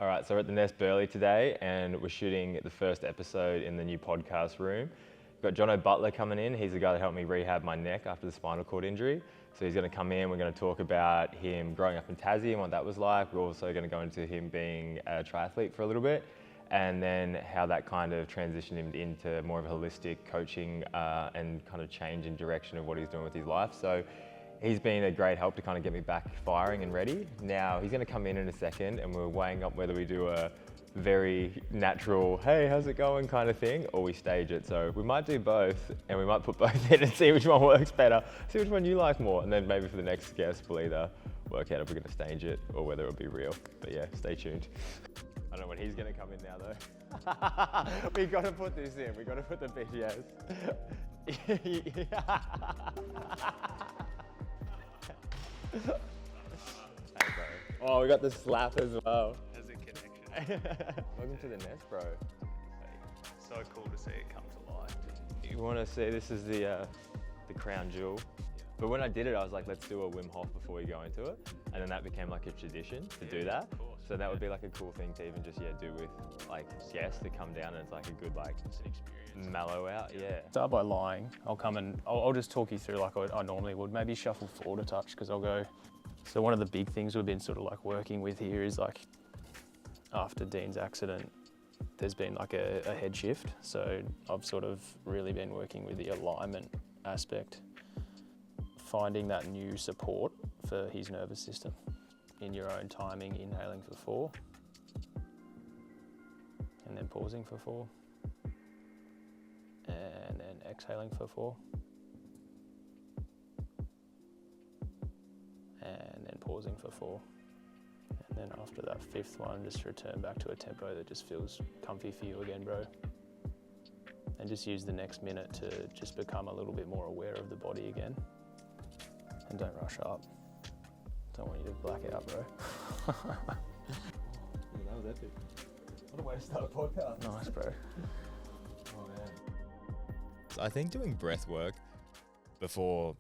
All right, so we're at the Nest Burley today and we're shooting the first episode in the new podcast room. We've got Jono Butler coming in. He's the guy that helped me rehab my neck after the spinal cord injury. So he's going to come in, we're going to talk about him growing up in Tassie and what that was like. We're also going to go into him being a triathlete for a little bit and then how that kind of transitioned him into more of a holistic coaching and kind of change in direction of what he's doing with his life. So he's been a great help to kind of get me back firing and ready. Now he's going to come in a second and we're weighing up whether we do a very natural, hey, how's it going kind of thing, or we stage it. So we might do both and we might put both in and see which one works better, see which one you like more. And then maybe for the next guest, we'll either work out if we're going to stage it or whether it'll be real. But yeah, stay tuned. I don't know when he's going to come in now though. We got to put this in. We got to put the BTS. Oh, we got the slap as well. As a connection. Welcome to the Nest, bro. So cool to see it come to life. You want to see, this is the crown jewel. But when I did it, I was like, let's do a Wim Hof before we go into it. And then that became like a tradition to do that. Of course. So that would be like a cool thing to even just, do with like guests to come down and it's like a good like It's an experience. mellow out, yeah. Start by lying. I'll come and I'll just talk you through like I normally would. Maybe shuffle forward a touch because I'll go. So one of the big things we've been sort of like working with here is like after Dean's accident, there's been like a head shift. So I've sort of really been working with the alignment aspect, finding that new support for his nervous system in your own timing, inhaling for 4 and then pausing for 4. And then exhaling for 4. And then pausing for 4. And then after that 5th one, just return back to a tempo that just feels comfy for you again, bro. And just use the next minute to just become a little bit more aware of the body again. And don't rush up. Don't want you to black out, bro. That was epic. What a way to start a podcast. Nice, bro. Oh man. So I think doing breath work before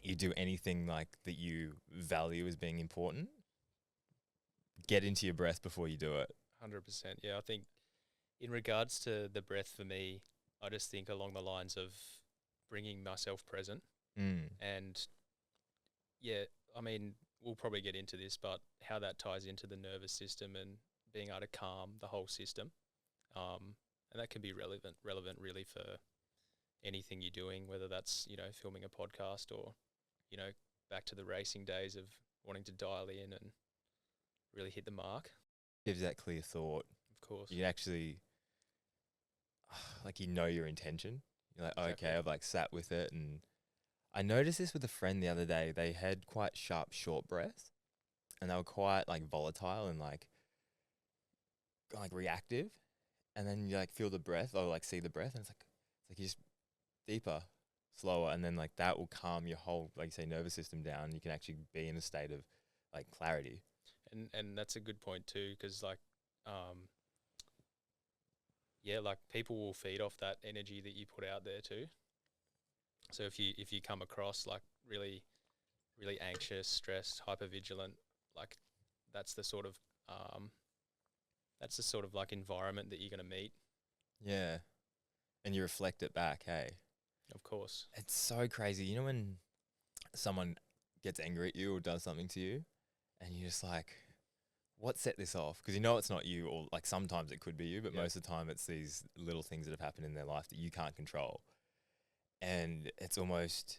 you do anything like that you value as being important, get into your breath before you do it. 100%. Yeah, I think in regards to the breath for me, I just think along the lines of bringing myself present. And yeah, I mean, we'll probably get into this, but how that ties into the nervous system and being able to calm the whole system. And that can be relevant really for anything you're doing, whether that's, filming a podcast or, back to the racing days of wanting to dial in and really hit the mark. Gives that clear thought. Of course. You actually, your intention. You're like, Exactly. okay, I've like sat with it. And I noticed this with a friend the other day. They had quite sharp, short breaths and they were quite like volatile and like reactive. And then you like feel the breath or like see the breath and it's like you just deeper, slower. And then like that will calm your whole, like you say, nervous system down. You can actually be in a state of like clarity. And that's a good point too, because like people will feed off that energy that you put out there too. So if you come across like really, really anxious, stressed, hypervigilant, like that's the sort of like environment that you're going to meet. Yeah. And you reflect it back, hey? Of course. It's so crazy. You know when someone gets angry at you or does something to you and you're just like, what set this off? Because it's not you, or like sometimes it could be you, but most of the time it's these little things that have happened in their life that you can't control. And it's almost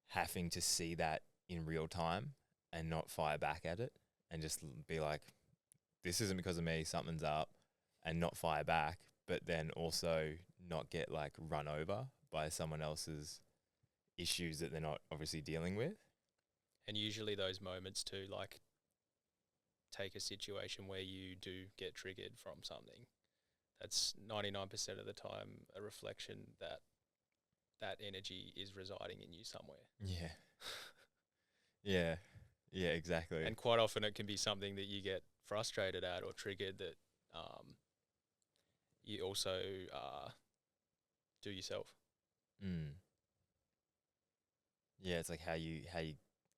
having to see that in real time and not fire back at it and just be like, this isn't because of me, something's up, and not fire back, but then also not get like run over by someone else's issues that they're not obviously dealing with. And usually those moments too, like take a situation where you do get triggered from something. That's 99% of the time a reflection that energy is residing in you somewhere. Yeah. Yeah, exactly. And quite often it can be something that you get frustrated at or triggered that you also do yourself. Yeah, it's like how you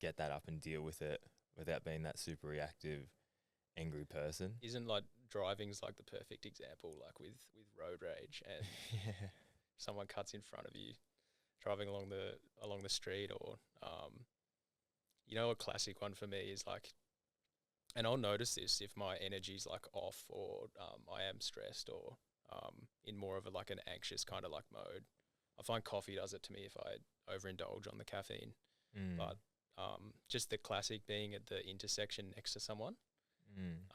get that up and deal with it without being that super reactive angry person. Isn't like driving's like the perfect example, like with road rage and Yeah. someone cuts in front of you driving along the street, or a classic one for me is like, and I'll notice this if my energy's like off, or I am stressed, or in more of a like an anxious kind of like mode. I find coffee does it to me if I overindulge on the caffeine. But just the classic being at the intersection next to someone,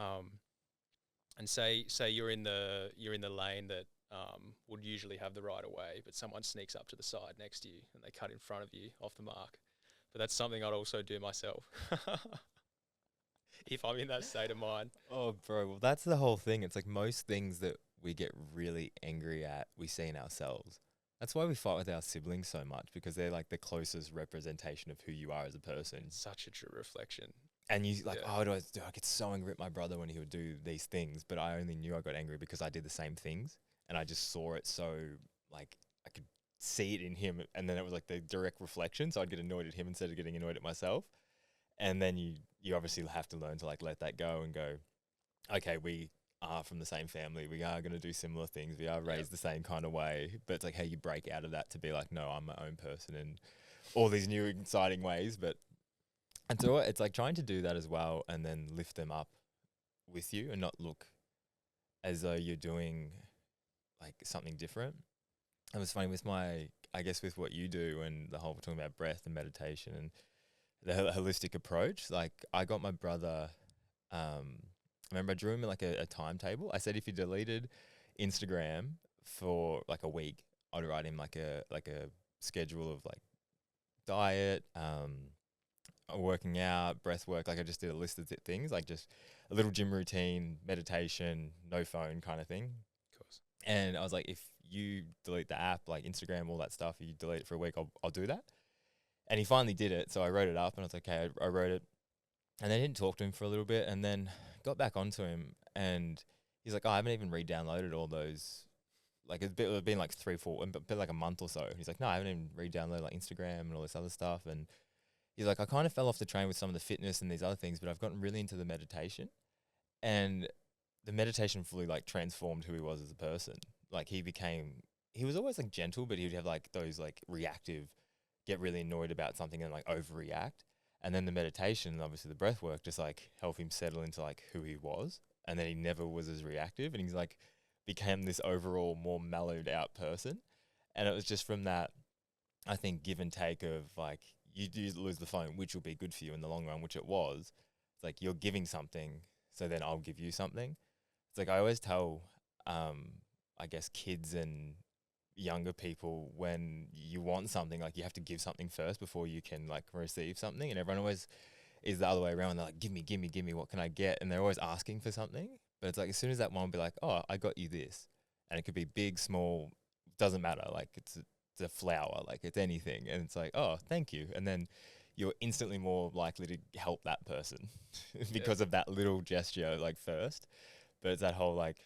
and say you're in the lane that would usually have the right of way, but someone sneaks up to the side next to you and they cut in front of you off the mark. But that's something I'd also do myself if I'm in that state of mind. Oh, bro. Well, that's the whole thing. It's like most things that we get really angry at, we see in ourselves. That's why we fight with our siblings so much, because they're like the closest representation of who you are as a person. Such a true reflection. And you like, oh, I get so angry at my brother when he would do these things, but I only knew I got angry because I did the same things, and I just saw it so like I could see it in him, and then it was like the direct reflection. So I'd get annoyed at him instead of getting annoyed at myself. And then you obviously have to learn to like let that go and go, okay, we are from the same family. We are going to do similar things. We are raised the same kind of way. But it's like how you break out of that to be like, no, I'm my own person in all these new exciting ways. But and so it's like trying to do that as well, and then lift them up with you and not look as though you're doing like something different. It was funny with I guess with what you do and the whole talking about breath and meditation and the holistic approach. Like I got my brother, I remember I drew him like a timetable. I said if he deleted Instagram for like a week, I'd write him like a schedule of like diet, working out, breath work. Like I just did a list of things, like just a little gym routine, meditation, no phone kind of thing. Of course. And I was like, if you delete the app, like Instagram, all that stuff, you delete it for a week, I'll do that. And he finally did it. So I wrote it up and I was like, okay, I wrote it. And I didn't talk to him for a little bit, and then got back onto him, and he's like, oh, I haven't even re-downloaded all those. Like it's been like 3-4, been like a month or so. He's like, no, I haven't even re-downloaded like Instagram and all this other stuff. And he's like, I kind of fell off the train with some of the fitness and these other things, but I've gotten really into the meditation. And the meditation fully like transformed who he was as a person. Like he was always like gentle, but he would have like those like reactive, get really annoyed about something and like overreact. And then the meditation, obviously the breath work, just like help him settle into like who he was. And then he never was as reactive, and he's like became this overall more mellowed out person. And it was just from that, I think, give and take of like, you do lose the phone, which will be good for you in the long run, which it was. It's like you're giving something, so then I'll give you something. It's like I always tell, I guess, kids and younger people, when you want something, like you have to give something first before you can like receive something. And everyone always is the other way around. They're like, give me, what can I get? And they're always asking for something. But it's like as soon as that one will be like, oh, I got you this. And it could be big, small, doesn't matter. Like it's a flower, like it's anything. And it's like, oh, thank you. And then you're instantly more likely to help that person because of that little gesture, like first. But it's that whole like,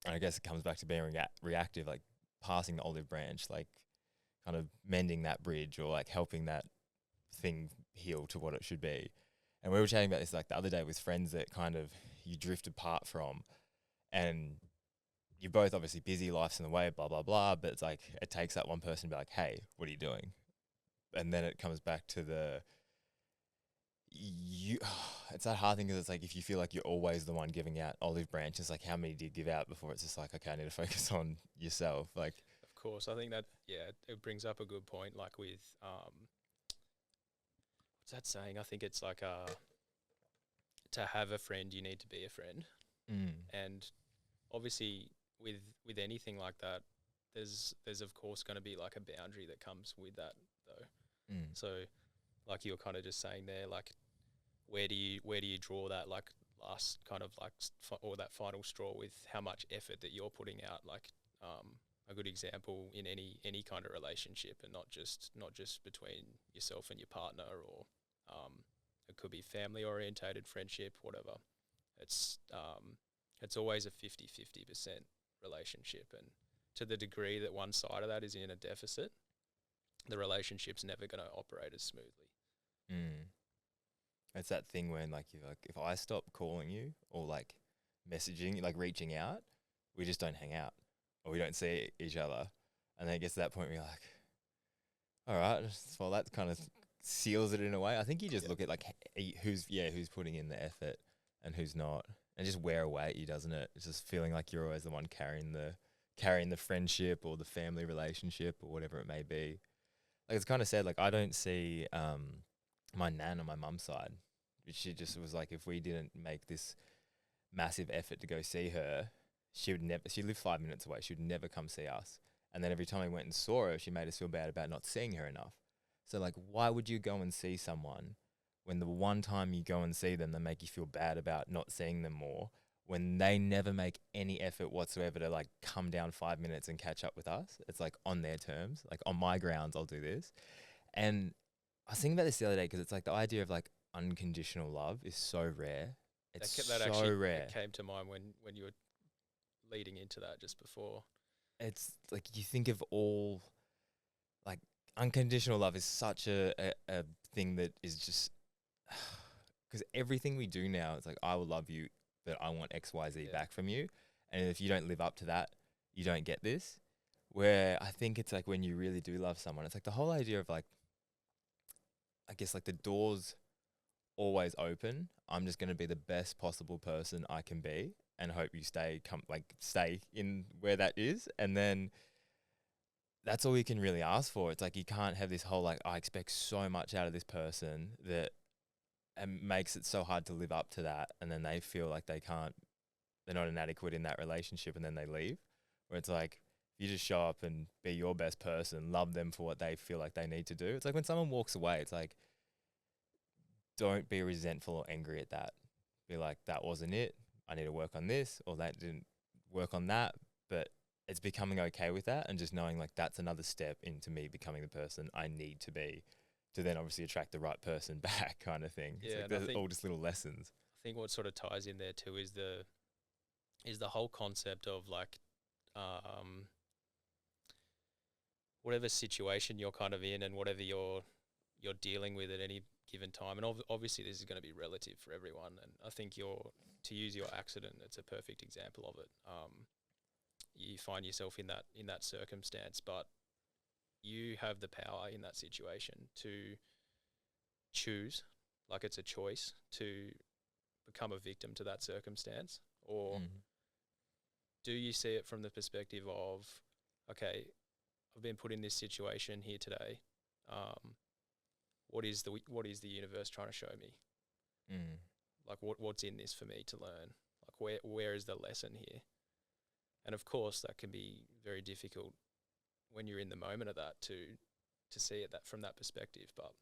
I guess it comes back to being reactive, like passing the olive branch, like kind of mending that bridge, or like helping that thing heal to what it should be. And we were chatting about this like the other day with friends that kind of you drift apart from, and you're both obviously busy, life's in the way, blah, blah, blah. But it's like, it takes that one person to be like, hey, what are you doing? And then it comes back to it's that hard thing, because it's like, if you feel like you're always the one giving out olive branches, like how many do you give out before it's just like, okay, I need to focus on yourself? Like, of course, I think that, it brings up a good point, like with, what's that saying? I think it's like, to have a friend, you need to be a friend. And obviously with anything like that, there's of course going to be like a boundary that comes with that though. So like you were kind of just saying there, like where do you draw that like last kind of like or that final straw with how much effort that you're putting out? Like a good example in any kind of relationship, and not just between yourself and your partner, or it could be family orientated, friendship, whatever. It's always a 50-50% relationship, and to the degree that one side of that is in a deficit, the relationship's never going to operate as smoothly. It's that thing when like you're like, if I stop calling you or like messaging, like reaching out, we just don't hang out or we don't see each other. And then it gets to that point where you're like, all right, well that kind of seals it in a way. I think you just look at like who's putting in the effort and who's not, and just wear away at you, doesn't it? It's just feeling like you're always the one carrying the friendship or the family relationship or whatever it may be. Like it's kind of sad. Like I don't see my nan on my mum's side. She just was like, if we didn't make this massive effort to go see her, she would never. She lived 5 minutes away. She would never come see us. And then every time we went and saw her, she made us feel bad about not seeing her enough. So like, why would you go and see someone when the one time you go and see them, they make you feel bad about not seeing them more, when they never make any effort whatsoever to like come down 5 minutes and catch up with us? It's like on their terms, like on my grounds, I'll do this. And I was thinking about this the other day because it's like the idea of like unconditional love is so rare. It's that so actually rare. It came to mind when you were leading into that just before. It's like you think of all, like unconditional love is such a thing that is just, because everything we do now, it's like, I will love you, but I want X, Y, Z back from you. And if you don't live up to that, you don't get this. Where I think it's like when you really do love someone, it's like the whole idea of like, I guess like the door's always open. I'm just going to be the best possible person I can be and hope you stay in where that is. And then that's all you can really ask for. It's like you can't have this whole like, I expect so much out of this person that and makes it so hard to live up to that. And then they feel like they're not inadequate in that relationship, and then they leave. Where it's like, you just show up and be your best person, love them for what they feel like they need to do. It's like when someone walks away, it's like, don't be resentful or angry at that. Be like, that wasn't it. I need to work on this, or that didn't work on that. But it's becoming okay with that and just knowing like that's another step into me becoming the person I need to be to then obviously attract the right person back, kind of thing. Yeah, it's like they're all just little lessons. I think what sort of ties in there too is the whole concept of like whatever situation you're kind of in and whatever you're dealing with at any given time. And obviously this is going to be relative for everyone. And I think to use your accident, it's a perfect example of it. You find yourself in that circumstance, but you have the power in that situation to choose, like it's a choice, to become a victim to that circumstance, or do you see it from the perspective of, okay, I've been put in this situation here today. What is the universe trying to show me? Like what's in this for me to learn? Like where is the lesson here? And of course, that can be very difficult when you're in the moment of that to see it that from that perspective. But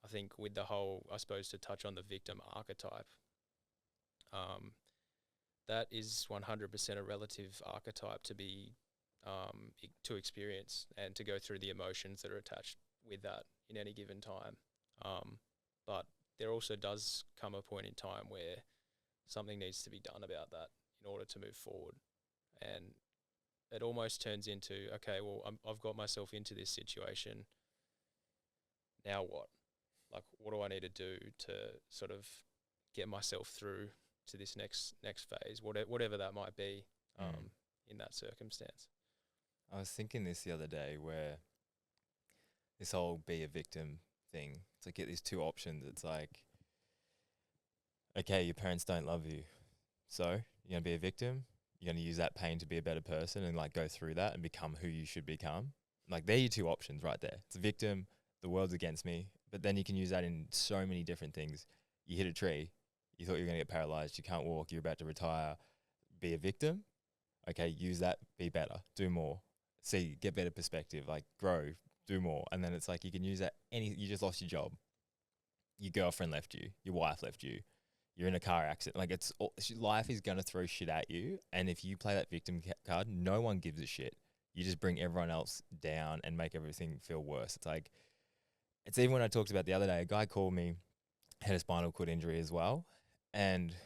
I think with the whole, I suppose, to touch on the victim archetype, that is 100% a relative archetype to be to experience and to go through the emotions that are attached with that in any given time. But there also does come a point in time where something needs to be done about that in order to move forward. And it almost turns into, okay, well, I've got myself into this situation. Now what? Like, what do I need to do to sort of get myself through to this next phase, whatever that might be, in that circumstance? I was thinking this the other day, where this whole be a victim thing, it's like, get these two options. It's like, okay, your parents don't love you, so you're going to be a victim. You're going to use that pain to be a better person and like go through that and become who you should become. Like, they're your two options right there. It's a victim, the world's against me, but then you can use that in so many different things. You hit a tree, you thought you were going to get paralyzed, you can't walk, you're about to retire, be a victim. Okay, use that, be better, do more, see, get better perspective, like grow, do more. And then it's like, you can use that you just lost your job, your girlfriend left you, your wife left you, you're in a car accident. Like, life is going to throw shit at you. And if you play that victim card, no one gives a shit. You just bring everyone else down and make everything feel worse. It's like, it's even when I talked about the other day, a guy called me, had a spinal cord injury as well. And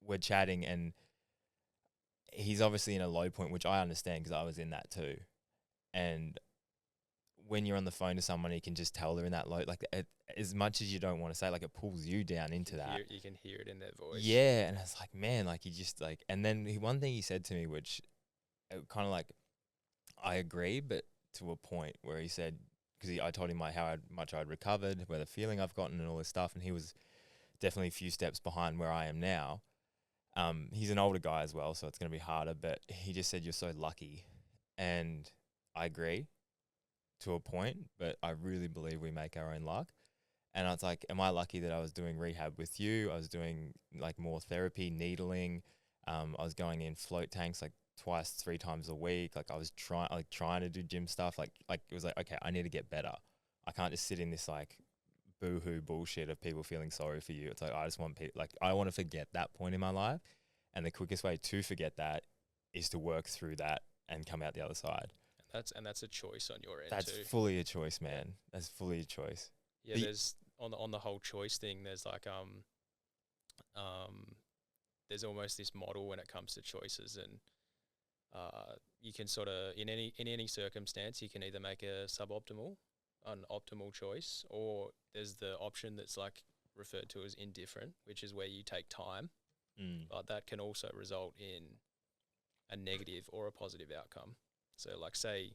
we're chatting, and he's obviously in a low point, which I understand because I was in that too. And when you're on the phone to someone, you can just tell they're in that low, like as much as you don't want to say, like it pulls you down into that. You can hear it in their voice. Yeah, and it's like, man, like you just like, and then one thing he said to me, which kind of like, I agree, but to a point where he said, because I told him how much I'd recovered, where the feeling I've gotten and all this stuff, and he was definitely a few steps behind where I am now. He's an older guy as well, so it's going to be harder, but he just said, you're so lucky. And I agree to a point, but I really believe we make our own luck. And I was like, am I lucky that I was doing rehab with you? I was doing like more therapy, needling. I was going in float tanks like 2-3 times a week. Like I was trying to do gym stuff. Like it was like, okay, I need to get better. I can't just sit in this like boohoo bullshit of people feeling sorry for you. It's like, I just want people, like I want to forget that point in my life. And the quickest way to forget that is to work through that and come out the other side. And that's a choice on your end. That's too. fully a choice, man. That's fully a choice. Yeah, there's on the whole choice thing. There's like there's almost this model when it comes to choices, and you can sort of in any circumstance you can either make an optimal choice, or there's the option that's like referred to as indifferent, which is where you take time, but that can also result in a negative or a positive outcome. So like say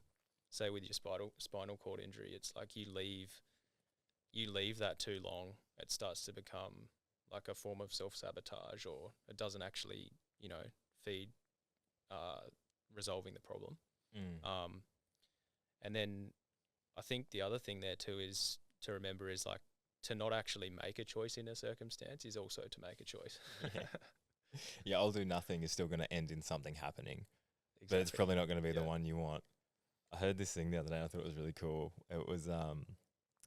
with your spinal cord injury, it's like you leave that too long, it starts to become like a form of self-sabotage, or it doesn't actually, feed resolving the problem. And then I think the other thing there too is to remember is like to not actually make a choice in a circumstance is also to make a choice. Yeah, I'll do nothing is still going to end in something happening. Exactly. But it's probably not going to be the one you want. I heard this thing the other day. I thought it was really cool. It was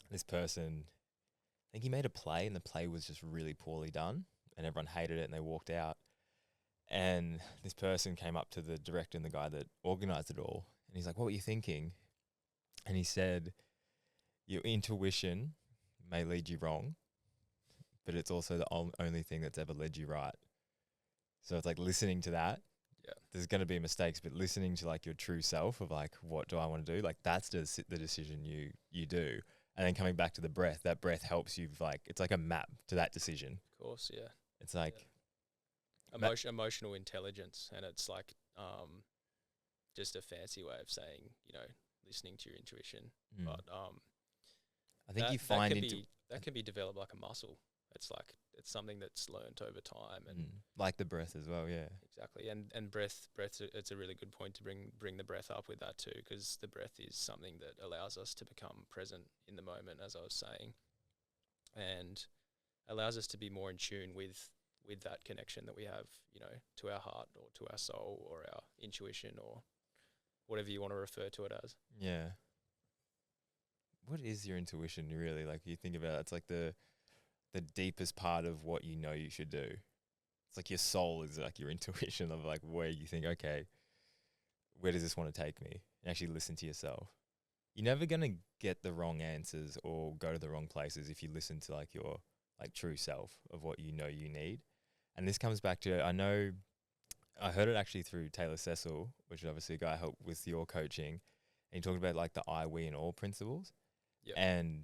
this person, I think he made a play, and the play was just really poorly done, and everyone hated it, and they walked out. And this person came up to the director and the guy that organised it all, and he's like, what were you thinking? And he said, your intuition may lead you wrong, but it's also the only thing that's ever led you right. So it's like listening to that. Yeah. There's going to be mistakes, but listening to like your true self of like, what do I want to do? Like that's the decision you do. And then coming back to the breath, that breath helps you, like, it's like a map to that decision. Of course, yeah. It's like emotional intelligence, and it's like just a fancy way of saying, listening to your intuition. But I think you find that can be developed like a muscle. It's like it's something that's learnt over time, and like the breath as well, yeah. Exactly, and breath. It's a really good point to bring the breath up with that too, because the breath is something that allows us to become present in the moment, as I was saying, and allows us to be more in tune with that connection that we have, to our heart or to our soul or our intuition or whatever you want to refer to it as. Yeah. What is your intuition really? Like you think about it, it's like the deepest part of what you know you should do. It's like your soul is like your intuition of like where you think, okay, where does this want to take me? And actually listen to yourself. You're never going to get the wrong answers or go to the wrong places if you listen to like your like true self of what you know you need. And this comes back to, I heard it actually through Taylor Cecil, which is obviously a guy I helped with your coaching. And he talked about like the I, we, and all principles. Yep. And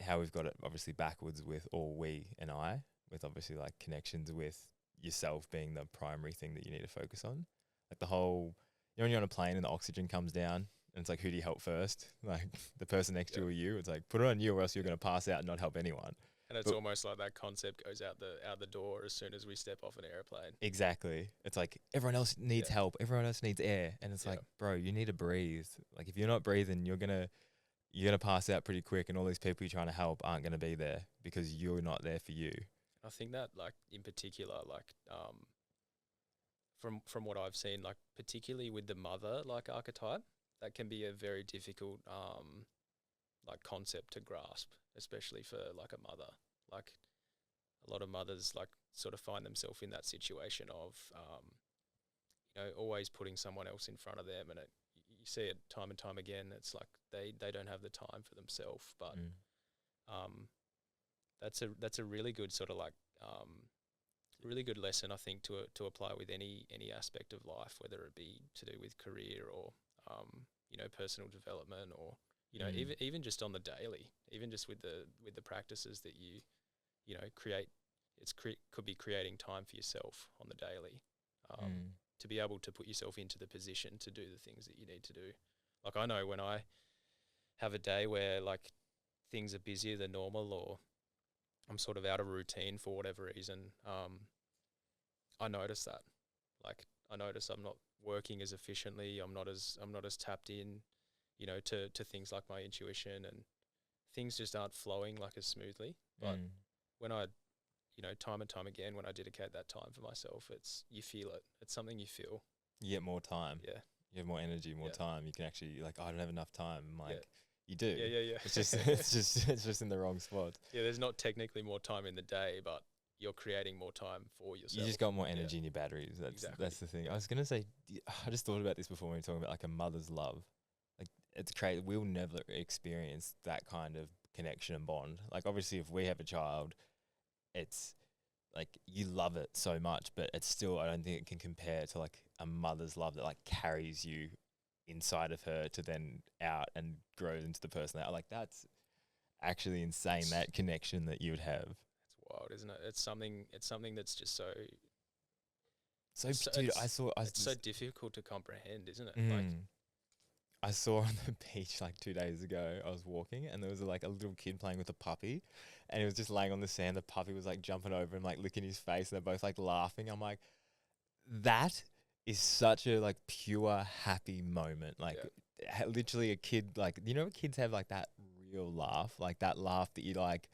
how we've got it obviously backwards with all we and I, with obviously like connections with yourself being the primary thing that you need to focus on. Like the whole, when you're on a plane and the oxygen comes down and it's like, who do you help first? Like the person next to you or you? It's like, put it on you or else you're going to pass out and not help anyone. And it's almost like that concept goes out the door as soon as we step off an airplane. Exactly. It's like everyone else needs help. Everyone else needs air. And it's like, bro, you need to breathe. Like if you're not breathing, you're gonna pass out pretty quick, and all these people you're trying to help aren't gonna be there because you're not there for you. I think that like in particular, like from what I've seen, like particularly with the mother like archetype, that can be a very difficult like concept to grasp, especially for like a mother. Like a lot of mothers like sort of find themselves in that situation of always putting someone else in front of them, and you see it time and time again. It's like they don't have the time for themselves, but that's a really good sort of like really good lesson, I think, to apply with any aspect of life, whether it be to do with career or personal development or You know, even just on the daily, even just with the practices that you know, create, could be creating time for yourself on the daily, to be able to put yourself into the position to do the things that you need to do. Like, I know when I have a day where like things are busier than normal, or I'm sort of out of routine for whatever reason, I notice that. Like, I notice I'm not working as efficiently. I'm not as tapped in, you know, to things like my intuition, and things just aren't flowing like as smoothly. But when I, you know, time and time again, when I dedicate that time for myself, you feel it. It's something you feel. You get more time. Yeah. You have more energy, more time. You can actually, like, I don't have enough time. Like, you do. Yeah. It's just in the wrong spot. Yeah, there's not technically more time in the day, but you're creating more time for yourself. You just got more energy in your batteries. That's the thing. I was gonna say, I just thought about this before when we were talking about like a mother's love. Like, it's crazy. We'll never experience that kind of connection and bond. Like, obviously, if we have a child, it's like you love it so much, but it's still, I don't think it can compare to like a mother's love that like carries you inside of her to then out and grows into the person that, like, that's actually insane, that connection that you would have. It's wild, isn't it? It's something that's just so dude, it's so difficult to comprehend, isn't it? Mm. Like, I saw on the beach like 2 days ago, I was walking and there was like a little kid playing with a puppy, and he was just laying on the sand. The puppy was like jumping over and like licking his face, and they're both like laughing. I'm like, that is such a like pure happy moment. Like, literally a kid, like, you know, kids have like that real laugh, like that laugh that you like,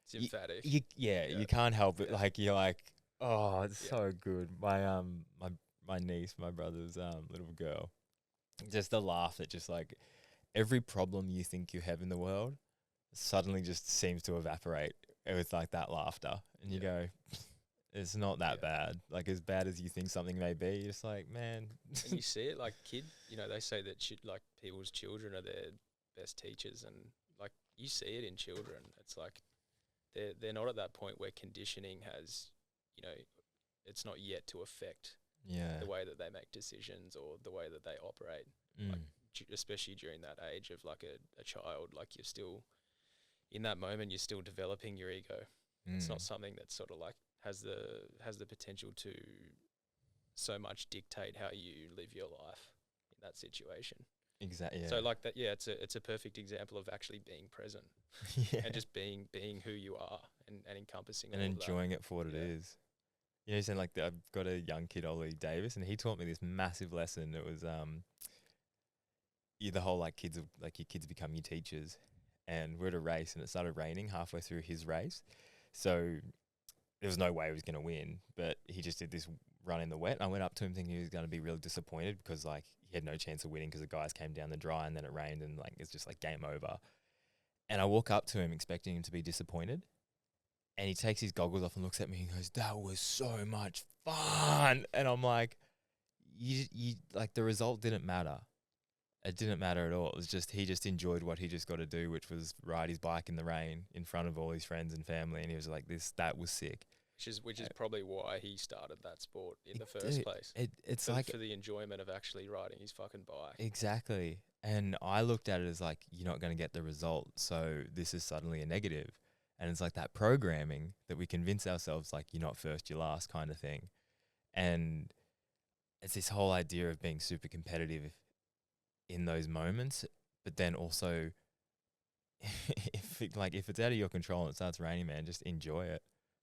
it's emphatic. You can't help it. Like, you're like, oh, it's so good. My niece, my brother's little girl, just the laugh that just like every problem you think you have in the world suddenly just seems to evaporate with like that laughter, and you go, it's not that bad. Like, as bad as you think something may be, you're just like, man. And you see it, like, you know, they say that like people's children are their best teachers, and like you see it in children. It's like they're not at that point where conditioning has, you know, it's not yet to affect the way that they make decisions or the way that they operate. Like, especially during that age of like a child, like, you're still in that moment, you're still developing your ego. It's not something that sort of like has the potential to so much dictate how you live your life in that situation. Exactly. Yeah. So like that, it's a perfect example of actually being present and just being who you are and encompassing and all enjoying of that. it for what it is. You know, saying like I've got a young kid, Ollie Davis, and he taught me this massive lesson. It was the whole like your kids become your teachers. And we're at a race, and it started raining halfway through his race, so there was no way he was going to win. But he just did this run in the wet. And I went up to him thinking he was going to be really disappointed because like he had no chance of winning because the guys came down the dry, and then it rained, and like it's just like game over. And I walk up to him expecting him to be disappointed, and he takes his goggles off and looks at me and goes, "That was so much fun." And I'm like, you like, the result didn't matter. It didn't matter at all. It was just, he just enjoyed what he just got to do, which was ride his bike in the rain in front of all his friends and family. And he was like, that was sick. Which is probably why he started that sport in the first place. It's for, like for the enjoyment of actually riding his fucking bike. Exactly. And I looked at it as like, you're not going to get the result, so this is suddenly a negative. And it's like that programming that we convince ourselves, like, you're not first, you're last kind of thing. And it's this whole idea of being super competitive in those moments, but then also if it's out of your control and it starts raining, man, just enjoy it.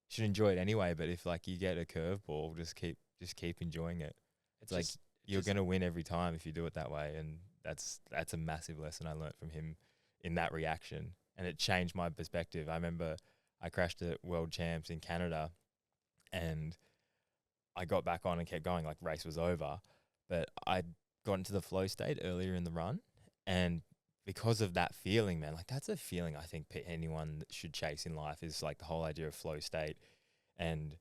You should enjoy it anyway, but if like you get a curveball, just keep enjoying it. It's like you're going to win every time if you do it that way. And that's a massive lesson I learned from him in that reaction. And it changed my perspective. I remember I crashed at World Champs in Canada, and I got back on and kept going, like race was over, but I got into the flow state earlier in the run. And because of that feeling, man, like that's a feeling I think anyone should chase in life, is like the whole idea of flow state and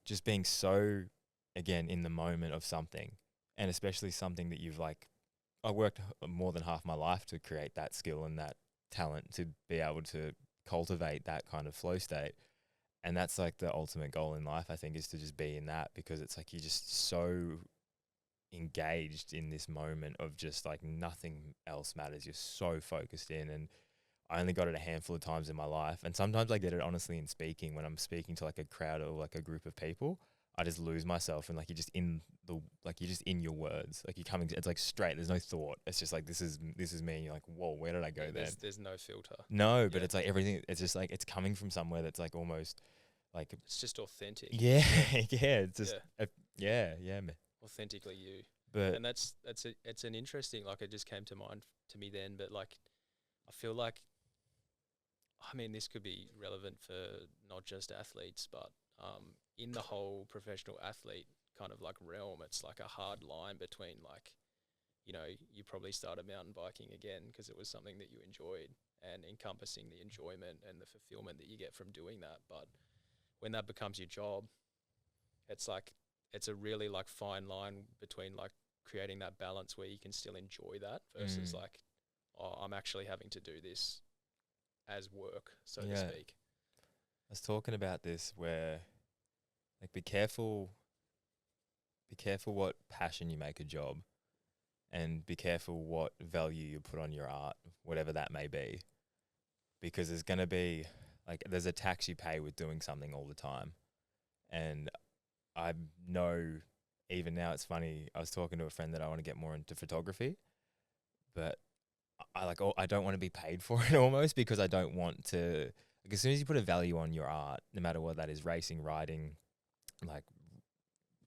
just being so, again, in the moment of something, and especially something that you've like, I worked more than half my life to create that skill and that talent to be able to cultivate that kind of flow state. And that's like the ultimate goal in life, I think, is to just be in that, because it's like you're just so engaged in this moment of just like nothing else matters. You're so focused in, and I only got it a handful of times in my life. And sometimes I get it honestly in speaking, when I'm speaking to like a crowd or like a group of people, I just lose myself, and like you're just in your words. Like you're coming, it's like straight. There's no thought. It's just like, this is me. And you're like, whoa, where did I go then? There's no filter. No, but it's like everything. It's just like, it's coming from somewhere that's like almost like, it's just authentic. Yeah, yeah. It's just yeah, man. Authentically you. But and it's an interesting, like, it just came to mind to me then, but like I feel like, I mean, this could be relevant for not just athletes, but in the whole professional athlete kind of like realm, it's like a hard line between like, you know, you probably started mountain biking again because it was something that you enjoyed, and encompassing the enjoyment and the fulfillment that you get from doing that. But when that becomes your job, it's like, it's a really like fine line between like creating that balance where you can still enjoy that versus like, oh, I'm actually having to do this as work, so to speak. I was talking about this where, like, be careful what passion you make a job, and be careful what value you put on your art, whatever that may be, because there's going to be, like, there's a tax you pay with doing something all the time. And I know even now, it's funny, I was talking to a friend that I want to get more into photography, but I don't want to be paid for it almost, because I don't want to, like, as soon as you put a value on your art, no matter what that is, racing, riding, like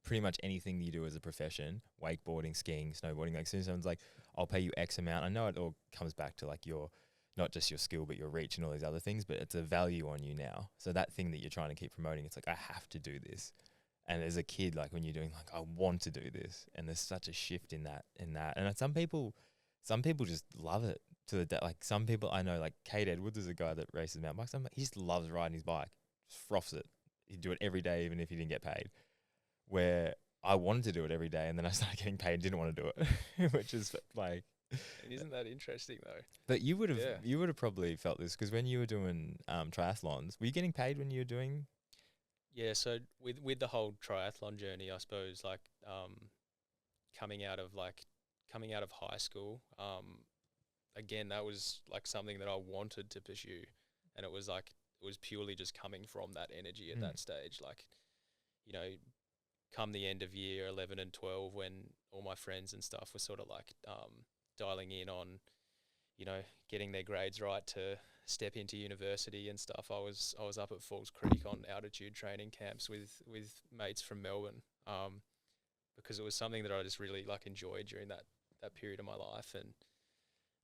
pretty much anything you do as a profession, wakeboarding, skiing, snowboarding, like as soon as someone's like, I'll pay you X amount, I know it all comes back to like your, not just your skill, but your reach and all these other things, but it's a value on you now. So that thing that you're trying to keep promoting, it's like, I have to do this. And as a kid, like when you're doing like, I want to do this, and there's such a shift in that. And some people just love it to the like some people I know, like Kate Edwards is a guy that races mountain bikes. He just loves riding his bike, just froths it. He'd do it every day, even if he didn't get paid. Where I wanted to do it every day, and then I started getting paid and didn't want to do it, which is like. And isn't that interesting though? But you would have probably felt this, because when you were doing triathlons, were you getting paid when you were doing? Yeah, so with the whole triathlon journey, I suppose, like coming out of high school, again, that was like something that I wanted to pursue, and it was purely just coming from that energy at that stage. Like, you know, come the end of year 11 and 12, when all my friends and stuff were sort of like dialing in on, you know, getting their grades right to step into university and stuff. I was up at Falls Creek on altitude training camps with mates from Melbourne, because it was something that I just really like enjoyed during that period of my life. And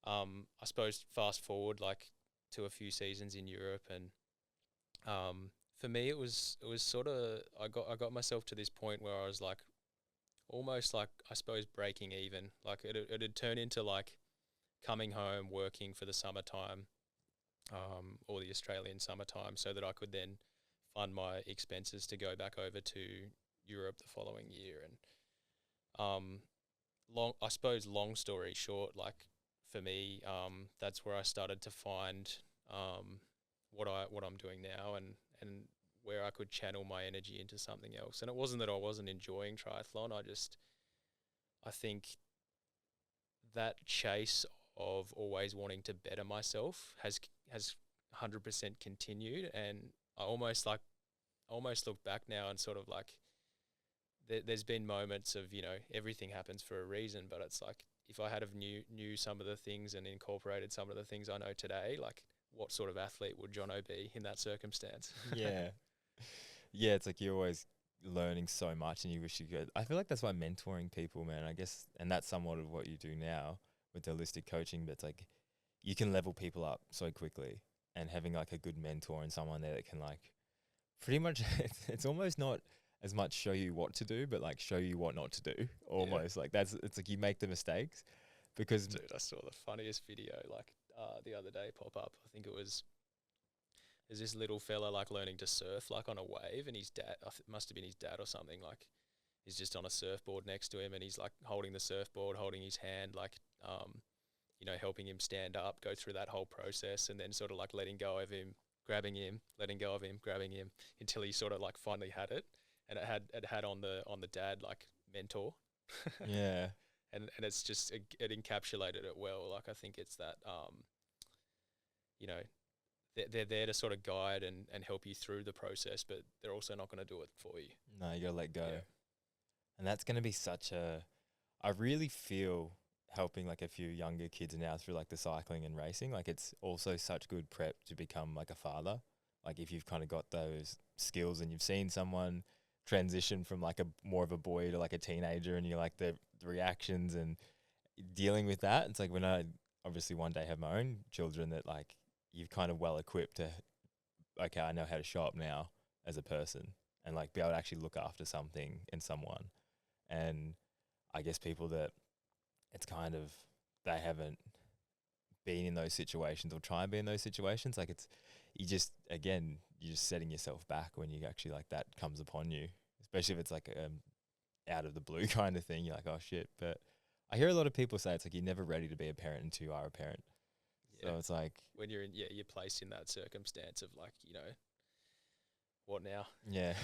I suppose fast forward like to a few seasons in Europe, and for me it was sort of, I got myself to this point where I was like almost like, I suppose, breaking even. Like it had turned into like coming home, working for the summertime, or the Australian summertime, so that I could then fund my expenses to go back over to Europe the following year. And long story short, like for me, that's where I started to find what I'm doing now, and where I could channel my energy into something else. And it wasn't that I wasn't enjoying triathlon. I think that chase of always wanting to better myself has 100% continued. And I almost look back now and sort of like, there's been moments of, you know, everything happens for a reason, but it's like, if I had knew some of the things and incorporated some of the things I know today, like what sort of athlete would Jono be in that circumstance? Yeah. Yeah, it's like you're always learning so much, and you wish you could. I feel like that's why mentoring people, man, I guess, and that's somewhat of what you do now with holistic coaching, but it's like you can level people up so quickly, and having like a good mentor and someone there that can like pretty much, it's almost not as much show you what to do, but like show you what not to do almost. Yeah. Like it's like you make the mistakes, because dude, I saw the funniest video like the other day pop up. I think there's this little fella like learning to surf like on a wave, and his dad, must have been his dad or something, like he's just on a surfboard next to him, and he's like holding the surfboard, holding his hand, like you know, helping him stand up, go through that whole process, and then sort of like letting go of him, grabbing him, letting go of him, grabbing him, until he sort of like finally had it. And it had on the dad like mentor Yeah. And it's just it encapsulated it well. Like I think it's that you know, they're there to sort of guide and help you through the process, but they're also not going to do it for you. No, you gotta let go. Yeah. And that's gonna be such a. I really feel helping like a few younger kids now through like the cycling and racing. Like it's also such good prep to become like a father. Like if you've kind of got those skills and you've seen someone transition from like a more of a boy to like a teenager, and you're like the reactions and dealing with that. It's like when I obviously one day have my own children, that like you've kind of well equipped to, okay, I know how to show up now as a person and like be able to actually look after something and someone. And I guess people that it's kind of, they haven't been in those situations or try and be in those situations, like it's, you just, again, you're just setting yourself back when you actually like that comes upon you, especially if it's like out of the blue kind of thing. You're like, oh shit. But I hear a lot of people say it's like you're never ready to be a parent until you are a parent. Yeah. So it's like When you're in, you're placed in that circumstance of like, what now? yeah.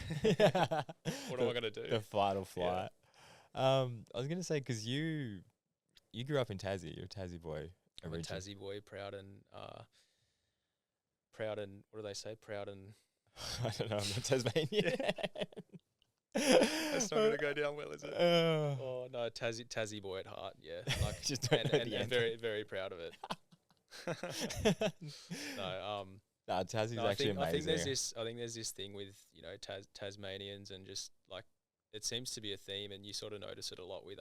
What am I gonna do? The fight or flight. I was gonna say, because you grew up in Tassie. You're a Tassie boy. I'm a Tassie boy, proud and what do they say? Proud and I don't know. I'm not Tasmanian. that's not gonna go down well, is it? Oh no, Tassie boy at heart. Yeah, like just don't know the and very very proud of it. No, Tassie's no, actually amazing. I think there's this thing with Tasmanians, and just like it seems to be a theme, and you sort of notice it a lot with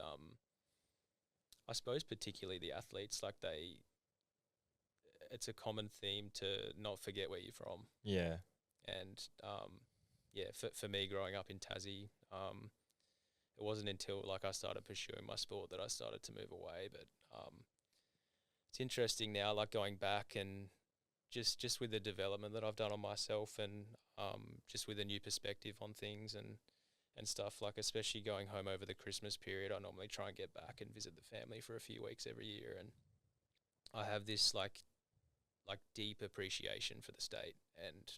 I suppose particularly the athletes. Like it's a common theme to not forget where you're from. Yeah. And for me growing up in Tassie, it wasn't until like I started pursuing my sport that I started to move away. But it's interesting now, like going back and just with the development that I've done on myself, and just with a new perspective on things and stuff, like especially going home over the Christmas period, I normally try and get back and visit the family for a few weeks every year, and I have this like deep appreciation for the state, and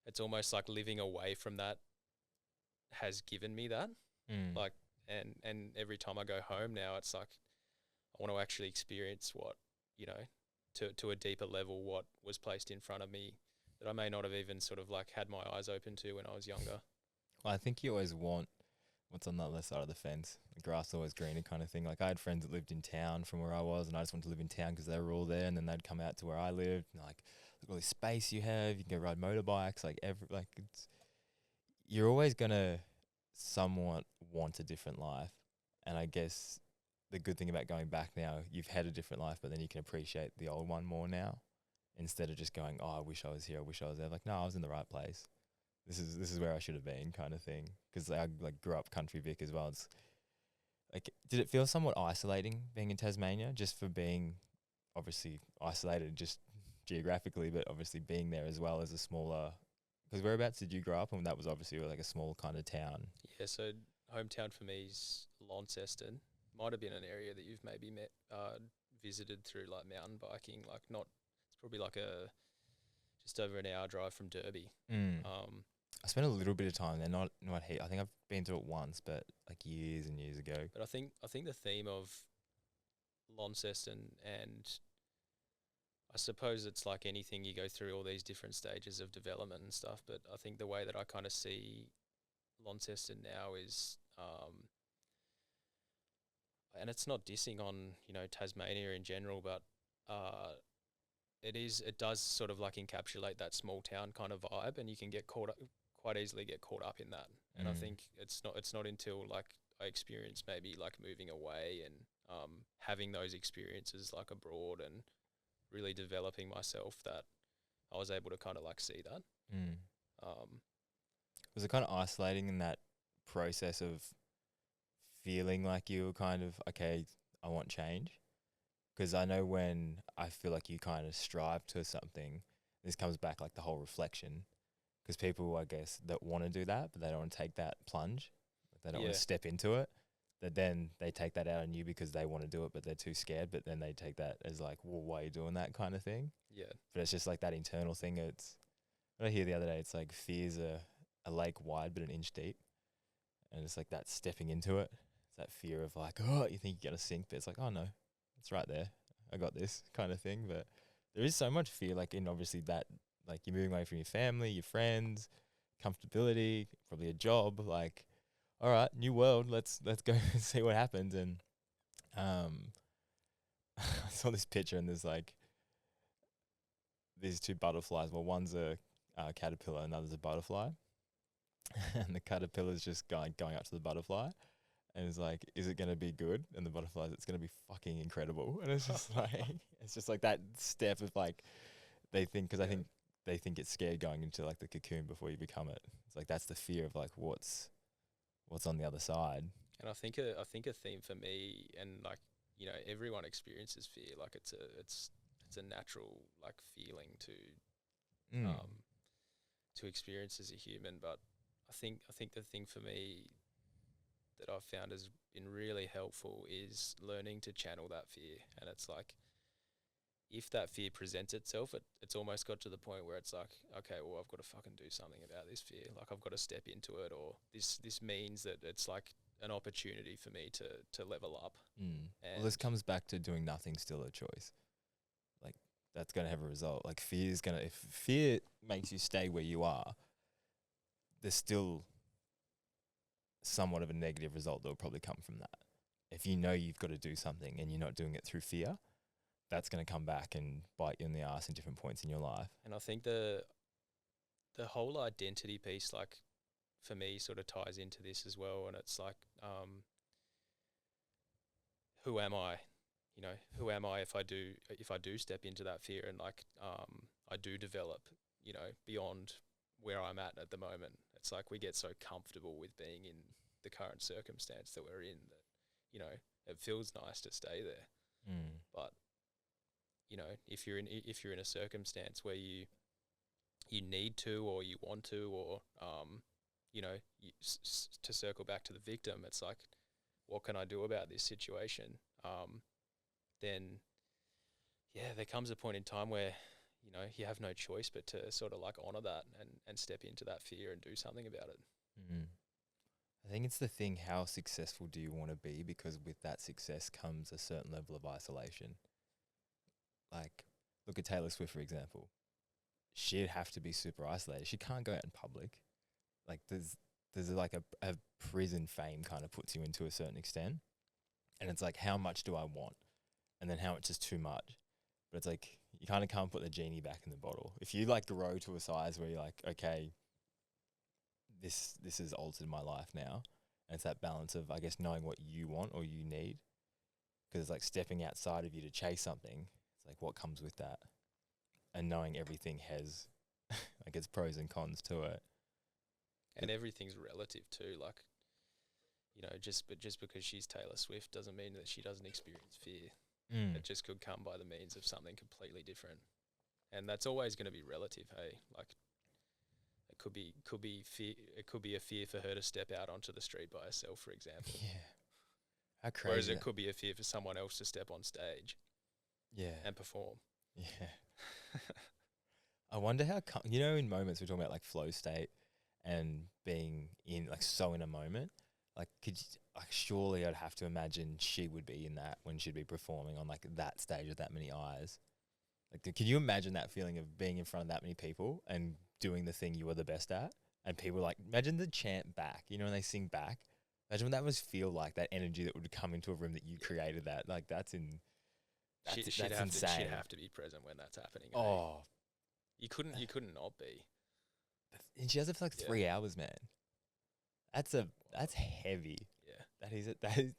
it's almost like living away from that has given me that. Like and every time I go home now, it's like I want to actually experience what, to a deeper level, what was placed in front of me that I may not have even sort of like had my eyes open to when I was younger. Well, I think you always want what's on the other side of the fence. The grass is always greener kind of thing. Like I had friends that lived in town from where I was, and I just wanted to live in town because they were all there, and then they'd come out to where I lived, and like, look at all this space you have. You can go ride motorbikes. You're always gonna somewhat want a different life. And I guess the good thing about going back now, you've had a different life, but then you can appreciate the old one more now, instead of just going, oh, I wish I was here, I wish I was there. Like, no, I was in the right place. This is where I should have been, kind of thing. Because I like grew up country Vic as well. It's like, did it feel somewhat isolating being in Tasmania, just for being obviously isolated just geographically, but obviously being there as well as a smaller. Because whereabouts did you grow up? And that was obviously like a small kind of town. Yeah, so hometown for me is Launceston. Might have been an area that you've maybe visited through like mountain biking. Like not, it's probably like just over an hour drive from Derby. I spent a little bit of time there, not heat. I think I've been to it once, but like years and years ago. But I think the theme of Launceston, and I suppose it's like anything, you go through all these different stages of development and stuff, but I think the way that I kind of see Launceston now is, and it's not dissing on, Tasmania in general, but it does sort of like encapsulate that small town kind of vibe, and you can quite easily get caught up in that. And I think it's not until like I experience maybe like moving away and having those experiences like abroad and really developing myself that I was able to kind of like see that. Was it kind of isolating in that process of feeling like you were kind of, okay, I want change? Because I know when I feel like you kind of strive to something, this comes back like the whole reflection. Because people, I guess, that want to do that, but they don't want to take that plunge. They don't want to step into it. That then they take that out on you because they want to do it, but they're too scared. But then they take that as like, well, why are you doing that kind of thing? Yeah. But it's just like that internal thing. It's what I hear the other day. It's like fear's a lake wide but an inch deep, and it's like that stepping into it. It's that fear of like, oh, you think you're gonna sink, but it's like, oh no, it's right there. I got this kind of thing. But there is so much fear, like in obviously that, like you're moving away from your family, your friends, comfortability, probably a job. Like, all right, new world. Let's go and see what happens. And I saw this picture, and there's like these two butterflies. Well, one's a caterpillar, another's a butterfly, and the caterpillar's just going up to the butterfly. And it's like, is it going to be good? And the butterflies, it's going to be fucking incredible. And it's just like, it's just like that step of like, they think, because I think they think it's scared going into like the cocoon before you become it. It's like, that's the fear of like, what's on the other side. And I think a theme for me, and like, you know, everyone experiences fear. Like it's a natural like feeling to experience as a human. But I think the thing for me that I've found has been really helpful is learning to channel that fear. And it's like, if that fear presents itself, it's almost got to the point where it's like, okay, well, I've got to fucking do something about this fear. Like I've got to step into it, or this means that it's like an opportunity for me to level up. Well, this comes back to doing nothing still a choice. Like that's going to have a result. Like if fear makes you stay where you are, there's still somewhat of a negative result that will probably come from that. If you know you've got to do something and you're not doing it through fear, that's going to come back and bite you in the ass in different points in your life. And I think the whole identity piece, like for me, sort of ties into this as well. And it's like, who am I? You know, who am I if I do step into that fear and like I do develop, you know, beyond where I'm at the moment. It's like we get so comfortable with being in the current circumstance that we're in that, you know, it feels nice to stay there. But you know, if you're in a circumstance where you need to, or you want to, or you know, to circle back to the victim, it's like, what can I do about this situation? Then yeah, there comes a point in time where, you know, you have no choice but to sort of like honor that and step into that fear and do something about it. I think it's the thing, how successful do you want to be? Because with that success comes a certain level of isolation. Like, look at Taylor Swift, for example. She'd have to be super isolated. She can't go out in public. Like, there's like a prison fame kind of puts you into a certain extent. And it's like, how much do I want? And then how much is too much? But it's like, you kind of can't put the genie back in the bottle. If you like grow to a size where you're like, okay, this has altered my life now. And it's that balance of, I guess, knowing what you want or you need. Because it's like stepping outside of you to chase something. It's like, what comes with that? And knowing everything has, like, its pros and cons to it. And everything's relative too. Like, you know, just because she's Taylor Swift doesn't mean that she doesn't experience fear. It just could come by the means of something completely different. And that's always going to be relative, hey? Like, it could be fear. It could be a fear for her to step out onto the street by herself, for example. Yeah. How crazy. Whereas it could be a fear for someone else to step on stage. Yeah. And perform. Yeah. I wonder how, you know, in moments we're talking about like flow state and being in like so in a moment, like surely I'd have to imagine she would be in that when she'd be performing on like that stage with that many eyes. Like, can you imagine that feeling of being in front of that many people and doing the thing you were the best at? And people like, imagine the chant back, you know, when they sing back. Imagine what that must feel like, that energy that would come into a room that you created that. Like, that's insane. She'd have to be present when that's happening. Oh. You couldn't not be. And she does it for like 3 hours, man. That's heavy. Yeah.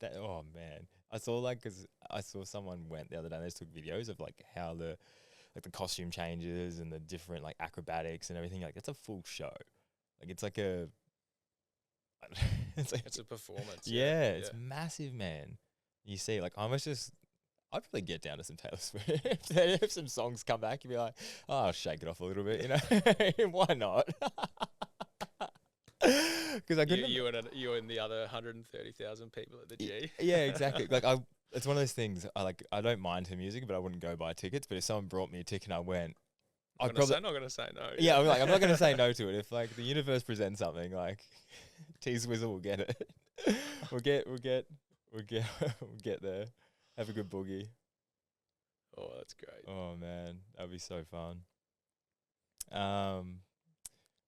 That. Oh man, I saw someone went the other day and they just took videos of like how the costume changes and the different like acrobatics and everything. Like, that's a full show. Like, it's like it's a performance. Yeah, it's massive, man. You see, like, I'd probably get down to some Taylor Swift. If some songs come back, you'd be like, oh, I'll shake it off a little bit, you know? Why not? Because I couldn't. You and the other 130,000 people at the G. Yeah, exactly. Like, it's one of those things. I don't mind her music, but I wouldn't go buy tickets. But if someone brought me a ticket and I went, I'm not going to say no. Yeah, I'm not going to say no to it. If like the universe presents something, like T Swizzle will get it. we'll get we'll get there. Have a good boogie. Oh, that's great. Oh man, that'd be so fun.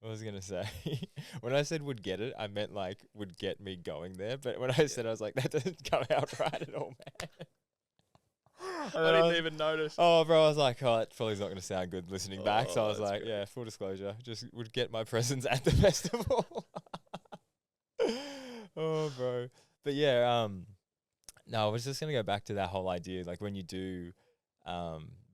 What was I gonna say? When I said would get it, I meant like would get me going there. But when I said, I was like, that doesn't come out right at all, man. I didn't even notice. Oh, bro, I was like, oh, that probably not going to sound good listening back. So I was that's like, great. yeah, full disclosure, just would get my presence at the festival. Oh, bro. But yeah, no, I was just going to go back to that whole idea. Like when you do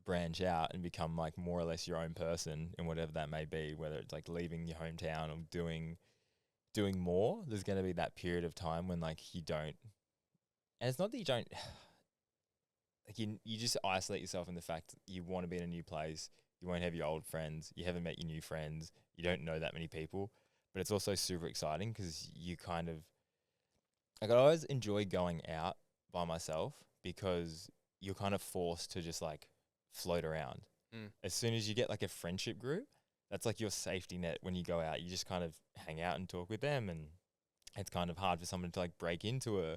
branch out and become like more or less your own person in whatever that may be, whether it's like leaving your hometown or doing more, there's going to be that period of time when like you don't, and it's not that you don't, like you just isolate yourself in the fact that you want to be in a new place, you won't have your old friends, you haven't met your new friends, you don't know that many people, but it's also super exciting because you kind of, like I always enjoy going out by myself because you're kind of forced to just like float around. As soon as you get like a friendship group, that's like your safety net when you go out. You just kind of hang out and talk with them, and it's kind of hard for someone to like break into a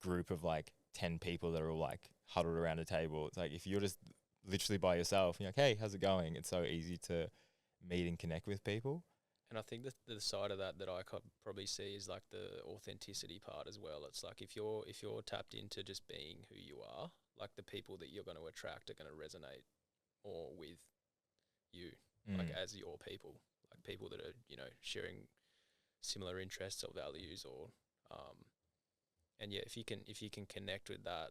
group of like 10 people that are all like huddled around a table. It's like if you're just literally by yourself, you're like, hey, how's it going? It's so easy to meet and connect with people. And I think the side of that I could probably see is like the authenticity part as well. It's like if you're tapped into just being who you are, like the people that you're going to attract are going to resonate more with you, like as your people, like people that are, you know, sharing similar interests or values, or and yeah, if you can connect with that,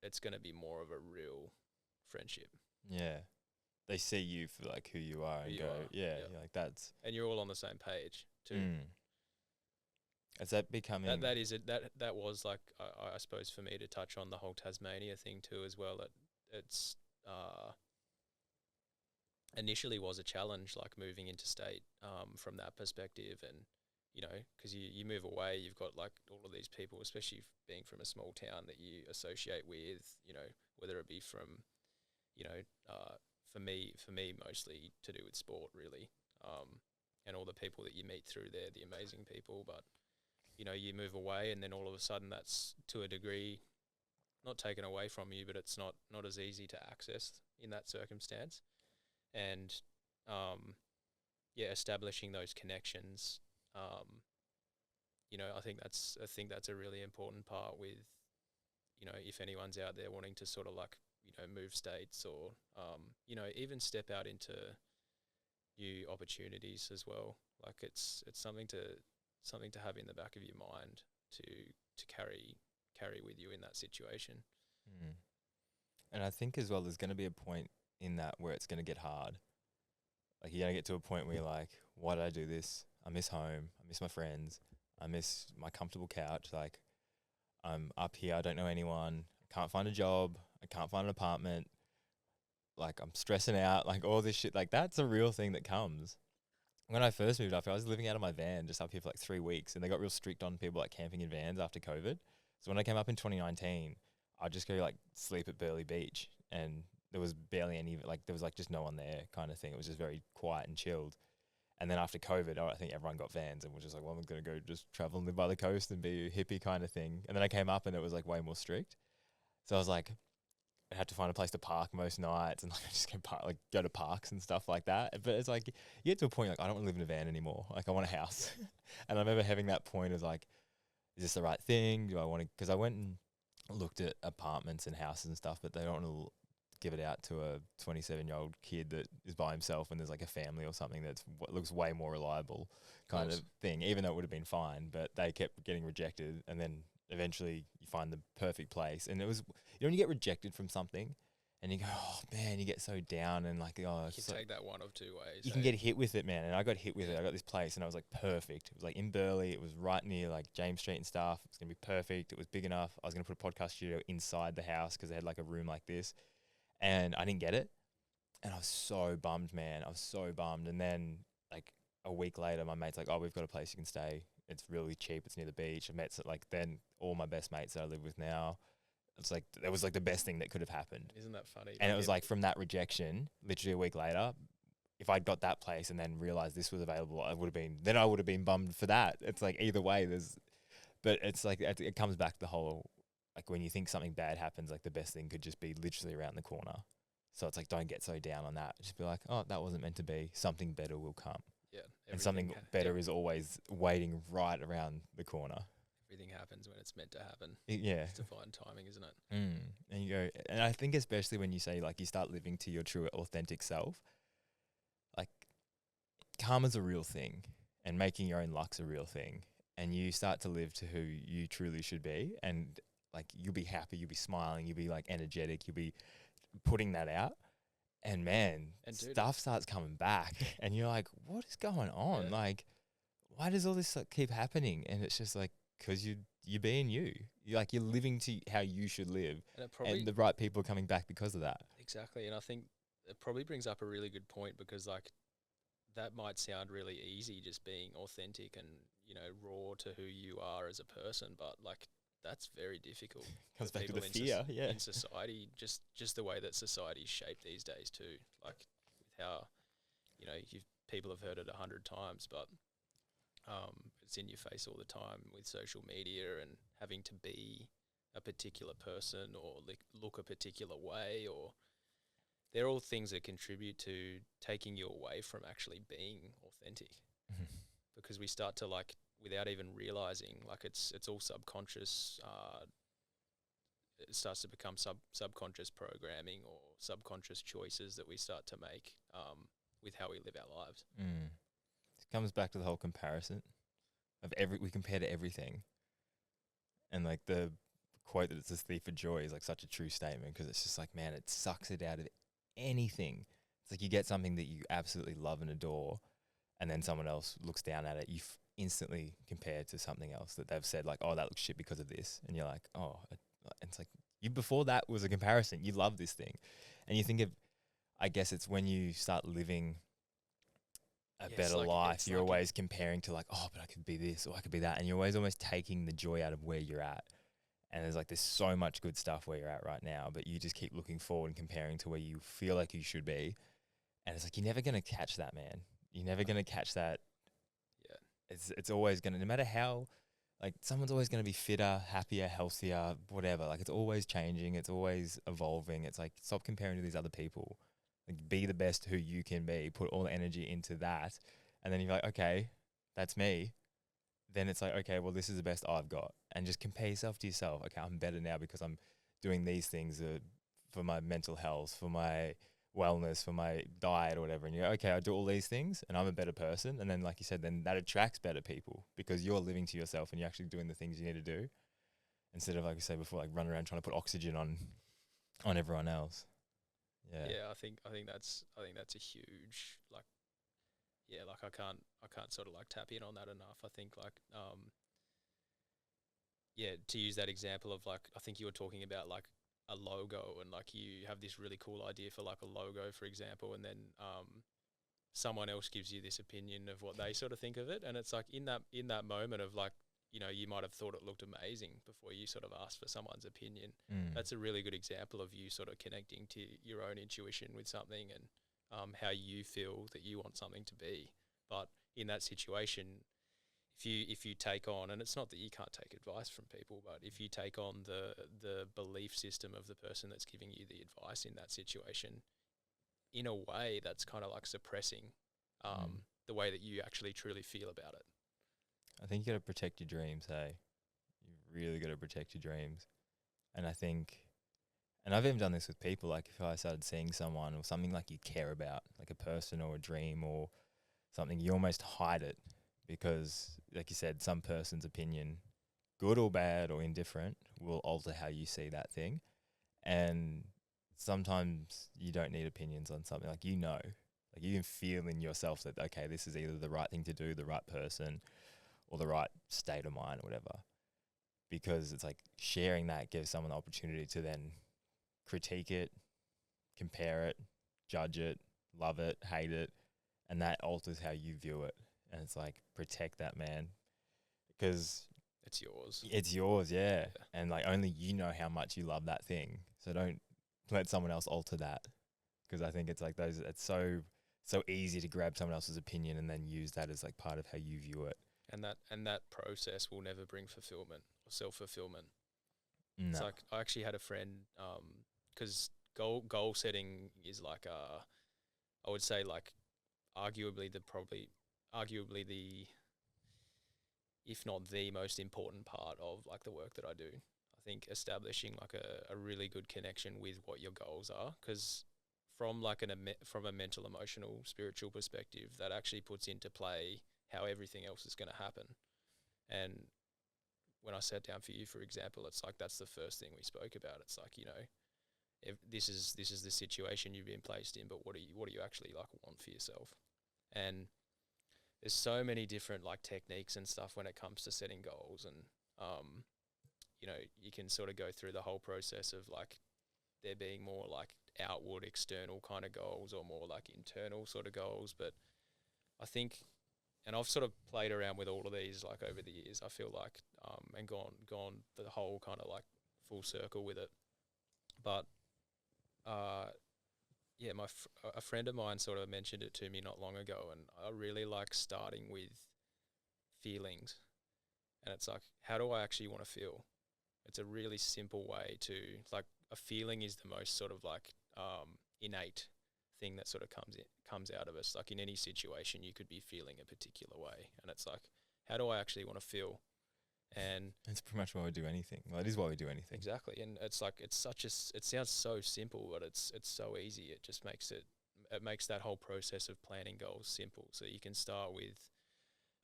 it's going to be more of a real friendship. Yeah. They see you for like who you are and go, yeah, you're like that's, and you're all on the same page too. Is that becoming that is it? That was like I suppose for me to touch on the whole Tasmania thing too as well. It's initially was a challenge, like moving interstate from that perspective, and you know, because you move away, you've got like all of these people, especially being from a small town that you associate with, you know, whether it be from, you know, for me mostly to do with sport really, and all the people that you meet through there, the amazing people, but you know, you move away and then all of a sudden that's to a degree not taken away from you, but it's not as easy to access in that circumstance. And establishing those connections, you know, I think that's a really important part with, you know, if anyone's out there wanting to sort of like, you know, move states or you know, even step out into new opportunities as well. Like it's something to have in the back of your mind to carry with you in that situation. And I think as well, there's going to be a point in that where it's going to get hard. Like you're going to get to a point where you're like, why did I do this? I miss home. I miss my friends. I miss my comfortable couch. Like I'm up here. I don't know anyone. I can't find a job. I can't find an apartment. Like I'm stressing out. Like all this shit. Like that's a real thing that comes. When I first moved up here, I was living out of my van just up here for like 3 weeks, and they got real strict on people like camping in vans after COVID. So when I came up in 2019, I'd just go like sleep at Burleigh Beach, and there was barely any, like there was like just no one there kind of thing. It was just very quiet and chilled. And then after COVID, I think everyone got vans and was just like, well, I'm going to go just travel and live by the coast and be a hippie kind of thing. And then I came up and it was like way more strict. So I was like, I had to find a place to park most nights, and like I just go to parks and stuff like that. But it's like you get to a point like I don't want to live in a van anymore. Like I want a house. And I remember having that point of like, is this the right thing? Do I want to? Because I went and looked at apartments and houses and stuff, but they don't want to give it out to a 27-year-old kid that is by himself when there's like a family or something that's what looks way more reliable kind of thing. Even though it would have been fine, but they kept getting rejected, and then eventually you find the perfect place. And it was, you know, when you get rejected from something and you go, oh man, you get so down and like, oh, you can take that one of two ways. You can get hit with it, man. And I got hit with it. I got this place and I was like perfect. It was like in Burleigh. It was right near like James Street and stuff. It was going to be perfect. It was big enough. I was going to put a podcast studio inside the house because they had like a room like this, and I didn't get it. And I was so bummed, man. I was so bummed. And then like a week later, my mate's like, oh, we've got a place you can stay. It's really cheap. It's near the beach. I met like then all my best mates that I live with now. It's like, that was like the best thing that could have happened. Isn't that funny? And it was like from that rejection, literally a week later, if I'd got that place and then realized this was available, I would have been bummed for that. It's like either way, But it's like, it comes back to the whole, like when you think something bad happens, like the best thing could just be literally around the corner. So it's like, don't get so down on that. Just be like, oh, that wasn't meant to be. Something better will come. Yeah. And something better is always waiting right around the corner. Everything happens when it's meant to happen. Yeah. It's divine timing, isn't it? And you go, and I think especially when you say like you start living to your true authentic self, like karma's a real thing and making your own luck's a real thing. And you start to live to who you truly should be. And like you'll be happy, you'll be smiling, you'll be like energetic, you'll be putting that out. And man, stuff starts coming back and you're like, what is going on? Yeah. Like, why does all this like keep happening? And it's just like, because you're being you. You're living to how you should live. And the right people are coming back because of that. Exactly. And I think it probably brings up a really good point, because like that might sound really easy, just being authentic and, you know, raw to who you are as a person, but like that's very difficult. Comes back to the fear, in society, just the way that society's shaped these days too. Like with how, you know, people have heard it 100 times, but it's in your face all the time with social media and having to be a particular person or look a particular way, or they're all things that contribute to taking you away from actually being authentic. Because we start to, like, without even realizing, like it's all subconscious. It starts to become subconscious programming or subconscious choices that we start to make with how we live our lives. It comes back to the whole comparison of we compare to everything. And like the quote that it's a thief of joy is like such a true statement, because it's just like, man, it sucks it out of anything. It's like you get something that you absolutely love and adore, and then someone else looks down at it. You instantly compare to something else that they've said, like, oh, that looks shit because of this. And you're like, oh, and it's like, you before that was a comparison. You love this thing. And you think of, I guess it's when you start living a better life, you're always comparing to like, oh, but I could be this or I could be that. And you're always almost taking the joy out of where you're at. And there's so much good stuff where you're at right now, but you just keep looking forward and comparing to where you feel like you should be. And it's like, you're never going to catch that, man. You're never going to catch that. Yeah. It's always going to, no matter how, like someone's always going to be fitter, happier, healthier, whatever. Like it's always changing. It's always evolving. It's like, stop comparing to these other people. Like be the best who you can be, put all the energy into that. And then you're like, okay, that's me. Then it's like, okay, well, this is the best I've got. And just compare yourself to yourself. Okay, I'm better now because I'm doing these things for my mental health, for my wellness, for my diet or whatever. And you go, okay, I do all these things and I'm a better person. And then, like you said, then that attracts better people because you're living to yourself and you're actually doing the things you need to do. Instead of, like I said before, like running around trying to put oxygen on everyone else. Yeah, I think that's a huge, like, yeah, like I can't sort of like tap in on that enough. I think like yeah, to use that example of like, I think you were talking about like a logo, and like you have this really cool idea for like a logo, for example, and then someone else gives you this opinion of what they sort of think of it, and it's like in that moment of like, you know, you might have thought it looked amazing before you sort of asked for someone's opinion. That's a really good example of you sort of connecting to your own intuition with something and how you feel that you want something to be. But in that situation, if you take on, and it's not that you can't take advice from people, but if you take on the belief system of the person that's giving you the advice in that situation, in a way that's kind of like suppressing the way that you actually truly feel about it. I think you got to protect your dreams, hey? You really got to protect your dreams. And I think, and I've even done this with people, like if I started seeing someone or something like you care about, like a person or a dream or something, you almost hide it because, like you said, some person's opinion, good or bad or indifferent, will alter how you see that thing. And sometimes you don't need opinions on something, like you know, like you can feel in yourself that, okay, this is either the right thing to do, the right person, or the right state of mind or whatever. Because it's like sharing that gives someone the opportunity to then critique it, compare it, judge it, love it, hate it, and that alters how you view it. And it's like, protect that, man, because it's yours. It's yours, yeah. And like only you know how much you love that thing. So don't let someone else alter that, because I think it's like it's so easy to grab someone else's opinion and then use that as like part of how you view it. and that process will never bring fulfillment or self-fulfillment. No. It's like I actually had a friend, because goal setting is like I would say like arguably the, if not the most important part of like the work that I do. I think establishing like a really good connection with what your goals are, because from like from a mental, emotional, spiritual perspective, that actually puts into play how everything else is going to happen. And when I sat down for you, for example, it's like that's the first thing we spoke about. It's like, you know, if this is the situation you've been placed in, but what do you actually like want for yourself? And there's so many different like techniques and stuff when it comes to setting goals, and you know, you can sort of go through the whole process of like there being more like outward, external kind of goals, or more like internal sort of goals. But I think, and I've sort of played around with all of these like over the years, I feel like, and gone the whole kind of like full circle with it. But yeah, a friend of mine sort of mentioned it to me not long ago, and I really like starting with feelings. And it's like, how do I actually want to feel? It's a really simple way to, like, a feeling is the most sort of like innate thing that sort of comes out of us. Like in any situation, you could be feeling a particular way, and it's like, how do I actually want to feel? And it's pretty much why we do anything. Well, it is why we do anything. Exactly, and it's like it sounds so simple, but it's so easy. It just makes that whole process of planning goals simple. So you can start with,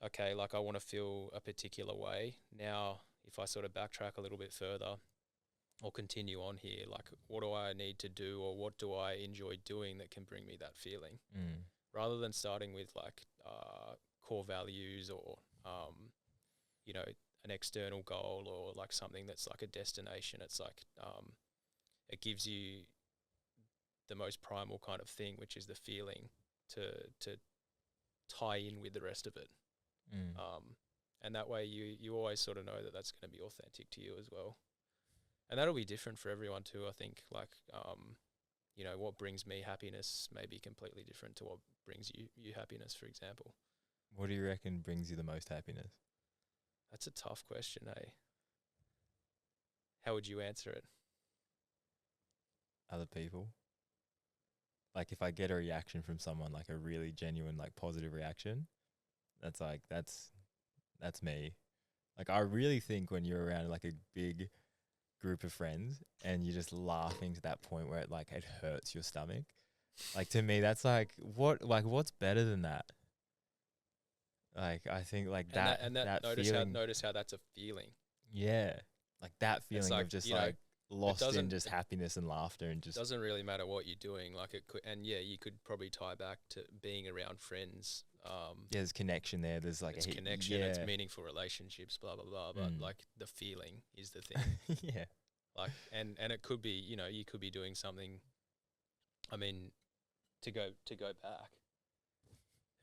okay, like I want to feel a particular way. Now, if I sort of backtrack a little bit further, or continue on here, like what do I need to do, or what do I enjoy doing that can bring me that feeling, rather than starting with like core values, or you know, an external goal, or like something that's like a destination. It's like it gives you the most primal kind of thing, which is the feeling, to tie in with the rest of it. And that way you always sort of know that that's going to be authentic to you as well. And that'll be different for everyone too, I think. Like, you know, what brings me happiness may be completely different to what brings you happiness, for example. What do you reckon brings you the most happiness? That's a tough question, eh? How would you answer it? Other people. Like if I get a reaction from someone, like a really genuine, like positive reaction, that's me. Like I really think when you're around like a big group of friends and you're just laughing to that point where it hurts your stomach. Like to me, that's like what's better than that? Like I think like that feeling. Notice how that's a feeling. Yeah, like that feeling like, of just you know, like lost in just happiness and laughter, and just doesn't really matter what you're doing. Like it could, and yeah, you could probably tie back to being around friends. There's connection there. There's like it's connection. It's meaningful relationships. Blah blah blah. But like the feeling is the thing. Yeah. Like and it could be, you know, you could be doing something. I mean, to go back.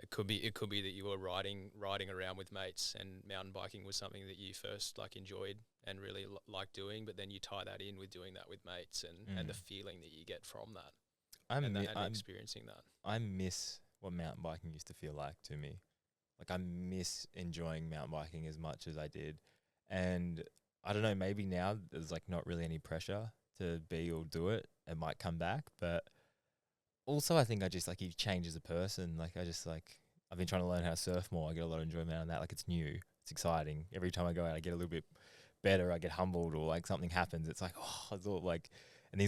It could be that you were riding around with mates, and mountain biking was something that you first like enjoyed and really liked doing, but then you tie that in with doing that with mates, and the feeling that you get from that, and experiencing that. I miss what mountain biking used to feel like to me. Like I miss enjoying mountain biking as much as I did, and I don't know, maybe now there's like not really any pressure to be or do it. It might come back, but also I think I just like you change as a person. Like I've been trying to learn how to surf more. I get a lot of enjoyment out of that. Like it's new, it's exciting. Every time I go out, I get a little bit better. I get humbled, or like something happens. It's like, oh, it's all like, and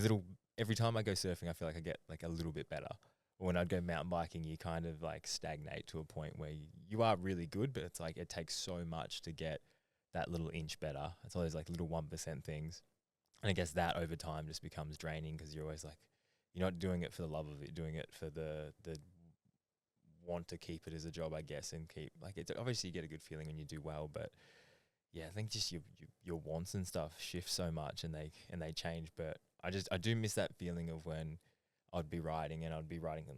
every time I go surfing, I feel like I get like a little bit better. When I'd go mountain biking, you kind of like stagnate to a point where you are really good, but it's like it takes so much to get that little inch better. It's all those like little 1% things. And I guess that over time just becomes draining, because you're always like, you're not doing it for the love of it, you're doing it for the want to keep it as a job, I guess, and keep like it's obviously you get a good feeling when you do well, but yeah, I think just your wants and stuff shift so much, and they change. But I do miss that feeling of when I'd be riding in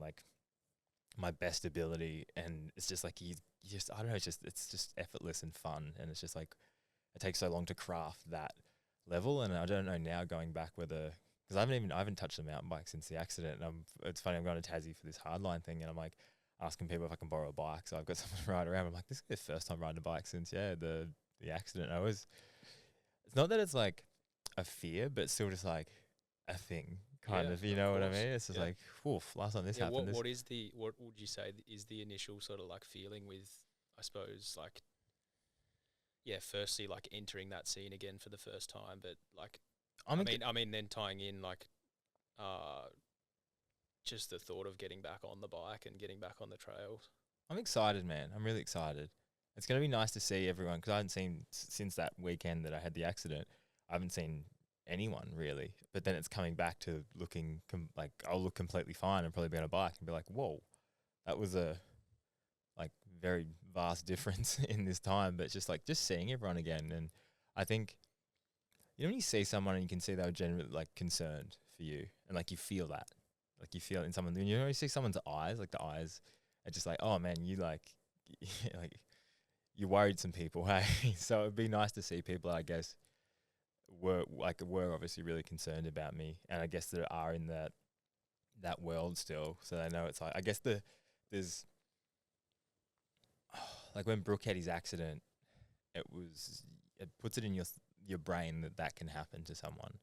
like my best ability, and it's just like you just I don't know, it's just effortless and fun, and it's just like it takes so long to craft that level. And I don't know now going back whether, because I haven't touched the mountain bike since the accident, and it's funny, I'm going to Tassie for this hardline thing, and I'm like, asking people if I can borrow a bike. So I've got someone to ride around. I'm like, this is the first time riding a bike since the accident. It's not that it's like a fear, but still just like a thing, kind of. You know what I mean? It's just like, oof, last time this happened. What would you say is the initial sort of like feeling with, I suppose, like, firstly, like entering that scene again for the first time, but like, I mean, then tying in like, just the thought of getting back on the bike and getting back on the trails. I'm excited, man. I'm really excited. It's going to be nice to see everyone, because I hadn't seen, since that weekend that I had the accident, I haven't seen anyone really. But then it's coming back to looking like I'll look completely fine and probably be on a bike and be like, whoa, that was a like very vast difference in this time. But it's just like, just seeing everyone again. And I think, you know, when you see someone and you can see they were genuinely like concerned for you, and like you feel that, like you feel it in someone, when you see someone's eyes, like the eyes are just like, oh man, you like, like you worried some people, hey? So it'd be nice to see people, I guess, were obviously really concerned about me, and I guess that are in that world still, so they know it's like, I guess there's like when Brooke had his accident, it puts it in your brain that can happen to someone,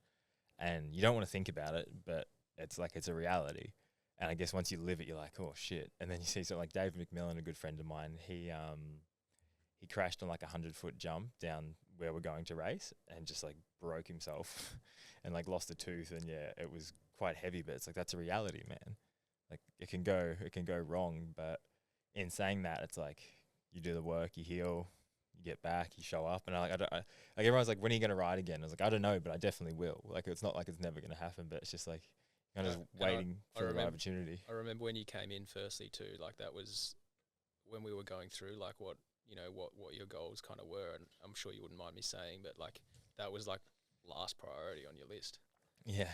and you don't want to think about it, but it's like it's a reality. And I guess once you live it, you're like, oh shit. And then you see something like Dave McMillan, a good friend of mine, he crashed on like 100-foot jump down where we're going to race, and just like broke himself and like lost a tooth. And yeah, it was quite heavy, but it's like, that's a reality, man. Like it can go wrong, but in saying that, it's like you do the work, you heal, you get back, you show up. And like everyone's like, when are you going to ride again? I was like, I don't know, but I definitely will. Like, it's not like it's never going to happen, but it's just like kind of waiting for an opportunity. I remember when you came in firstly too, like that was when we were going through like what your goals kind of were, and I'm sure you wouldn't mind me saying, but like that was like last priority on your list. Yeah.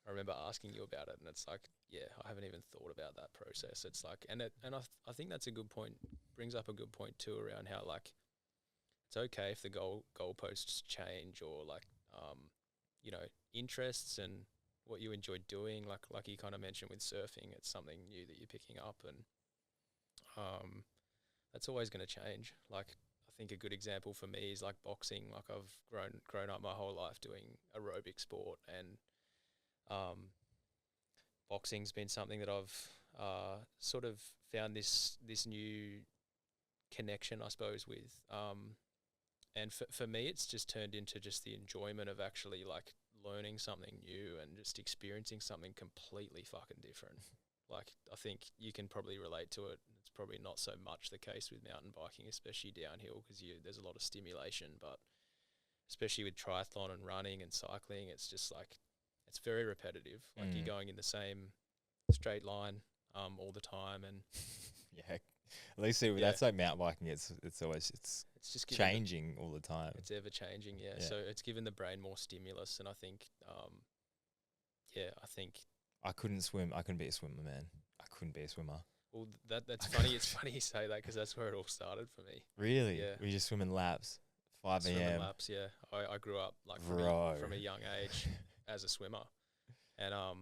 I remember asking you about it, and it's like, yeah, I haven't even thought about that process. It's like, and I think that's a good point, brings up a good point too, around how like it's okay if the goalposts change, or like interests and what you enjoy doing, like you kind of mentioned with surfing, it's something new that you're picking up, and that's always going to change. Like I think a good example for me is like boxing. Like I've grown up my whole life doing aerobic sport, and boxing's been something that I've sort of found this new connection, I suppose, with. And for me, it's just turned into just the enjoyment of actually like learning something new and just experiencing something completely fucking different. Like I think you can probably relate to it. It's probably not so much the case with mountain biking, especially downhill, because there's a lot of stimulation, but especially with triathlon and running and cycling, it's just like, it's very repetitive. Like you're going in the same straight line all the time, and yeah, at least that's like mountain biking. It's just changing all the time. It's ever changing, yeah. So it's given the brain more stimulus, and I think, I couldn't swim. I couldn't be a swimmer, man. I couldn't be a swimmer. Well, that's funny. It's funny you say that, because that's where it all started for me. Really? Yeah. Were you just swimming laps? 5 a.m. Swimming laps, yeah. I grew up like from a young age as a swimmer, and I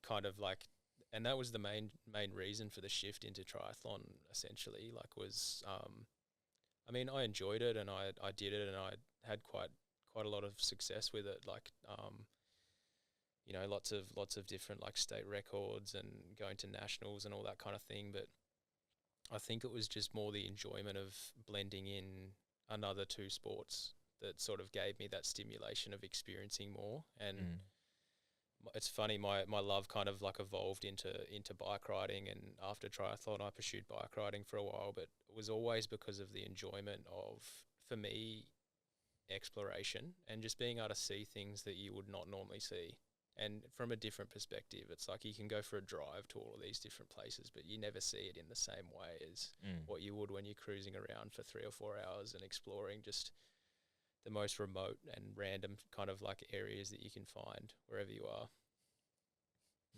kind of like, and that was the main reason for the shift into triathlon. Essentially, like was, I mean, I enjoyed it, and I did it, and I had quite a lot of success with it. Like, lots of different like state records and going to nationals and all that kind of thing. But I think it was just more the enjoyment of blending in another two sports that sort of gave me that stimulation of experiencing more. And it's funny, my love kind of like evolved into bike riding, and after triathlon I pursued bike riding for a while, but it was always because of the enjoyment of, for me, exploration and just being able to see things that you would not normally see. And from a different perspective, it's like you can go for a drive to all of these different places, but you never see it in the same way as what you would when you're cruising around for 3 or 4 hours and exploring just the most remote and random kind of like areas that you can find wherever you are.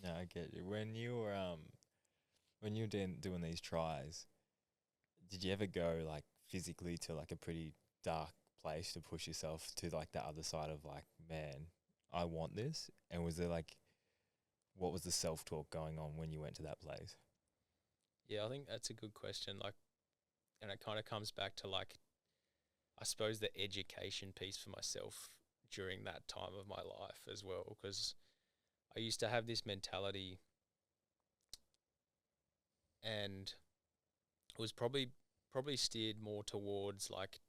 No, I get you. When you were doing these tries, did you ever go like physically to like a pretty dark place to push yourself to like the other side of like, man, I want this? And was what was the self-talk going on when you went to that place? Yeah, I think that's a good question. Like, and it kind of comes back to like, I suppose the education piece for myself during that time of my life as well, because I used to have this mentality, and it was probably steered more towards like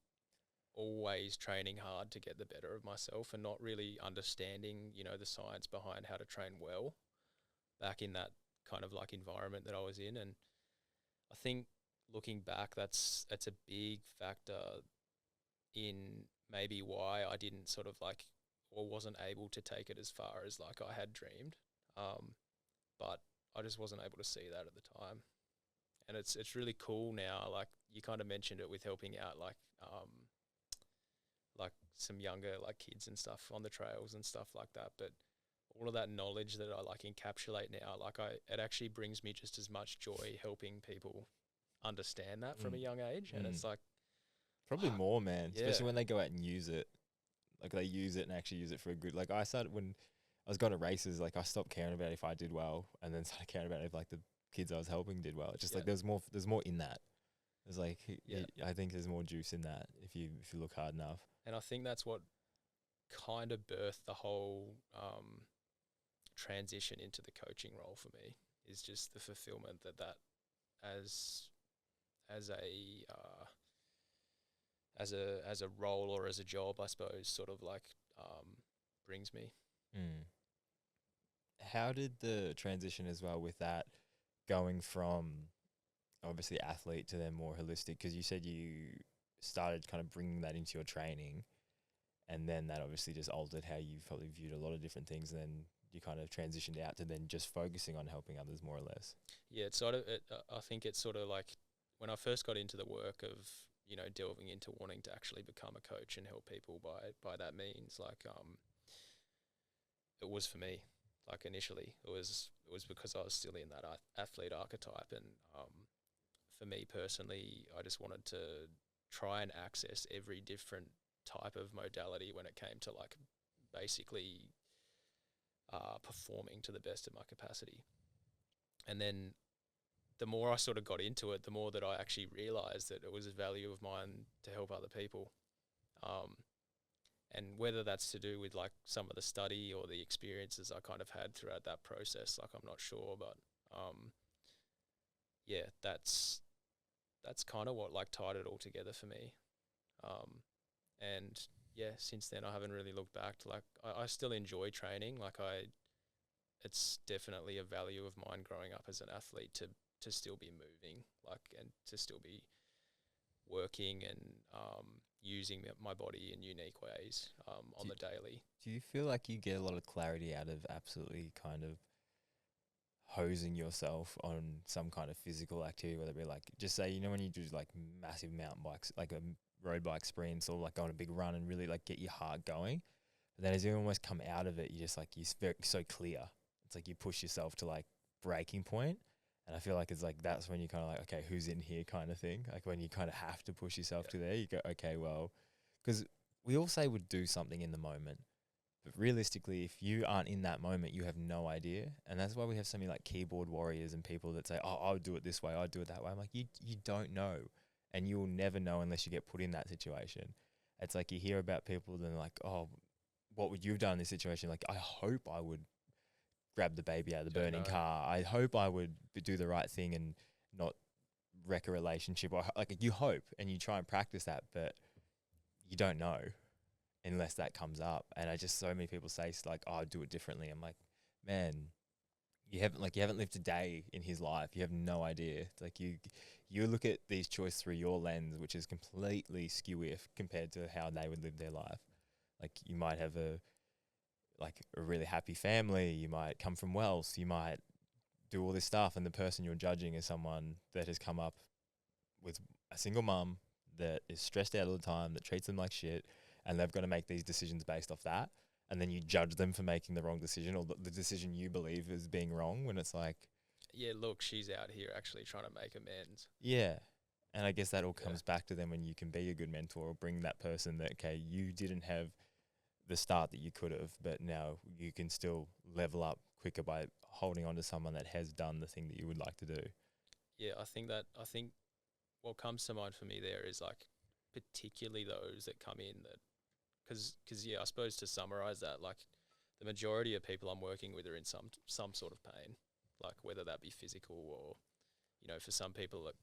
always training hard to get the better of myself and not really understanding, you know, the science behind how to train well back in that kind of like environment that I was in. And I think looking back, that's a big factor in maybe why I didn't sort of like, or wasn't able to take it as far as like I had dreamed. But I just wasn't able to see that at the time. And it's really cool now. Like you kind of mentioned it with helping out like some younger like kids and stuff on the trails and stuff like that. But all of that knowledge that I like encapsulate now, like it actually brings me just as much joy helping people understand that from a young age. And it's like, probably more, man, yeah. especially when they go out and use it. Like they use it and actually use it for a good, like I started when I was going to races, like I stopped caring about if I did well and then started caring about if like the kids I was helping did well. It's just like there's more in that. There's like, I think there's more juice in that if you look hard enough. And I think that's what kind of birthed the whole transition into the coaching role for me, is just the fulfillment that as a role or as a job, I suppose, sort of like brings me. How did the transition as well with that, going from obviously athlete to then more holistic, because you said you started kind of bringing that into your training, and then that obviously just altered how you probably viewed a lot of different things, and then you kind of transitioned out to then just focusing on helping others more or less. Yeah, it's sort of, I think it's sort of like when I first got into the work of, you know, delving into wanting to actually become a coach and help people by that means, like it was for me. Like initially, it was because I was still in that athlete archetype, and for me personally, I just wanted to try and access every different type of modality when it came to like basically performing to the best of my capacity. And then the more I sort of got into it, the more that I actually realized that it was a value of mine to help other people. And whether that's to do with like some of the study or the experiences I kind of had throughout that process, like I'm not sure, but yeah, that's kind of what like tied it all together for me. And yeah, since then I haven't really looked back to like, I still enjoy training. Like it's definitely a value of mine growing up as an athlete to still be moving, like, and to still be working and using my body in unique ways on the daily. Do you feel like you get a lot of clarity out of absolutely kind of hosing yourself on some kind of physical activity, whether it be like, just say, you know, when you do like massive mountain bikes, like a road bike sprints, or like go on a big run and really like get your heart going, but then as you almost come out of it, you just like, you're so clear. It's like you push yourself to like breaking point. And I feel like it's like, that's when you kind of like, okay, who's in here kind of thing. Like when you kind of have to push yourself to there, you go, okay, well, because we all say we'd do something in the moment, but realistically, if you aren't in that moment, you have no idea. And that's why we have so many like keyboard warriors and people that say, oh, I'll do it this way, I'll do it that way. I'm like, you don't know. And you'll never know unless you get put in that situation. It's like you hear about people and they're like, oh, what would you have done in this situation? Like, I hope I would grab the baby out of the burning car. I hope I would do the right thing and not wreck a relationship. Or like you hope and you try and practice that, but you don't know unless that comes up. And I just, so many people say like, oh, I'll do it differently. I'm like, man, you haven't lived a day in his life. You have no idea. It's like you look at these choices through your lens, which is completely skew if compared to how they would live their life. Like you might have a really happy family, you might come from wealth, you might do all this stuff, and the person you're judging is someone that has come up with a single mum that is stressed out all the time, that treats them like shit, and they've got to make these decisions based off that, and then you judge them for making the wrong decision or the decision you believe is being wrong, when it's like, yeah, look, she's out here actually trying to make amends. Yeah. And I guess that all comes back to then when you can be a good mentor or bring that person that, okay, you didn't have the start that you could have, but now you can still level up quicker by holding on to someone that has done the thing that you would like to do. Yeah, I think what comes to mind for me there is like particularly those that come in that, because yeah, I suppose to summarize that, like the majority of people I'm working with are in some sort of pain, like whether that be physical or, for some people, like,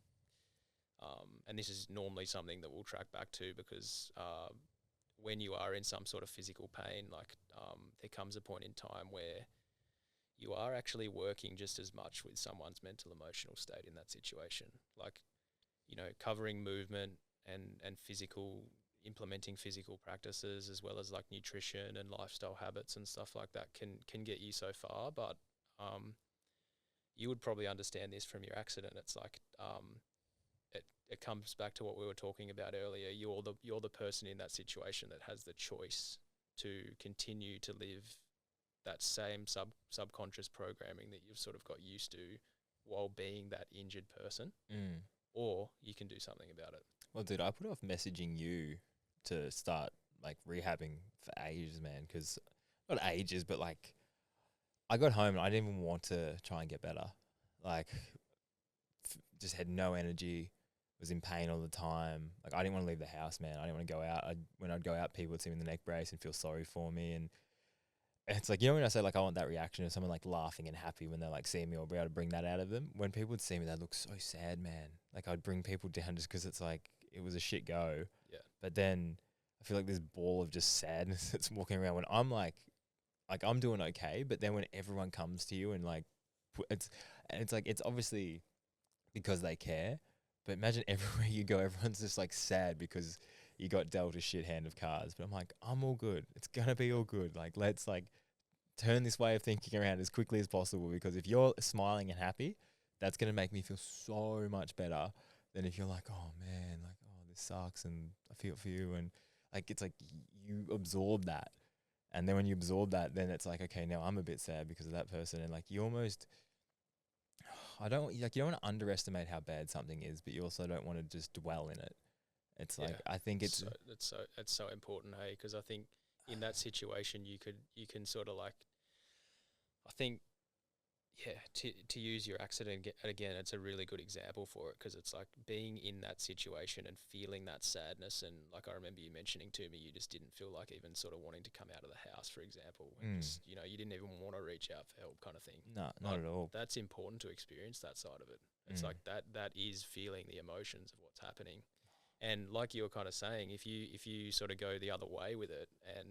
and this is normally something that we'll track back to because when you are in some sort of physical pain, like there comes a point in time where you are actually working just as much with someone's mental emotional state in that situation. Like, covering movement and physical, implementing physical practices as well as like nutrition and lifestyle habits and stuff like that can get you so far. But you would probably understand this from your accident. It's like it comes back to what we were talking about earlier. You're the person in that situation that has the choice to continue to live that same subconscious programming that you've sort of got used to while being that injured person, or you can do something about it. Well, dude, I put off messaging you to start like rehabbing for ages, man, because not ages, but like I got home and I didn't even want to try and get better. Like just had no energy, was in pain all the time. Like I didn't want to leave the house, man. I didn't want to go out. When I'd go out, people would see me in the neck brace and feel sorry for me. And it's like, when I say like I want that reaction of someone like laughing and happy when they like see me or be able to bring that out of them. When people would see me, they'd look so sad, man. Like I'd bring people down just because it's like it was a shit go. Yeah. But then I feel like this ball of just sadness that's walking around when I'm like I'm doing okay. But then when everyone comes to you and like it's like it's obviously because they care. But imagine everywhere you go, everyone's just like sad because you got dealt a shit hand of cards. But I'm like, I'm all good. It's going to be all good. Like, let's like turn this way of thinking around as quickly as possible, because if you're smiling and happy, that's going to make me feel so much better than if you're like, oh man, like, oh, this sucks and I feel for you. And like, it's like you absorb that. And then when you absorb that, then it's like, okay, now I'm a bit sad because of that person. And like, you almost, you don't want to underestimate how bad something is, but you also don't want to just dwell in it. It's like, I think it's so important, hey, because I think in that situation you can sort of like, I think, yeah, to use your accident again, it's a really good example for it, because it's like being in that situation and feeling that sadness. And like I remember you mentioning to me, you just didn't feel like even sort of wanting to come out of the house, for example, and just, you didn't even want to reach out for help, kind of thing. No, not at all. That's important to experience that side of it. It's like that is feeling the emotions of what's happening. And like you were kind of saying, if you sort of go the other way with it and,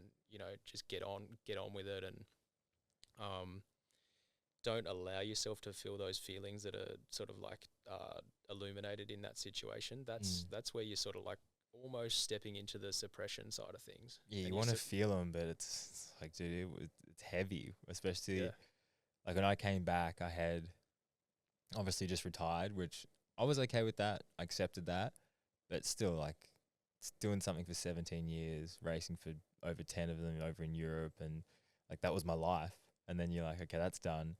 just get on with it, and don't allow yourself to feel those feelings that are sort of like illuminated in that situation, that's where you're sort of like almost stepping into the suppression side of things. Yeah, you want to feel them, but it's like, dude, it's heavy, especially like when I came back, I had obviously just retired, which I was okay with that. I accepted that. But still, like, doing something for 17 years, racing for over 10 of them over in Europe, and, like, that was my life. And then you're like, okay, that's done.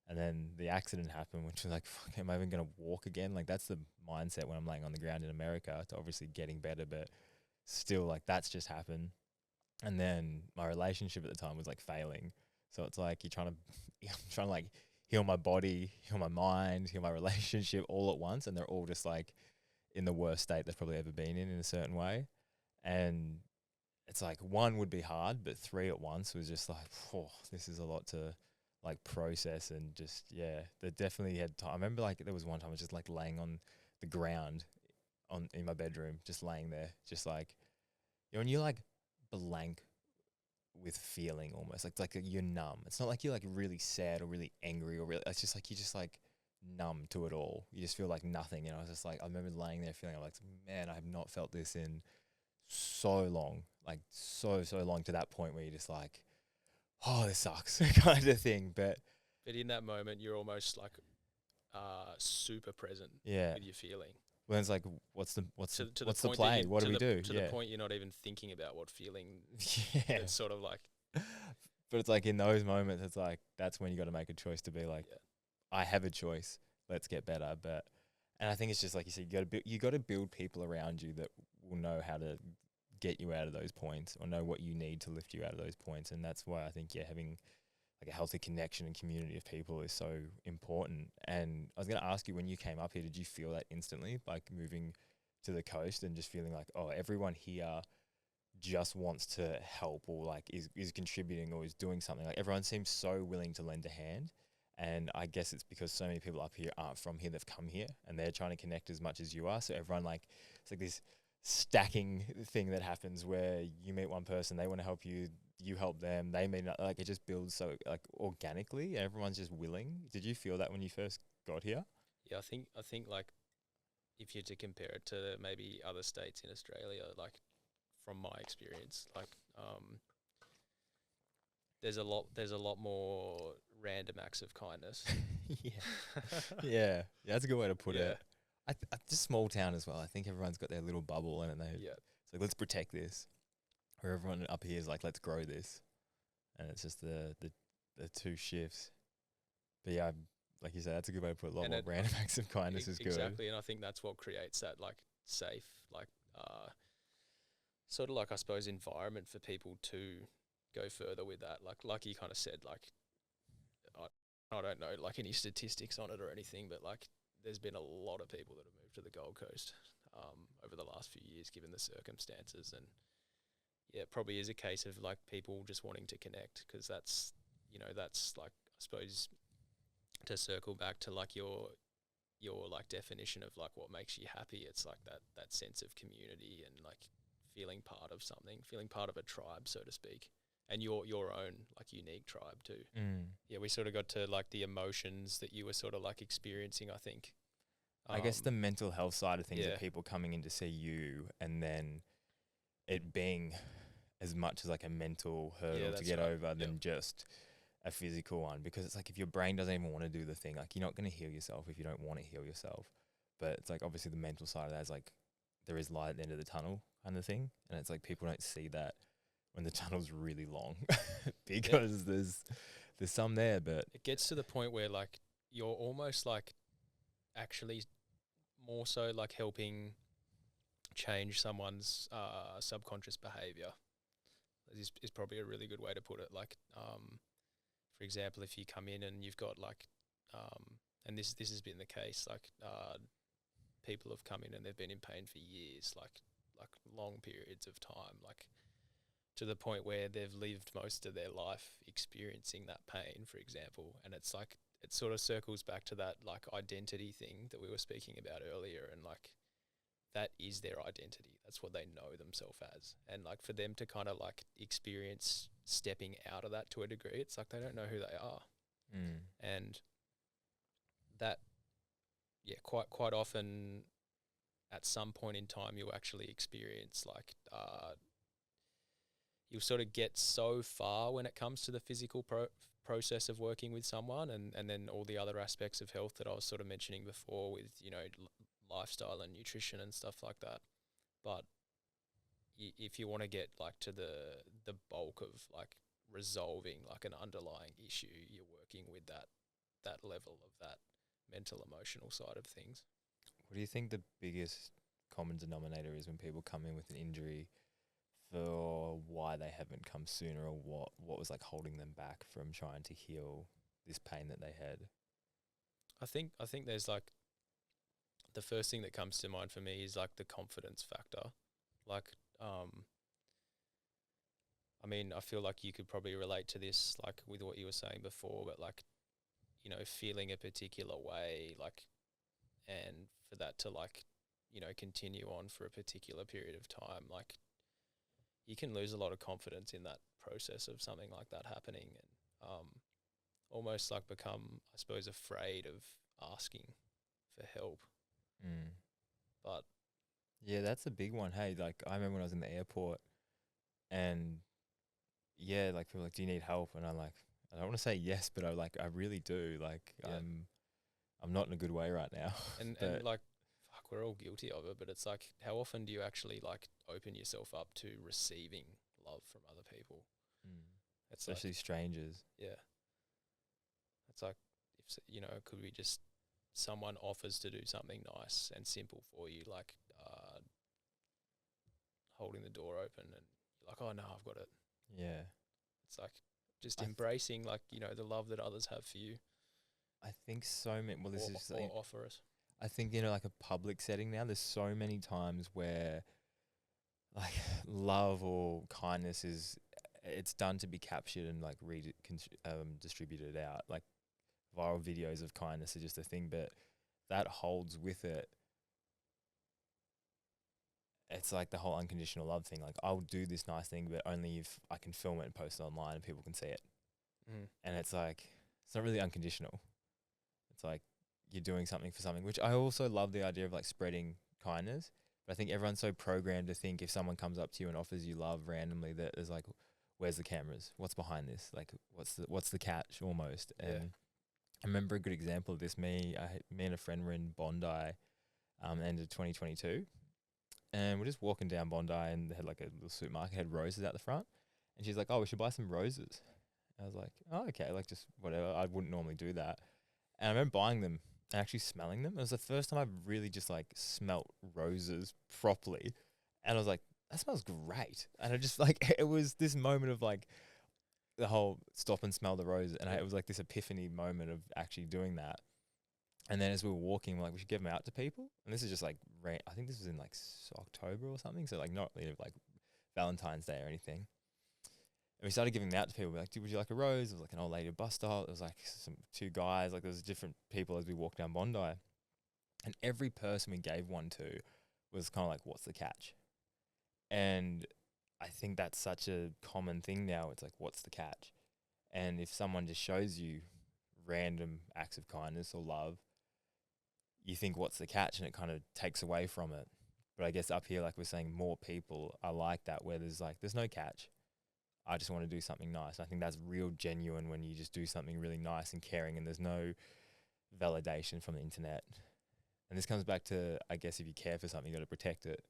And then the accident happened, which was like, fuck, am I even going to walk again? Like, that's the mindset when I'm laying on the ground in America, to obviously getting better, but still, like, that's just happened. And then my relationship at the time was, like, failing. So it's like I'm trying to, like, heal my body, heal my mind, heal my relationship all at once, and they're all just, like, in the worst state they've probably ever been in a certain way. And it's like 1 would be hard, but 3 at once was just like, oh, this is a lot to like process. And just, yeah, they definitely had time. I remember like there was one time I was just like laying on the ground in my bedroom, just laying there, just like, when you're like blank with feeling, almost like you're numb. It's not like you're like really sad or really angry or really, it's just like, you're just like numb to it all. You just feel like nothing. And I was just like, I remember laying there feeling, I'm like, man, I have not felt this in so long, like so long, to that point where you're just like, oh, this sucks kind of thing. But in that moment, you're almost like super present with your feeling. When it's like, what's the point play? What do we do? To the point you're not even thinking about what feeling. It's sort of like. But it's like in those moments, it's like that's when you got to make a choice to be like, I have a choice. Let's get better. And I think it's just like you said, you got to build people around you that will know how to get you out of those points or know what you need to lift you out of those points. And that's why I think, having like a healthy connection and community of people is so important. And I was going to ask you, when you came up here, did you feel that instantly, like moving to the coast and just feeling like, oh, everyone here just wants to help, or like is contributing or is doing something? Like everyone seems so willing to lend a hand. And I guess it's because so many people up here aren't from here, they've come here and they're trying to connect as much as you are. So everyone, like, it's like this stacking thing that happens where you meet one person, they want to help you, you help them, they meet, like, it just builds so like organically, and everyone's just willing. Did you feel that when you first got here? Yeah, I think like if you're to compare it to maybe other states in Australia, like from my experience, like there's a lot more random acts of kindness. Yeah, that's a good way to put Yeah. it. Just small town as well. I think everyone's got their little bubble, and Yeah. it's like, let's protect this. Where everyone up here is like, let's grow this, and it's just the two shifts. But yeah, like you said, that's a good way to put it. A lot more random acts of kindness is good. Exactly, and I think that's what creates that like safe, like sort of like, I suppose, environment for people to go further with that. Like you kind of said, like I don't know like any statistics on it or anything, but like there's been a lot of people that have moved to the Gold Coast over the last few years, given the circumstances. And yeah, it probably is a case of like people just wanting to connect, because that's like, I suppose, to circle back to like your like definition of like what makes you happy. It's like that sense of community and like feeling part of something, feeling part of a tribe, so to speak, and your own like unique tribe too. Yeah, we sort of got to like the emotions that you were sort of like experiencing, I think. I guess the mental health side of things, of people coming in to see you, and then it being as much as like a mental hurdle to get over than just a physical one. Because it's like, if your brain doesn't even want to do the thing, like, you're not going to heal yourself if you don't want to heal yourself. But it's like, obviously the mental side of that is like, there is light at the end of the tunnel kind of thing. And it's like, people don't see that when the tunnel's really long because there's some there, but it gets to the point where like you're almost like actually more so like helping change someone's subconscious behavior is probably a really good way to put it. Like, for example, if you come in and you've got like, and this has been the case, like people have come in and they've been in pain for years, like long periods of time, like to the point where they've lived most of their life experiencing that pain, for example. And it's like, it sort of circles back to that like identity thing that we were speaking about earlier, and like that is their identity. That's what they know themselves as. And like for them to kind of like experience stepping out of that to a degree, it's like they don't know who they are. And that, quite often at some point in time you'll actually experience like you'll sort of get so far when it comes to the physical process of working with someone, and then all the other aspects of health that I was sort of mentioning before with, lifestyle and nutrition and stuff like that. But if you want to get like to the bulk of like resolving like an underlying issue, you're working with that level of that mental emotional side of things. What do you think the biggest common denominator is when people come in with an injury, for why they haven't come sooner, or what was like holding them back from trying to heal this pain that they had? I think there's like, the first thing that comes to mind for me is like the confidence factor. Like, I mean, I feel like you could probably relate to this, like with what you were saying before, but like, feeling a particular way, like, and for that to like, continue on for a particular period of time, like you can lose a lot of confidence in that process of something like that happening, and almost like become, I suppose, afraid of asking for help. But yeah, that's a big one. Hey, like I remember when I was in the airport, and like people were like, do you need help? And I'm like, I don't want to say yes, but I really do. Like, I'm not in a good way right now. And like, fuck, we're all guilty of it, but it's like, how often do you actually like open yourself up to receiving love from other people? It's especially like, strangers. Yeah. It's like, if it could be just someone offers to do something nice and simple for you, like, I holding the door open and you're like, oh no, I've got it. Yeah. It's like just embracing like, you know, the love that others have for you. I think so many, well, this is or offer it. I think, you know, like a public setting now, there's so many times where like love or kindness it's done to be captured and like distributed out. Like viral videos of kindness are just a thing, but that holds with it. It's like the whole unconditional love thing. Like I'll do this nice thing, but only if I can film it and post it online and people can see it. And it's like, it's not really unconditional. It's like you're doing something for something, which I also love the idea of like spreading kindness. But I think everyone's so programmed to think if someone comes up to you and offers you love randomly, that there's like, where's the cameras? What's behind this? Like, what's the catch almost? And I remember a good example of this. Me and a friend were in Bondi, end of 2022, and we're just walking down Bondi, and they had like a little supermarket, had roses out the front, and she's like, "Oh, we should buy some roses." And I was like, "Oh, okay, like just whatever." I wouldn't normally do that, and I remember buying them and actually smelling them. It was the first time I really just like smelt roses properly, and I was like, "That smells great." And I just like, it was this moment of like the whole stop and smell the rose, and it was like this epiphany moment of actually doing that. And then as we were walking, we're like, we should give them out to people. And this is just like, I think this was in like October or something. So like not really like Valentine's Day or anything. And we started giving them out to people. We're like, would you like a rose? It was like an old lady at a bus stop. It was like two guys. Like there was different people as we walked down Bondi. And every person we gave one to was kind of like, what's the catch? And I think that's such a common thing now. It's like, what's the catch? And if someone just shows you random acts of kindness or love, you think, what's the catch? And it kind of takes away from it. But I guess up here, like we're saying, more people are like that, where there's no catch. I just want to do something nice. I think that's real genuine when you just do something really nice and caring, and there's no validation from the internet. And this comes back to, I guess, if you care for something, you got to protect it,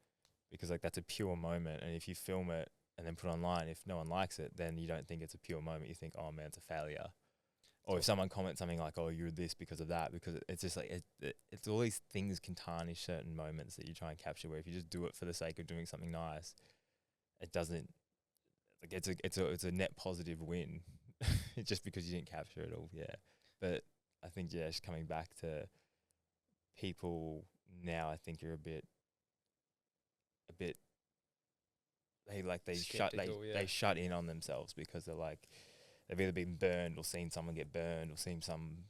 because like that's a pure moment. And if you film it and then put it online, if no one likes it, then you don't think it's a pure moment. You think, oh man, it's a failure. Or if someone comments something like, oh, you're this because of that, because it's just like, it's all these things can tarnish certain moments that you try and capture, where if you just do it for the sake of doing something nice, it doesn't, like it's a net positive win just because you didn't capture it all. Yeah. But I think, yeah, just coming back to people now, I think you're a bit, they shut in on themselves, because they're like, they've either been burned or seen someone get burned or seen someone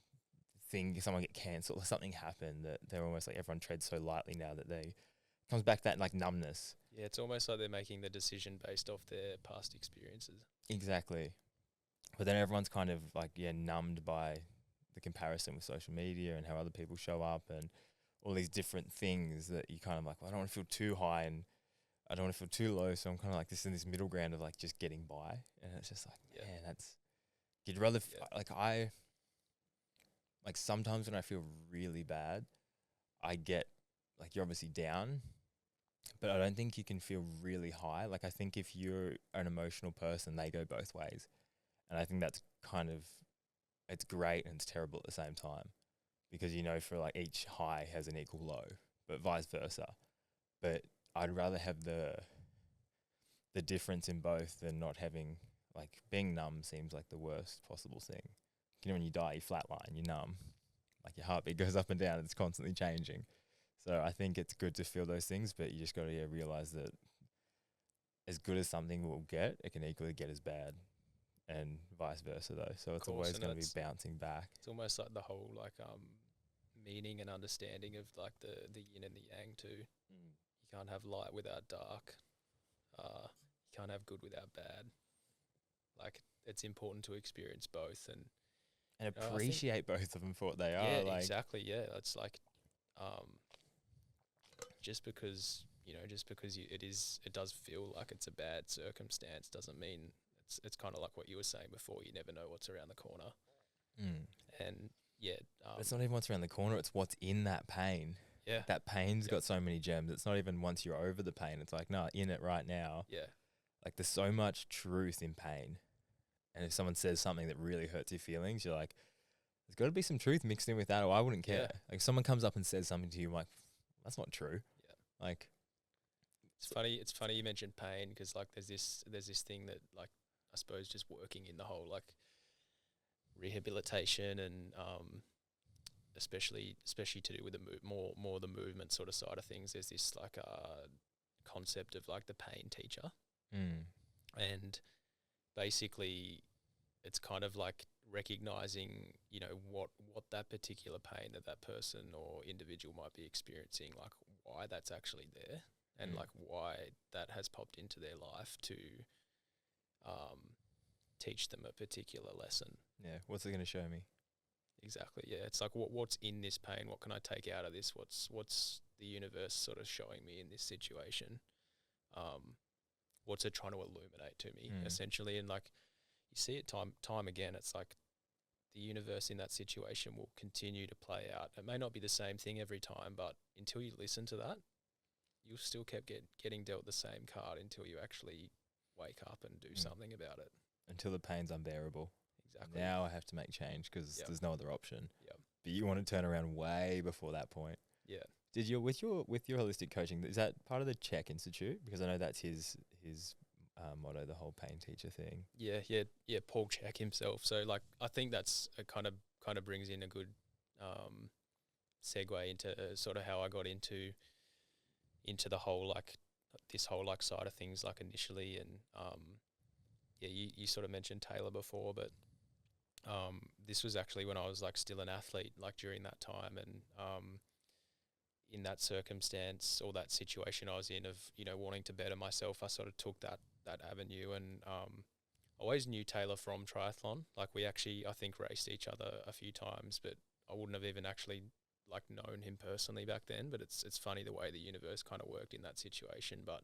get cancelled or something happen, that they're almost like, everyone treads so lightly now that comes back to that like numbness. Yeah, it's almost like they're making the decision based off their past experiences. Exactly. But then everyone's kind of like, numbed by the comparison with social media and how other people show up and all these different things, that you kind of like, well, I don't want to feel too high and I don't want to feel too low. So I'm kind of like in this middle ground of like just getting by. And it's just like, man, you'd rather, sometimes when I feel really bad, I get, like, you're obviously down, but I don't think you can feel really high. Like, I think if you're an emotional person, they go both ways. And I think that's kind of, it's great and it's terrible at the same time, because, for like each high has an equal low, but vice versa. But I'd rather have the difference in both than not having, like, being numb seems like the worst possible thing. When you die, you flatline, you're numb. Like, your heartbeat goes up and down, it's constantly changing. So I think it's good to feel those things, but you just got to realize that as good as something will get, it can equally get as bad, and vice versa though. So it's always going to be bouncing back. It's almost like the whole meaning and understanding of like the yin and the yang too. You can't have light without dark. You can't have good without bad. Like, it's important to experience both and appreciate both of them for what they are. Yeah, like, exactly. Yeah, it's like, just because it does feel like it's a bad circumstance doesn't mean it's kind of like what you were saying before. You never know what's around the corner. And it's not even what's around the corner. It's what's in that pain. Yeah, that pain's got so many gems. It's not even once you're over the pain. It's like, no, in it right now. Yeah, like there's so much truth in pain. And if someone says something that really hurts your feelings, you're like, there's got to be some truth mixed in with that, or I wouldn't care. Like, if someone comes up and says something to you, I'm like, that's not true. Yeah. Like, It's funny you mentioned pain, because like there's this thing that, like, I suppose just working in the whole like rehabilitation and especially to do with the more the movement sort of side of things. There's this like concept of like the pain teacher, and basically it's kind of like recognizing, you know, what that particular pain that person or individual might be experiencing, like why that's actually there, and like why that has popped into their life to teach them a particular lesson. Yeah, what's it going to show me? Exactly. Yeah, it's like what's in this pain? What can I take out of this? What's the universe sort of showing me in this situation? What's it trying to illuminate to me, essentially? And like you see it time again. It's like the universe in that situation will continue to play out. It may not be the same thing every time, but until you listen to that, you'll still keep getting dealt the same card until you actually wake up and do something about it. Until the pain's unbearable. Exactly. Now I have to make change because there's no other option. Yeah. But you want to turn around way before that point. Yeah. Did you with your holistic coaching? Is that part of the Czech Institute? Because I know that's his motto, the whole pain teacher thing. Yeah. Paul Czech himself. So like, I think that's a kind of brings in a good segue into sort of how I got into the whole like this whole like side of things, like initially. And you sort of mentioned Taylor before, but this was actually when I was like still an athlete, like during that time. And in that circumstance or that situation I was in of, you know, wanting to better myself, I sort of took that avenue. And I always knew Taylor from triathlon. Like we actually, I think, raced each other a few times, but I wouldn't have even actually like known him personally back then. But it's funny the way the universe kind of worked in that situation. But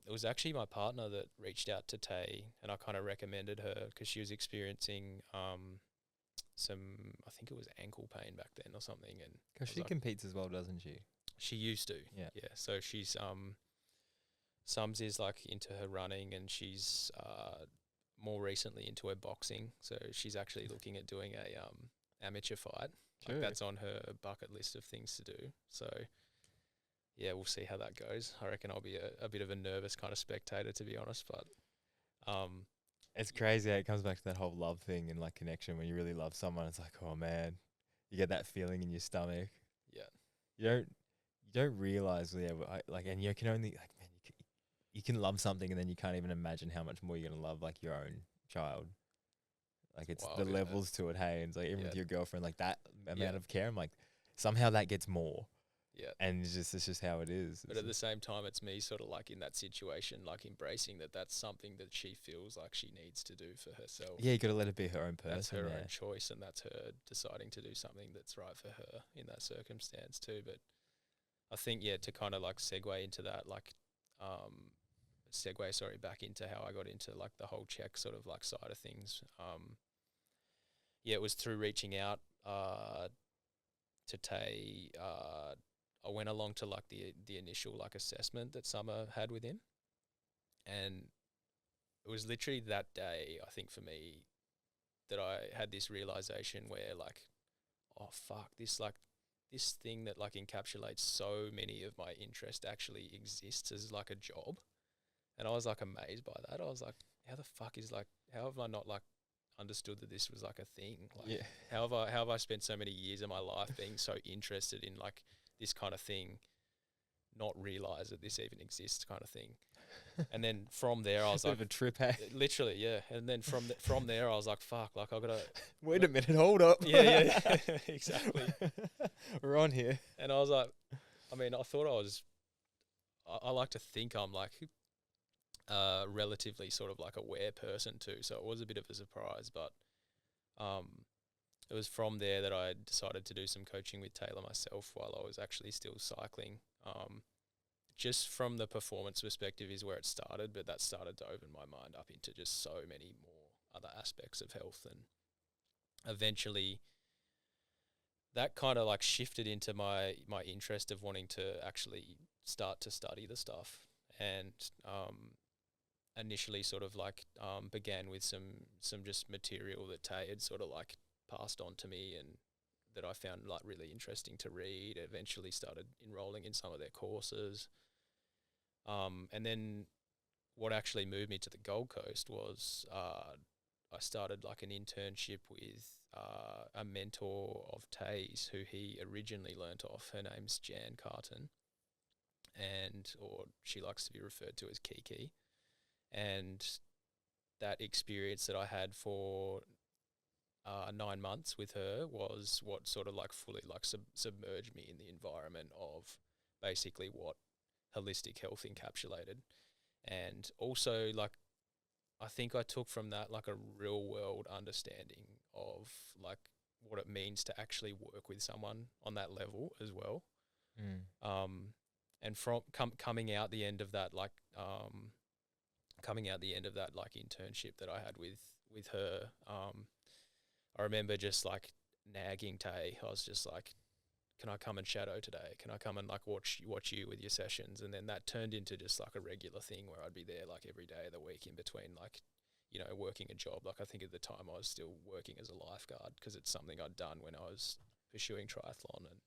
it was actually my partner that reached out to Tay, and I kind of recommended her because she was experiencing I think it was ankle pain back then or something. And because she competes as well, doesn't she? She used to. Yeah. So she's Sums is like into her running, and she's more recently into her boxing. So she's actually looking at doing a amateur fight. Like that's on her bucket list of things to do. So yeah, we'll see how that goes. I reckon I'll be a bit of a nervous kind of spectator, to be honest. But it's crazy how it comes back to that whole love thing and like connection. When you really love someone, it's like, oh man, you get that feeling in your stomach. Yeah, you don't realize, and you can only like, man, you can love something and then you can't even imagine how much more you're gonna love like your own child. Like it's the levels to it. Hey, and it's like even with your girlfriend, like that amount of care, I'm like somehow that gets more. Yeah. And it's just how it is. But at the same time, it's me sort of like in that situation, like embracing that's something that she feels like she needs to do for herself. Yeah, you got to let it be her own person. That's her own choice, and that's her deciding to do something that's right for her in that circumstance too. But I think, to kind of like segue into that, like back into how I got into like the whole Czech sort of like side of things. It was through reaching out to Tay. I went along to like the initial like assessment that Summer had with him, and it was literally that day, I think for me, that I had this realization where like, oh fuck, this thing that like encapsulates so many of my interest actually exists as like a job. And I was like amazed by that. I was like, how have I not like understood that this was like a thing? Like, how have I spent so many years of my life being so interested in like this kind of thing, not realize that this even exists, kind of thing. And then from there, I was like, bit of a trip, hey? Literally, yeah. And then from there, I was like, fuck, like I gotta wait a minute, hold up. Yeah, exactly. We're on here. And I was like, I mean, I thought I like to think I'm like relatively sort of like aware person too, so it was a bit of a surprise. But it was from there that I decided to do some coaching with Taylor myself while I was actually still cycling. Just from the performance perspective is where it started, but that started to open my mind up into just so many more other aspects of health. And eventually that kind of like shifted into my interest of wanting to actually start to study the stuff. And initially sort of like began with some just material that Tay had sort of like passed on to me and that I found like really interesting to read. Eventually started enrolling in some of their courses, And then what actually moved me to the Gold Coast was I started like an internship with a mentor of Tay's, who he originally learnt off. Her name's Jan Carton, or she likes to be referred to as Kiki. And that experience that I had for 9 months with her was what sort of like fully like submerged me in the environment of basically what holistic health encapsulated. And also, like, I think I took from that like a real world understanding of like what it means to actually work with someone on that level as well. And from coming out the end of that internship that I had with her, I remember just like nagging Tay. I was just like, can I come and shadow today? Can I come and like watch you with your sessions? And then that turned into just like a regular thing where I'd be there like every day of the week in between like, you know, working a job. Like I think at the time I was still working as a lifeguard because it's something I'd done when I was pursuing triathlon, and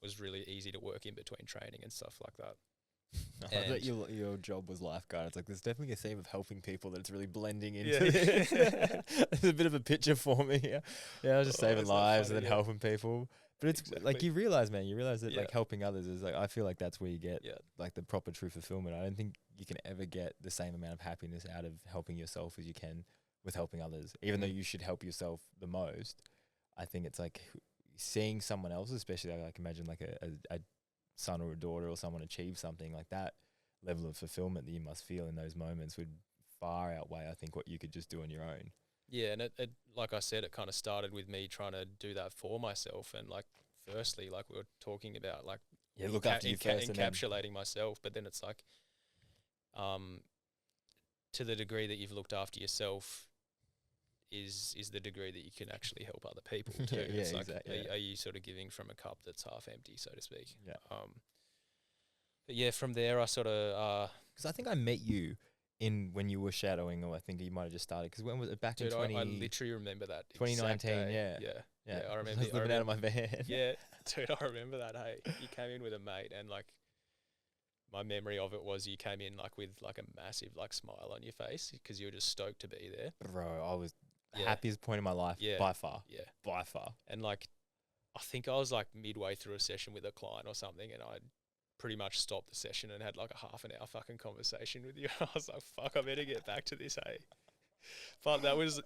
it was really easy to work in between training and stuff like that. I thought your job was lifeguard. It's like there's definitely a theme of helping people that it's really blending into. Yeah. There's a bit of a picture for me here. Yeah, I was just saving lives and then yeah. helping people. But it's Exactly. like you realize that Yeah. like helping others is like, I feel like that's where you get Yeah. like the proper true fulfillment. I don't think you can ever get the same amount of happiness out of helping yourself as you can with helping others. Even though you should help yourself the most, I think it's like seeing someone else, especially like imagine like a son or a daughter or someone achieve something like that, level of fulfillment that you must feel in those moments would far outweigh, I think, what you could just do on your own. Yeah, and it like I said, it kind of started with me trying to do that for myself, and like firstly, like we were talking about, like Look after you first, encapsulating myself, but then it's like, to the degree that you've looked after yourself, is the degree that you can actually help other people too. Yeah, it's like, exactly. are you sort of giving from a cup that's half empty, so to speak? Yeah. But yeah, from there I sort of because I think I met you when you were shadowing, or I think you might have just started. Because when was it? Back in I literally remember that 2019. Yeah. I remember. I was living out of my van. Yeah, dude, I remember that. Hey, you came in with a mate, and like my memory of it was you came in like with like a massive like smile on your face because you were just stoked to be there. Bro, I was happiest point in my life by far. Yeah, by far. And like, I think I was like midway through a session with a client or something, and I pretty much stopped the session and had like a half an hour fucking conversation with you. I was like, fuck, I better get back to this, hey. But that was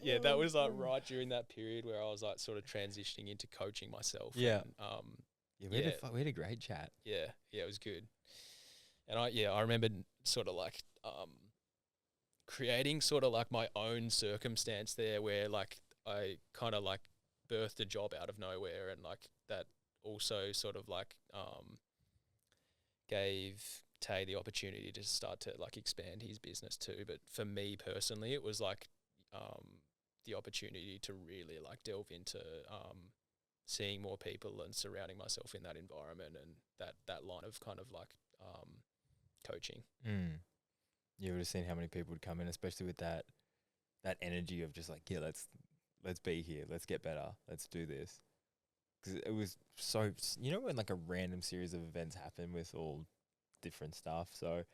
like right during that period where I was like sort of transitioning into coaching myself. Yeah. And, We had a great chat. Yeah, it was good. And I remember sort of like creating sort of like my own circumstance there where like I kind of like birthed a job out of nowhere, and like that also sort of like gave Tay the opportunity to start to like expand his business too. But for me personally, it was like the opportunity to really like delve into seeing more people and surrounding myself in that environment and that line of kind of like coaching. You would have seen how many people would come in, especially with that energy of just like, yeah, let's be here, let's get better, let's do this. Because it was so, you know, when like a random series of events happen with all different stuff. So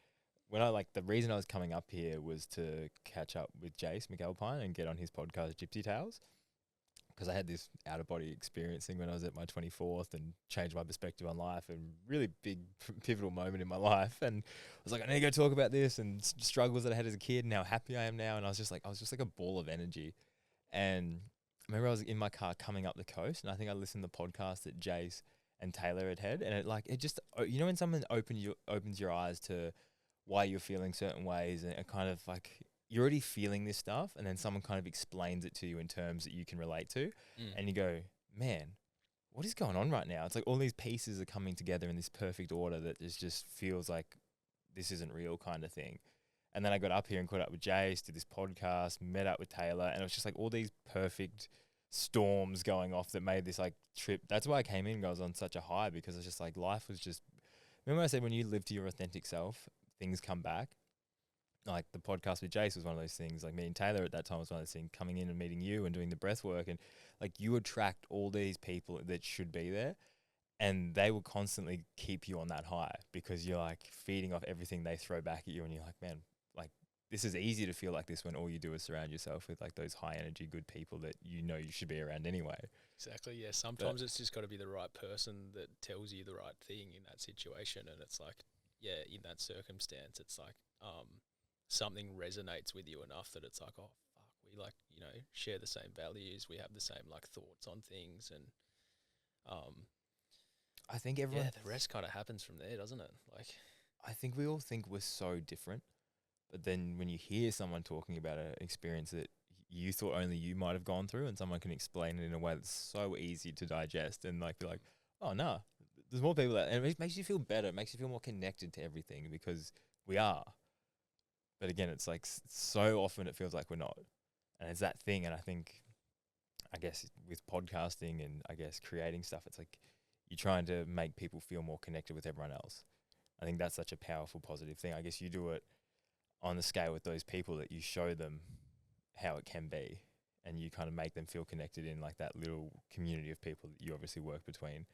when the reason I was coming up here was to catch up with Jace McAlpine and get on his podcast, Gypsy Tales, because I had this out of body experiencing when I was at my 24th and changed my perspective on life, and really big pivotal moment in my life. And I was like, I need to go talk about this and struggles that I had as a kid and how happy I am now. And I was just like a ball of energy. And I remember I was in my car coming up the coast, and I think I listened to the podcast that Jace and Taylor had, and it just, you know, when someone opens your eyes to why you're feeling certain ways, and it kind of like you're already feeling this stuff, and then someone kind of explains it to you in terms that you can relate to, and you go, man, what is going on right now? It's like all these pieces are coming together in this perfect order that just feels like this isn't real kind of thing. And then I got up here and caught up with Jace, did this podcast, met up with Taylor, and it was just like all these perfect storms going off that made this like trip. That's why I came in and I was on such a high, because it's just like life was just, remember I said when you live to your authentic self, things come back? Like the podcast with Jace was one of those things. Like me and Taylor at that time was one of those things, coming in and meeting you and doing the breath work, and like you attract all these people that should be there. And they will constantly keep you on that high because you're like feeding off everything they throw back at you, and you're like, man, like this is easy to feel like this when all you do is surround yourself with like those high energy good people that you know you should be around anyway. Exactly. Yeah. Sometimes it's just got to be the right person that tells you the right thing in that situation, and it's like, yeah, in that circumstance, it's like something resonates with you enough that it's like, oh fuck, we like, you know, share the same values, we have the same like thoughts on things, and I think everyone, the rest kind of happens from there, doesn't it? Like, I think we all think we're so different, but then when you hear someone talking about an experience that you thought only you might have gone through, and someone can explain it in a way that's so easy to digest, and like be like, oh no, there's more people that, and it makes you feel better, it makes you feel more connected to everything because we are. But again, it's like so often it feels like we're not, and it's that thing. And I think, I guess with podcasting and I guess creating stuff, it's like you're trying to make people feel more connected with everyone else. I think that's such a powerful, positive thing. I guess you do it on the scale with those people that you show them how it can be, and you kind of make them feel connected in like that little community of people that you obviously work between.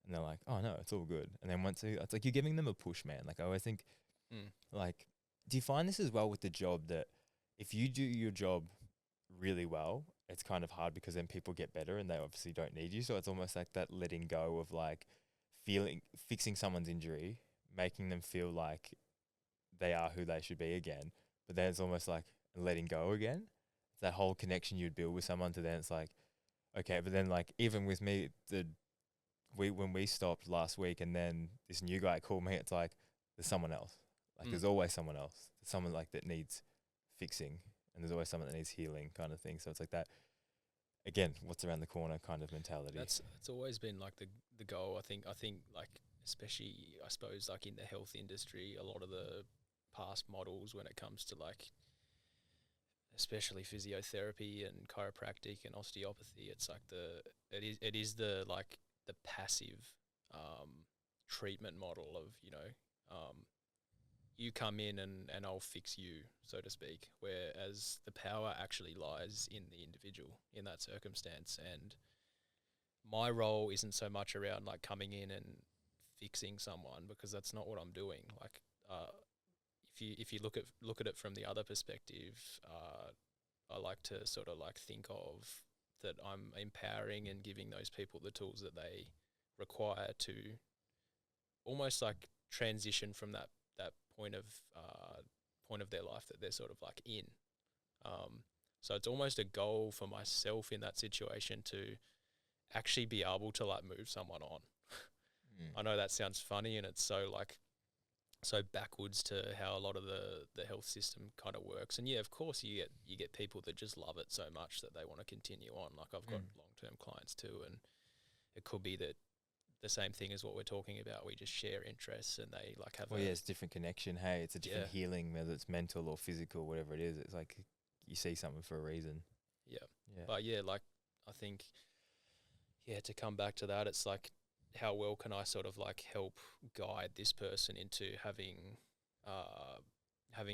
And they're like, oh no, it's all good. And then once it's like you're giving them a push, man. Like I always think, like, do you find this as well with the job that if you do your job really well, it's kind of hard because then people get better and they obviously don't need you. So it's almost like that letting go of like fixing someone's injury, making them feel like they are who they should be again. But then it's almost like letting go again. It's that whole connection you'd build with someone to then it's like, okay, but then like even with me, when we stopped last week and then this new guy called me, it's like there's someone else. Like there's always someone else. There's someone like that needs fixing, and there's always someone that needs healing, kind of thing. So it's like that. Again, what's around the corner kind of mentality. That's always been like the goal. I think like especially I suppose like in the health industry, a lot of the past models when it comes to like especially physiotherapy and chiropractic and osteopathy, it's like it is the like the passive treatment model of, you know, you come in and I'll fix you, so to speak, whereas the power actually lies in the individual in that circumstance. And my role isn't so much around like coming in and fixing someone, because that's not what I'm doing. Like if you look at it from the other perspective, I like to sort of like think of that I'm empowering and giving those people the tools that they require to almost like transition from that point of their life that they're sort of like in. So it's almost a goal for myself in that situation to actually be able to like move someone on. I know that sounds funny, and it's so backwards to how a lot of the health system kind of works. And yeah, of course you get people that just love it so much that they want to continue on. Like I've got long-term clients too, and it could be that the same thing as what we're talking about. We just share interests and they like have it's different connection. Hey, it's a different healing, whether it's mental or physical, whatever it is. It's like you see something for a reason. Yeah. But yeah, like I think, to come back to that, it's like how well can I sort of like help guide this person into having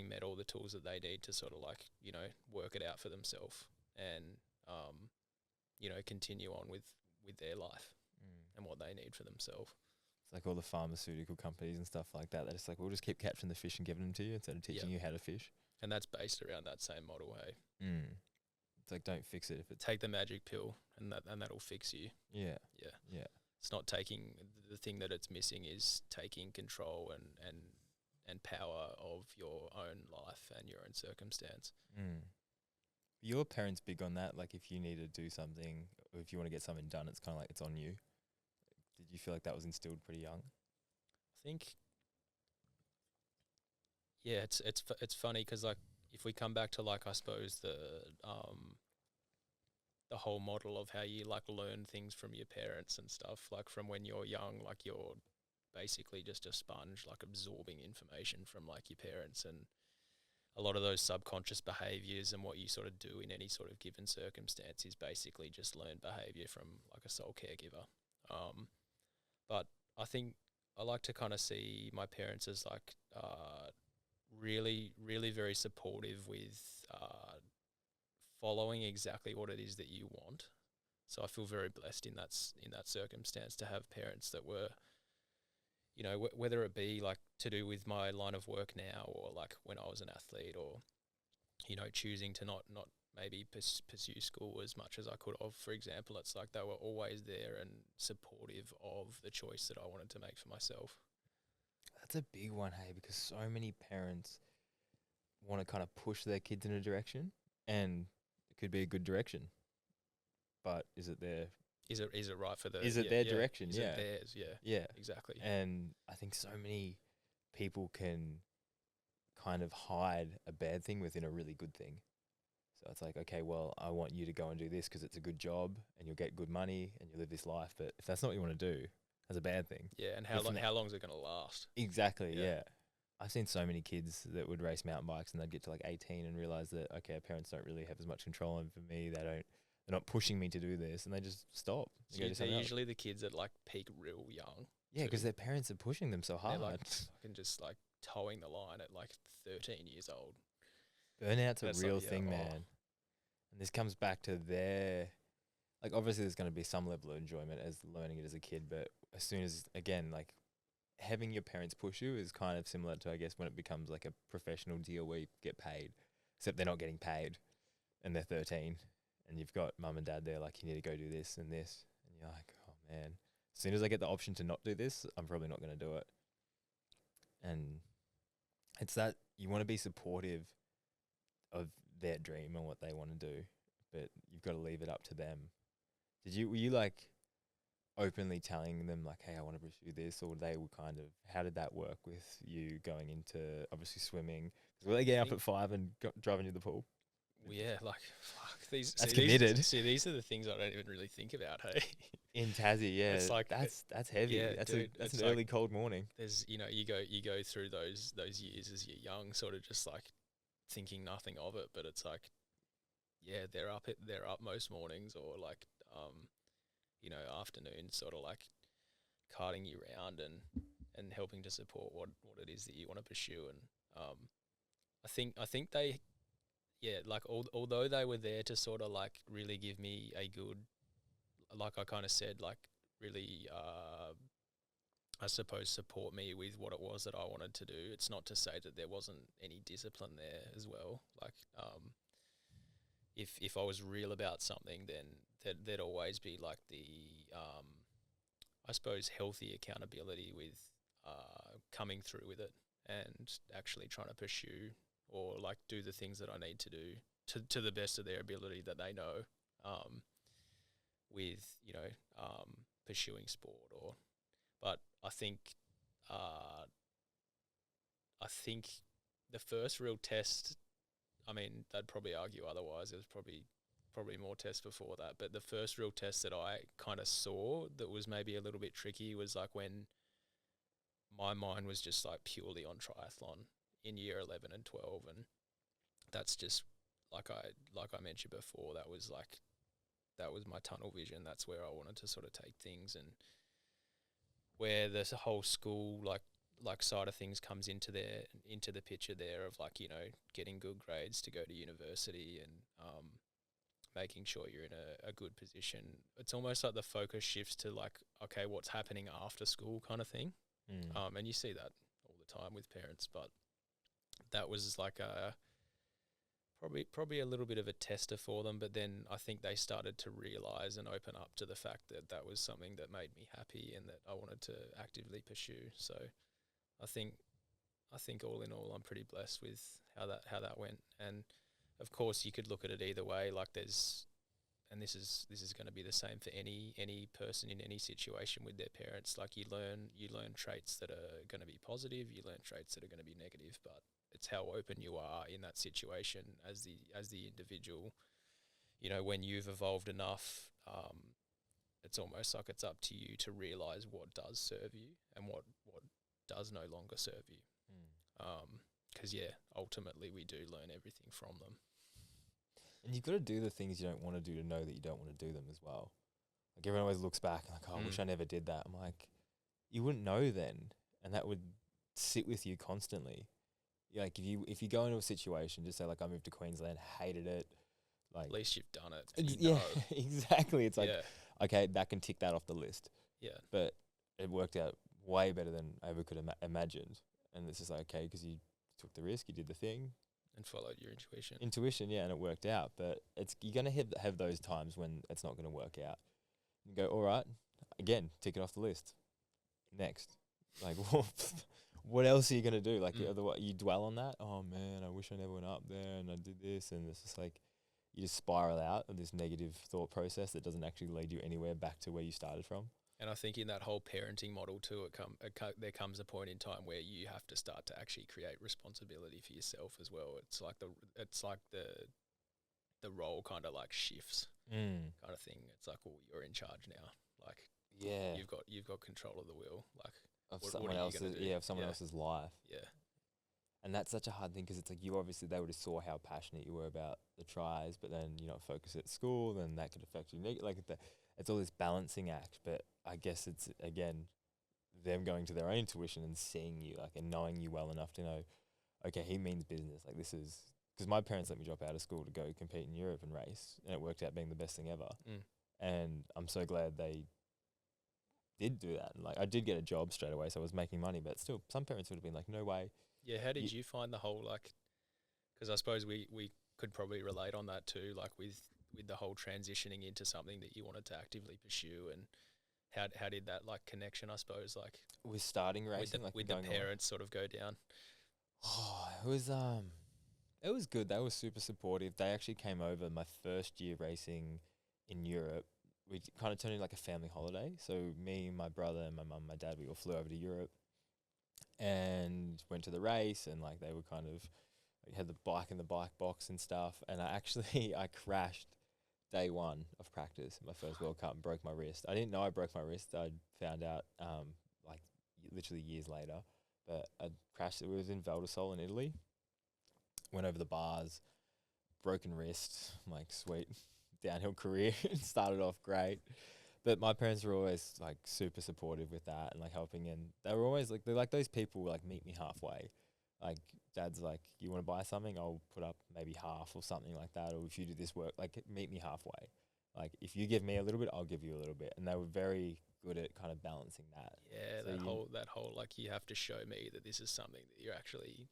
met all the tools that they need to sort of like, you know, work it out for themselves and, you know, continue on with their life and what they need for themselves. It's like all the pharmaceutical companies and stuff like that. They're just like, we'll just keep capturing the fish and giving them to you instead of teaching you how to fish. And that's based around that same model, hey? It's like, don't fix it. Take the magic pill and that'll fix you. Yeah. It's not taking, the thing that it's missing is taking control and power of your own life and your own circumstance. Your parents big on that? Like if you need to do something, or if you want to get something done, it's kind of like it's on you. Did you feel like that was instilled pretty young? I think, it's funny because like if we come back to like I suppose the whole model of how you like learn things from your parents and stuff, like from when you're young, like you're basically just a sponge, like absorbing information from like your parents, and a lot of those subconscious behaviors and what you sort of do in any sort of given circumstance is basically just learned behavior from like a sole caregiver. But I think I like to kind of see my parents as like really, really very supportive with following exactly what it is that you want So I feel very blessed in that circumstance to have parents that were, you know, whether it be like to do with my line of work now, or like when I was an athlete, or, you know, choosing to not maybe pursue school as much as I could have, for example. It's like they were always there and supportive of the choice that I wanted to make for myself. That's a big one, hey, because so many parents want to kind of push their kids in a direction, and it could be a good direction, but is it their right for the their direction? Is yeah, it theirs? yeah, Exactly. And I think so many people can kind of hide a bad thing within a really good thing. So it's like, okay, well, I want you to go and do this because it's a good job and you'll get good money and you live this life. But if that's not what you want to do, that's a bad thing. Yeah, and how long is it going to last? Exactly, yeah. I've seen so many kids that would race mountain bikes and they'd get to like 18 and realize that, okay, our parents don't really have as much control over me. They're not pushing me to do this, and they just stop. So they're usually the kids that like peak real young. Yeah, because their parents are pushing them so hard. They're like fucking just like towing the line at like 13 years old. Burnout's a real thing, man. And this comes back to their, like, obviously there's going to be some level of enjoyment as learning it as a kid, but as soon as, again, like, having your parents push you is kind of similar to, I guess, when it becomes like a professional deal where you get paid, except they're not getting paid and they're 13 and you've got mum and dad there like, you need to go do this and this. And you're like, oh man, as soon as I get the option to not do this, I'm probably not going to do it. And it's that you want to be supportive of their dream and what they want to do, but you've got to leave it up to them. Were you like openly telling them like, hey, I want to pursue this, or they were kind of, how did that work with you going into obviously swimming? Were they getting up at 5 and driving you to the pool? Well, yeah, like fuck these. That's committed. These are the things I don't even really think about. Hey, in Tassie, yeah, it's like that's heavy. Yeah, that's an early cold morning. There's you go through those years as you're young, sort of just like thinking nothing of it, but it's like, yeah, they're up most mornings, or like afternoons, sort of like carting you around and helping to support what it is that you want to pursue. And I think they, yeah, like although they were there to sort of like really give me a good, like I kind of said, like really I suppose support me with what it was that I wanted to do. It's not to say that there wasn't any discipline there as well. Like if I was real about something, then there'd always be like the I suppose healthy accountability with coming through with it and actually trying to pursue or like do the things that I need to do to the best of their ability that they know, with pursuing sport. But I think the first real test, I mean, they'd probably argue otherwise. There was probably more tests before that, but the first real test that I kind of saw that was maybe a little bit tricky was like when my mind was just like purely on triathlon in year 11 and 12, and that's just like I mentioned before, that was my tunnel vision. That's where I wanted to sort of take things, and where the whole school like side of things comes into the picture there of like, getting good grades to go to university and making sure you're in a good position. It's almost like the focus shifts to like, okay, what's happening after school kind of thing. And you see that all the time with parents, but that was like probably a little bit of a tester for them. But then I think they started to realize and open up to the fact that that was something that made me happy and that I wanted to actively pursue. So I think all in all, I'm pretty blessed with how that went. And of course, you could look at it either way. Like this is going to be the same for any person in any situation with their parents. Like you learn traits that are going to be positive. You learn traits that are going to be negative. But it's how open you are in that situation as the individual. When you've evolved enough, it's almost like it's up to you to realize what does serve you and what does no longer serve you. Because ultimately we do learn everything from them. And you've got to do the things you don't want to do to know that you don't want to do them as well. Like everyone always looks back and like, oh, I wish I never did that. I'm like, you wouldn't know then, and that would sit with you constantly. Like if you go into a situation, just say like I moved to Queensland, hated it, Like, at least you've done it. And exactly. It's like, yeah, okay, that can tick that off the list. yeah, But it worked out way better than I ever could have imagined. And it's just like, okay, because you took the risk, you did the thing. and followed your intuition. Intuition, yeah, and it worked out. But you're going to have those times when it's not going to work out. You go, all right, again, tick it off the list. Next. Like, what else are you going to do? Like, you dwell on that. Oh, man, I wish I never went up there and I did this. And it's just like, you just spiral out of this negative thought process that doesn't actually lead you anywhere back to where you started from. And I think in that whole parenting model too, there comes a point in time where you have to start to actually create responsibility for yourself as well. It's like the role kind of like shifts, kind of thing. It's like, well, you're in charge now. Like, yeah, you've got control of the wheel. Like, of what someone are you gonna else's, do? of someone else's life. Yeah. And that's such a hard thing because it's like you obviously, they would have saw how passionate you were about the tries, but then you're not focused at school, then that could affect you. It's all this balancing act, but I guess it's, again, them going to their own intuition and seeing you, like, and knowing you well enough to know, okay, he means business. Like, this is, because my parents let me drop out of school to go compete in Europe and race, and it worked out being the best thing ever. And I'm so glad they did do that. And like, I did get a job straight away, so I was making money, but still, some parents would have been like, no way. Yeah, how did you find the whole, like, because I suppose we could probably relate on that too, like with the whole transitioning into something that you wanted to actively pursue, and how did that, like, connection, I suppose, like, with starting racing, with the parents sort of go down? Oh, it was good. They were super supportive. They actually came over my first year racing in Europe. We kind of turned into like a family holiday. So me, my brother, and my mum, my dad, we all flew over to Europe and went to the race, and like they were kind of, like, had the bike in the bike box and stuff. And I crashed day one of practice, my first World Cup, and broke my wrist. I didn't know I broke my wrist. I found out like literally years later. But I crashed. It was in Valdesol in Italy. Went over the bars, broken wrist. I'm like, sweet, downhill career. Started off great. But my parents were always like super supportive with that and like helping, and they were always like, they're like those people who like meet me halfway. Like, dad's like, you want to buy something? I'll put up maybe half or something like that. Or if you do this work, like, meet me halfway. Like, if you give me a little bit, I'll give you a little bit. And they were very good at kind of balancing that. Yeah, So that whole like, you have to show me that this is something that you're actually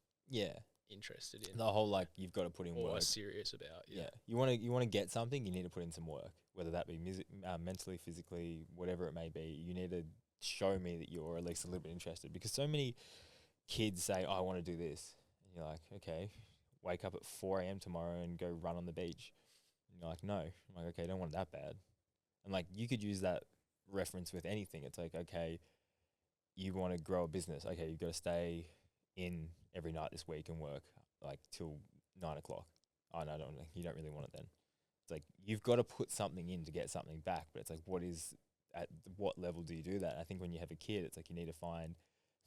interested in. The whole like, you've got to put in or work. serious about. Yeah. You want to get something, you need to put in some work, whether that be mentally, physically, whatever it may be. You need to show me that you're at least a little bit interested, because so many kids say, I want to do this. And you're like, okay, wake up at 4 a.m. tomorrow and go run on the beach. And you're like, no. I'm like, okay, I don't want it that bad. And like, you could use that reference with anything. It's like, okay, you want to grow a business. Okay, you've got to stay in every night this week and work like till 9 o'clock. Oh no, you don't really want it then. It's like, you've got to put something in to get something back. But it's like, at what level do you do that? I think when you have a kid, it's like, you need to find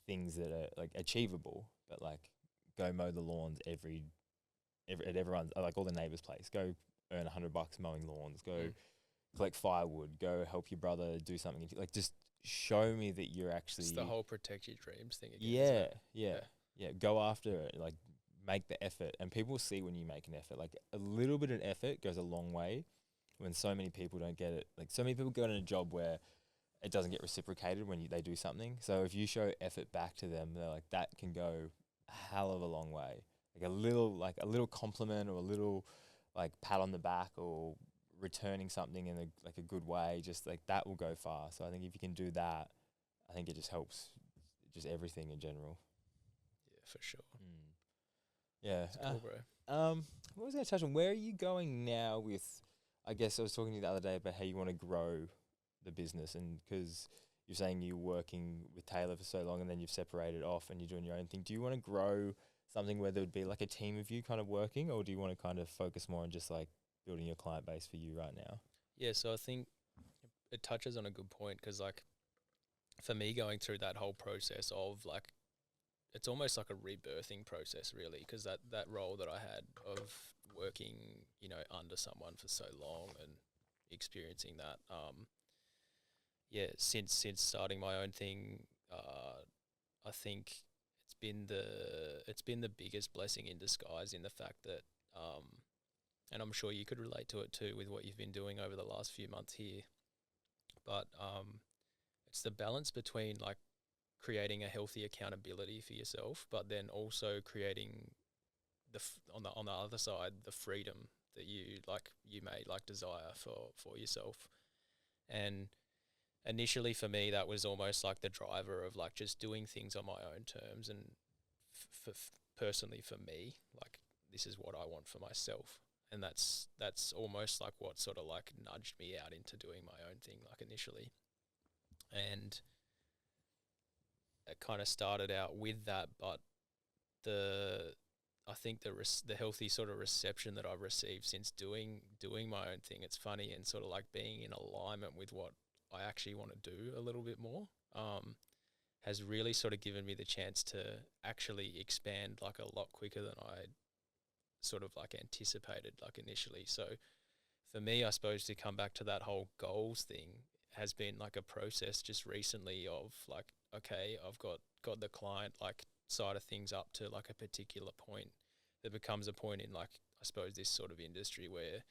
things that are like achievable, but like, go mow the lawns at everyone's, like all the neighbours' place. Go earn $100 mowing lawns. Go collect firewood. Go help your brother do something. Like, just show me that you're actually. It's the whole protect your dreams thing again. Yeah. Go after it. Like, make the effort, and people see when you make an effort. Like, a little bit of effort goes a long way. When so many people don't get it, like, so many people go in a job where it doesn't get reciprocated when they do something. So if you show effort back to them, they're like, that can go a hell of a long way. Like a little compliment, or a little like pat on the back, or returning something in a good way, just like that will go far. So I think if you can do that, I think it just helps just everything in general. Yeah, for sure. Yeah. That's cool, bro. What was I going to touch on? Where are you going now with, I guess I was talking to you the other day about how you want to grow the business, and because you're saying you're working with Taylor for so long and then you've separated off and you're doing your own thing. Do you want to grow something where there would be like a team of you kind of working, or do you want to kind of focus more on just like building your client base for you right now? Yeah, so I think it touches on a good point, because like, for me, going through that whole process of like, it's almost like a rebirthing process really, because that role that I had of working, under someone for so long and experiencing that, since starting my own thing, I think it's been the biggest blessing in disguise, in the fact that and I'm sure you could relate to it too with what you've been doing over the last few months here. But it's the balance between like creating a healthy accountability for yourself, but then also creating on the other side the freedom that you may like desire for yourself. And initially for me, that was almost like the driver of like just doing things on my own terms, and personally for me, like this is what I want for myself. And that's almost like what sort of like nudged me out into doing my own thing, like initially. And it kind of started out with that, but I think the healthy sort of reception that I've received since doing my own thing, it's funny, and sort of like being in alignment with what I actually want to do a little bit more, has really sort of given me the chance to actually expand like a lot quicker than I sort of like anticipated like initially. So for me, I suppose to come back to that whole goals thing has been like a process just recently of like, okay, I've got the client like side of things up to like a particular point that becomes a point in like, I suppose this sort of industry where,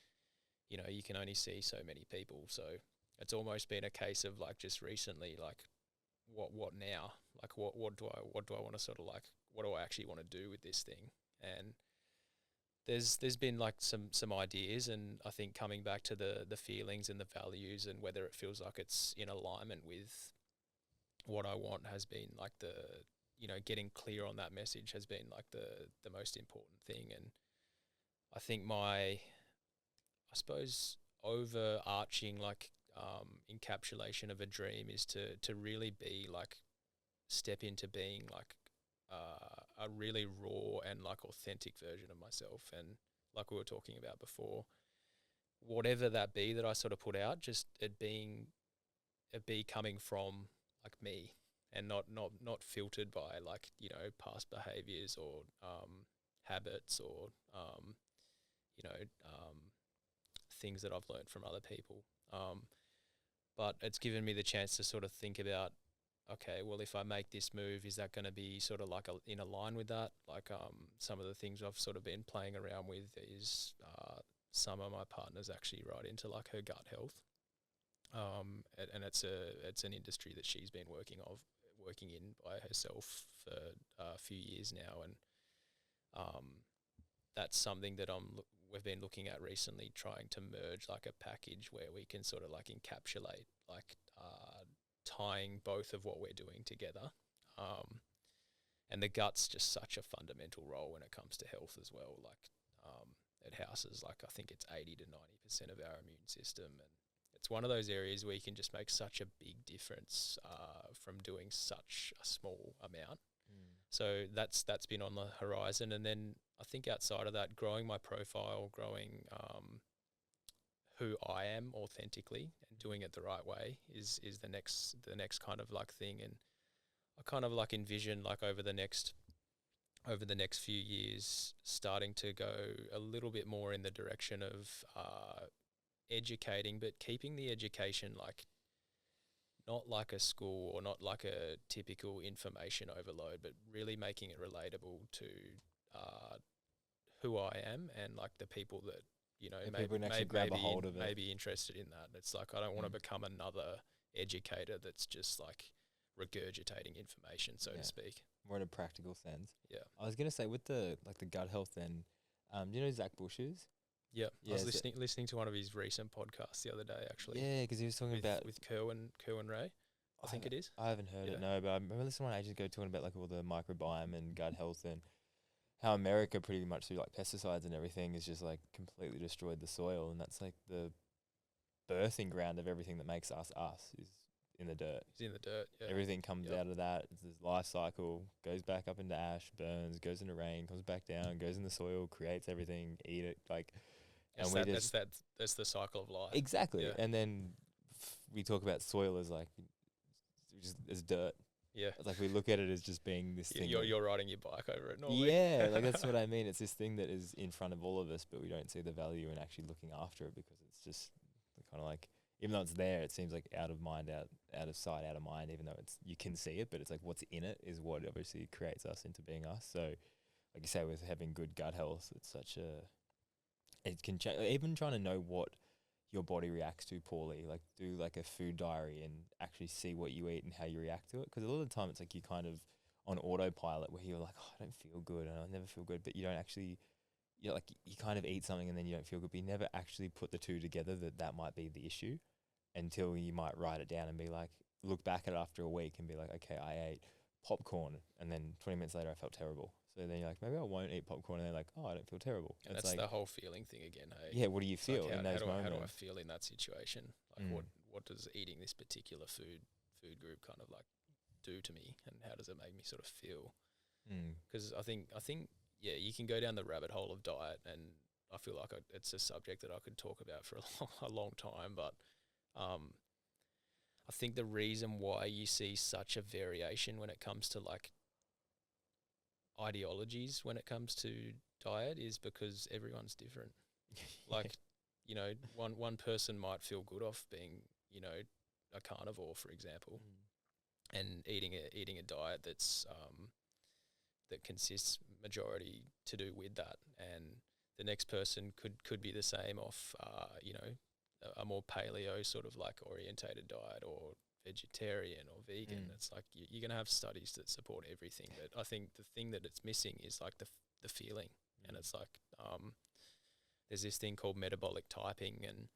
you know, you can only see so many people. So it's almost been a case of like just recently, like what now? Like what do I want to sort of like, what do I actually want to do with this thing? And there's been like some ideas, and I think coming back to the feelings and the values and whether it feels like it's in alignment with what I want has been like getting clear on that message has been like the most important thing. And I think I suppose overarching like encapsulation of a dream is to really be like step into being like a really raw and like authentic version of myself. And like we were talking about before, whatever that be that I sort of put out, just it be coming from like me, and not filtered by like, you know, past behaviors or habits or things that I've learned from other people. But it's given me the chance to sort of think about, okay, well, if I make this move, is that going to be sort of like in a line with that? Like some of the things I've sort of been playing around with is some of my partners actually right into like her gut health. And it's an industry that she's been working in by herself for a few years now, and that's something that we've been looking at recently, trying to merge like a package where we can sort of like encapsulate like tying both of what we're doing together. And the gut's just such a fundamental role when it comes to health as well. Like it houses like, I think it's 80 to 90% of our immune system, and it's one of those areas where you can just make such a big difference from doing such a small amount. So that's been on the horizon. And then I think outside of that, growing my profile, growing who I am authentically and doing it the right way is the next kind of like thing. And I kind of like envision like over the next few years starting to go a little bit more in the direction of educating, but keeping the education like not like a school or not like a typical information overload, but really making it relatable to who I am and like the people that, you know, may be interested in that. It's like I don't want to become another educator that's just like regurgitating information, so to speak. More in a practical sense. Yeah. I was gonna say with the gut health then, do you know Zach Bush's? Yeah, I was listening to one of his recent podcasts the other day, actually. Yeah, because he was talking about with Kerwin Ray. I think it is. I haven't heard it, no, but I remember listening to one ages ago talking about like all the microbiome and gut health and how America pretty much through like pesticides and everything has just like completely destroyed the soil, and that's like the birthing ground of everything that makes us is in the dirt. It's in the dirt, yeah. Everything comes out of that. It's this life cycle, goes back up into ash, burns, goes into rain, comes back down, goes in the soil, creates everything, eat it, like. That's the cycle of life. Exactly. Yeah. And then we talk about soil as like just as dirt. Yeah. Like we look at it as just being this thing. You're riding your bike over it normally. Yeah, like that's what I mean. It's this thing that is in front of all of us, but we don't see the value in actually looking after it because it's just kind of like, even though it's there, it seems like out of mind, out of sight, out of mind, even though you can see it, but it's like what's in it is what obviously creates us into being us. So like you say, with having good gut health, it's such it can even trying to know what your body reacts to poorly, like do like a food diary and actually see what you eat and how you react to it. Because a lot of the time it's like you kind of on autopilot where you're like, oh, I don't feel good and I never feel good, but you don't actually, you're like, you kind of eat something and then you don't feel good, but you never actually put the two together that might be the issue until you might write it down and be like, look back at it after a week and be like, okay, I ate popcorn and then 20 minutes later I felt terrible. So then you're like, maybe I won't eat popcorn, and they're like, oh, I don't feel terrible. And it's that's like, the whole feeling thing again, hey? yeah, what do you It's feel like in those moments? how do I feel in that situation? Like what does eating this particular food group kind of like do to me, and how does it make me sort of feel? Because I think yeah, you can go down the rabbit hole of diet, and I feel like it's a subject that I could talk about for a long time, but I think the reason why you see such a variation when it comes to like ideologies when it comes to diet is because everyone's different. Like, you know, one person might feel good off being, you know, a carnivore, for example, and eating a diet that's that consists majority to do with that, and the next person could be the same off, you know, a more paleo sort of like orientated diet, or vegetarian or vegan. It's like you're going to have studies that support everything, but I think the thing that it's missing is like the feeling. And it's like there's this thing called metabolic typing, and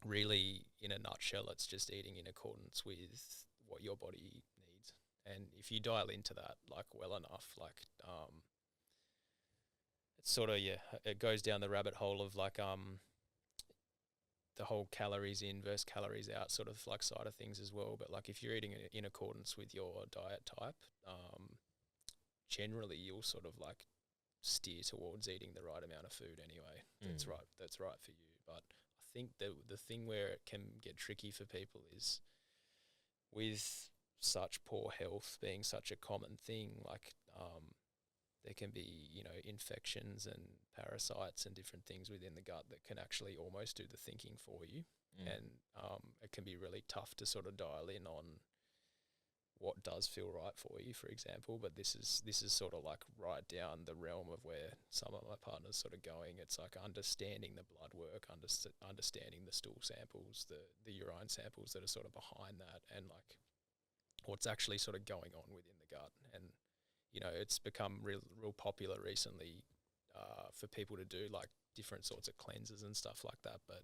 really in a nutshell it's just eating in accordance with what your body needs. And if you dial into that like well enough, like it's sort of, yeah, it goes down the rabbit hole of like the whole calories in versus calories out sort of like side of things as well. But like if you're eating in accordance with your diet type, generally you'll sort of like steer towards eating the right amount of food anyway. That's right for you. But I think the thing where it can get tricky for people is with such poor health being such a common thing, like there can be, you know, infections and parasites and different things within the gut that can actually almost do the thinking for you. And it can be really tough to sort of dial in on what does feel right for you, for example. But this is sort of like right down the realm of where some of my partners sort of going. It's like understanding the blood work, understanding the stool samples, the urine samples that are sort of behind that, and like what's actually sort of going on within the gut. And you know, it's become real popular recently for people to do like different sorts of cleanses and stuff like that. But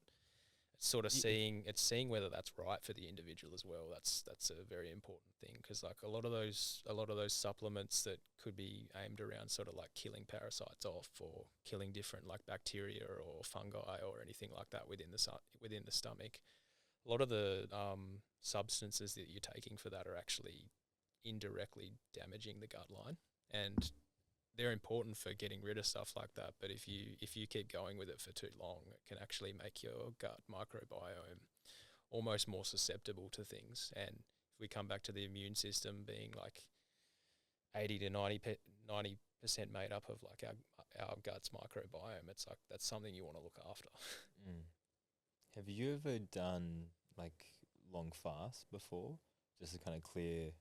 it's sort of seeing whether that's right for the individual as well. That's a very important thing, because like a lot of those supplements that could be aimed around sort of like killing parasites off, or killing different like bacteria or fungi or anything like that within the stomach. A lot of the substances that you're taking for that are actually indirectly damaging the gut line, and they're important for getting rid of stuff like that. But if you keep going with it for too long, it can actually make your gut microbiome almost more susceptible to things. And if we come back to the immune system being like 80 to 90% made up of like our gut's microbiome, it's like that's something you want to look after. Have you ever done like long fasts before, just to kind of clear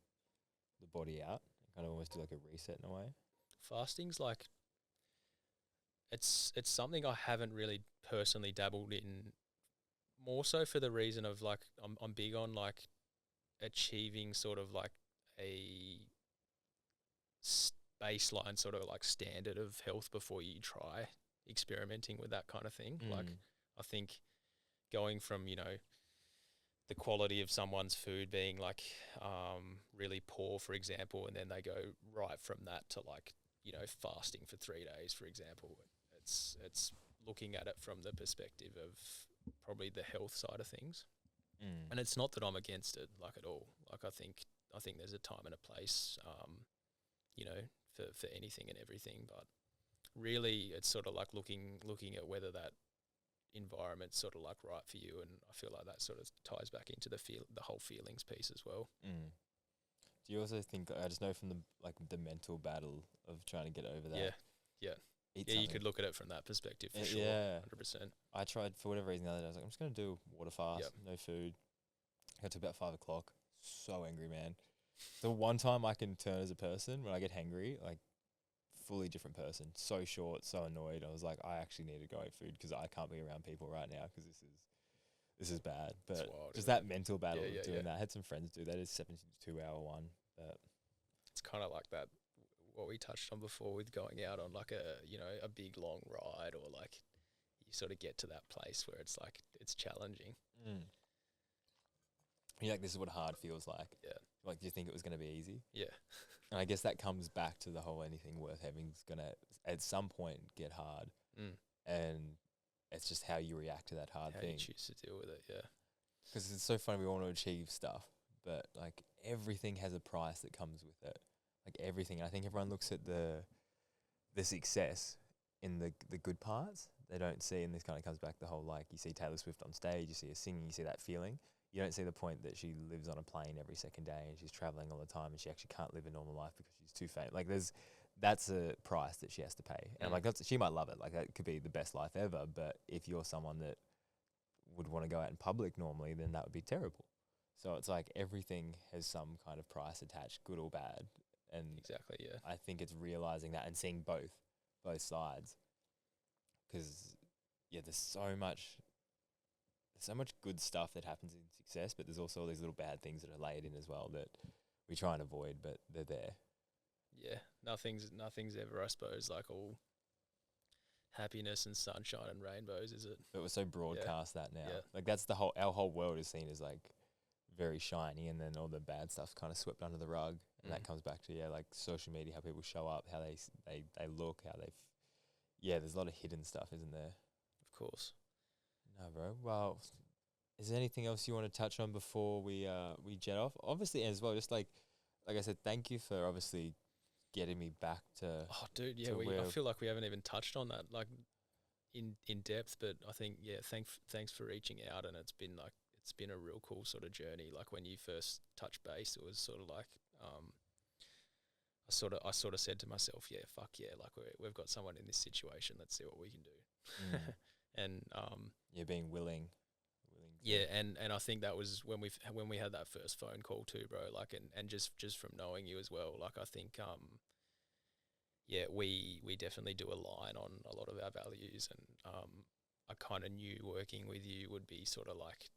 the body out and kind of almost do like a reset in a way? Fasting's like, it's something I haven't really personally dabbled in, more so for the reason of like I'm big on like achieving sort of like a baseline sort of like standard of health before you try experimenting with that kind of thing. Like I think going from, you know, the quality of someone's food being like really poor, for example, and then they go right from that to like, you know, fasting for 3 days, for example. It's looking at it from the perspective of probably the health side of things. And it's not that I'm against it like at all. Like I think there's a time and a place, you know, for anything and everything. But really, it's sort of like looking at whether that environment's sort of like right for you. And I feel like that sort of ties back into the whole feelings piece as well. Do you also think, I just know from the mental battle of trying to get over that? Yeah. You could look at it from that perspective for sure. Yeah, 100%. I tried for whatever reason the other day. I was like, I'm just gonna do water fast, no food. I got to about 5 o'clock. So angry, man. The one time I can turn as a person when I get hangry, like fully different person. So short, so annoyed. I was like, I actually need to go eat food because I can't be around people right now because this is bad. But wild, just isn't that it? mental battle Yeah, of yeah, doing yeah. that. I had some friends do that. It's 72-hour one. But It's kind of like that, what we touched on before with going out on like a big long ride, or like you sort of get to that place where it's like, it's challenging. you're like, this is what hard feels like. Yeah. Like, do you think it was going to be easy? Yeah. And I guess that comes back to the whole anything worth having is going to, at some point, get hard. And it's just how you react to that hard How thing. you choose to deal with it, yeah. Because it's so funny, we want to achieve stuff, but like everything has a price that comes with it. Like everything. I think everyone looks at the success in the good parts. They don't see, and this kind of comes back to the whole, like, you see Taylor Swift on stage, you see her singing, you see that feeling. You don't see the point that she lives on a plane every second day and she's traveling all the time and she actually can't live a normal life because she's too famous. Like that's a price that she has to pay. And like she might love it. Like that could be the best life ever. But if you're someone that would want to go out in public normally, then that would be terrible. So it's like everything has some kind of price attached, good or bad. And Exactly, yeah. I think it's realizing that and seeing both sides. Because yeah, there's so much good stuff that happens in success, but there's also all these little bad things that are laid in as well that we try and avoid, but they're there. Yeah, nothing's ever, I suppose, like all happiness and sunshine and rainbows, is it? But we're so broadcast that now. Yeah. Like that's our whole world is seen as like very shiny, and then all the bad stuff's kind of swept under the rug, and that comes back to like social media, how people show up, how they look, how they. There's a lot of hidden stuff, isn't there? Of course. No, bro. Well, is there anything else you want to touch on before we jet off? Obviously, as well, just like I said, thank you for obviously getting me back to. Oh, dude, yeah, I feel like we haven't even touched on that like in depth, but I think thanks for reaching out, and it's been a real cool sort of journey. Like when you first touched base, it was sort of like I sort of said to myself, yeah, fuck yeah, like we've got someone in this situation. Let's see what we can do. And being willing. Yeah, and I think that was when we had that first phone call too, bro. Like and just from knowing you as well, like I think we definitely do align on a lot of our values, and I kind of knew working with you would be sort of like,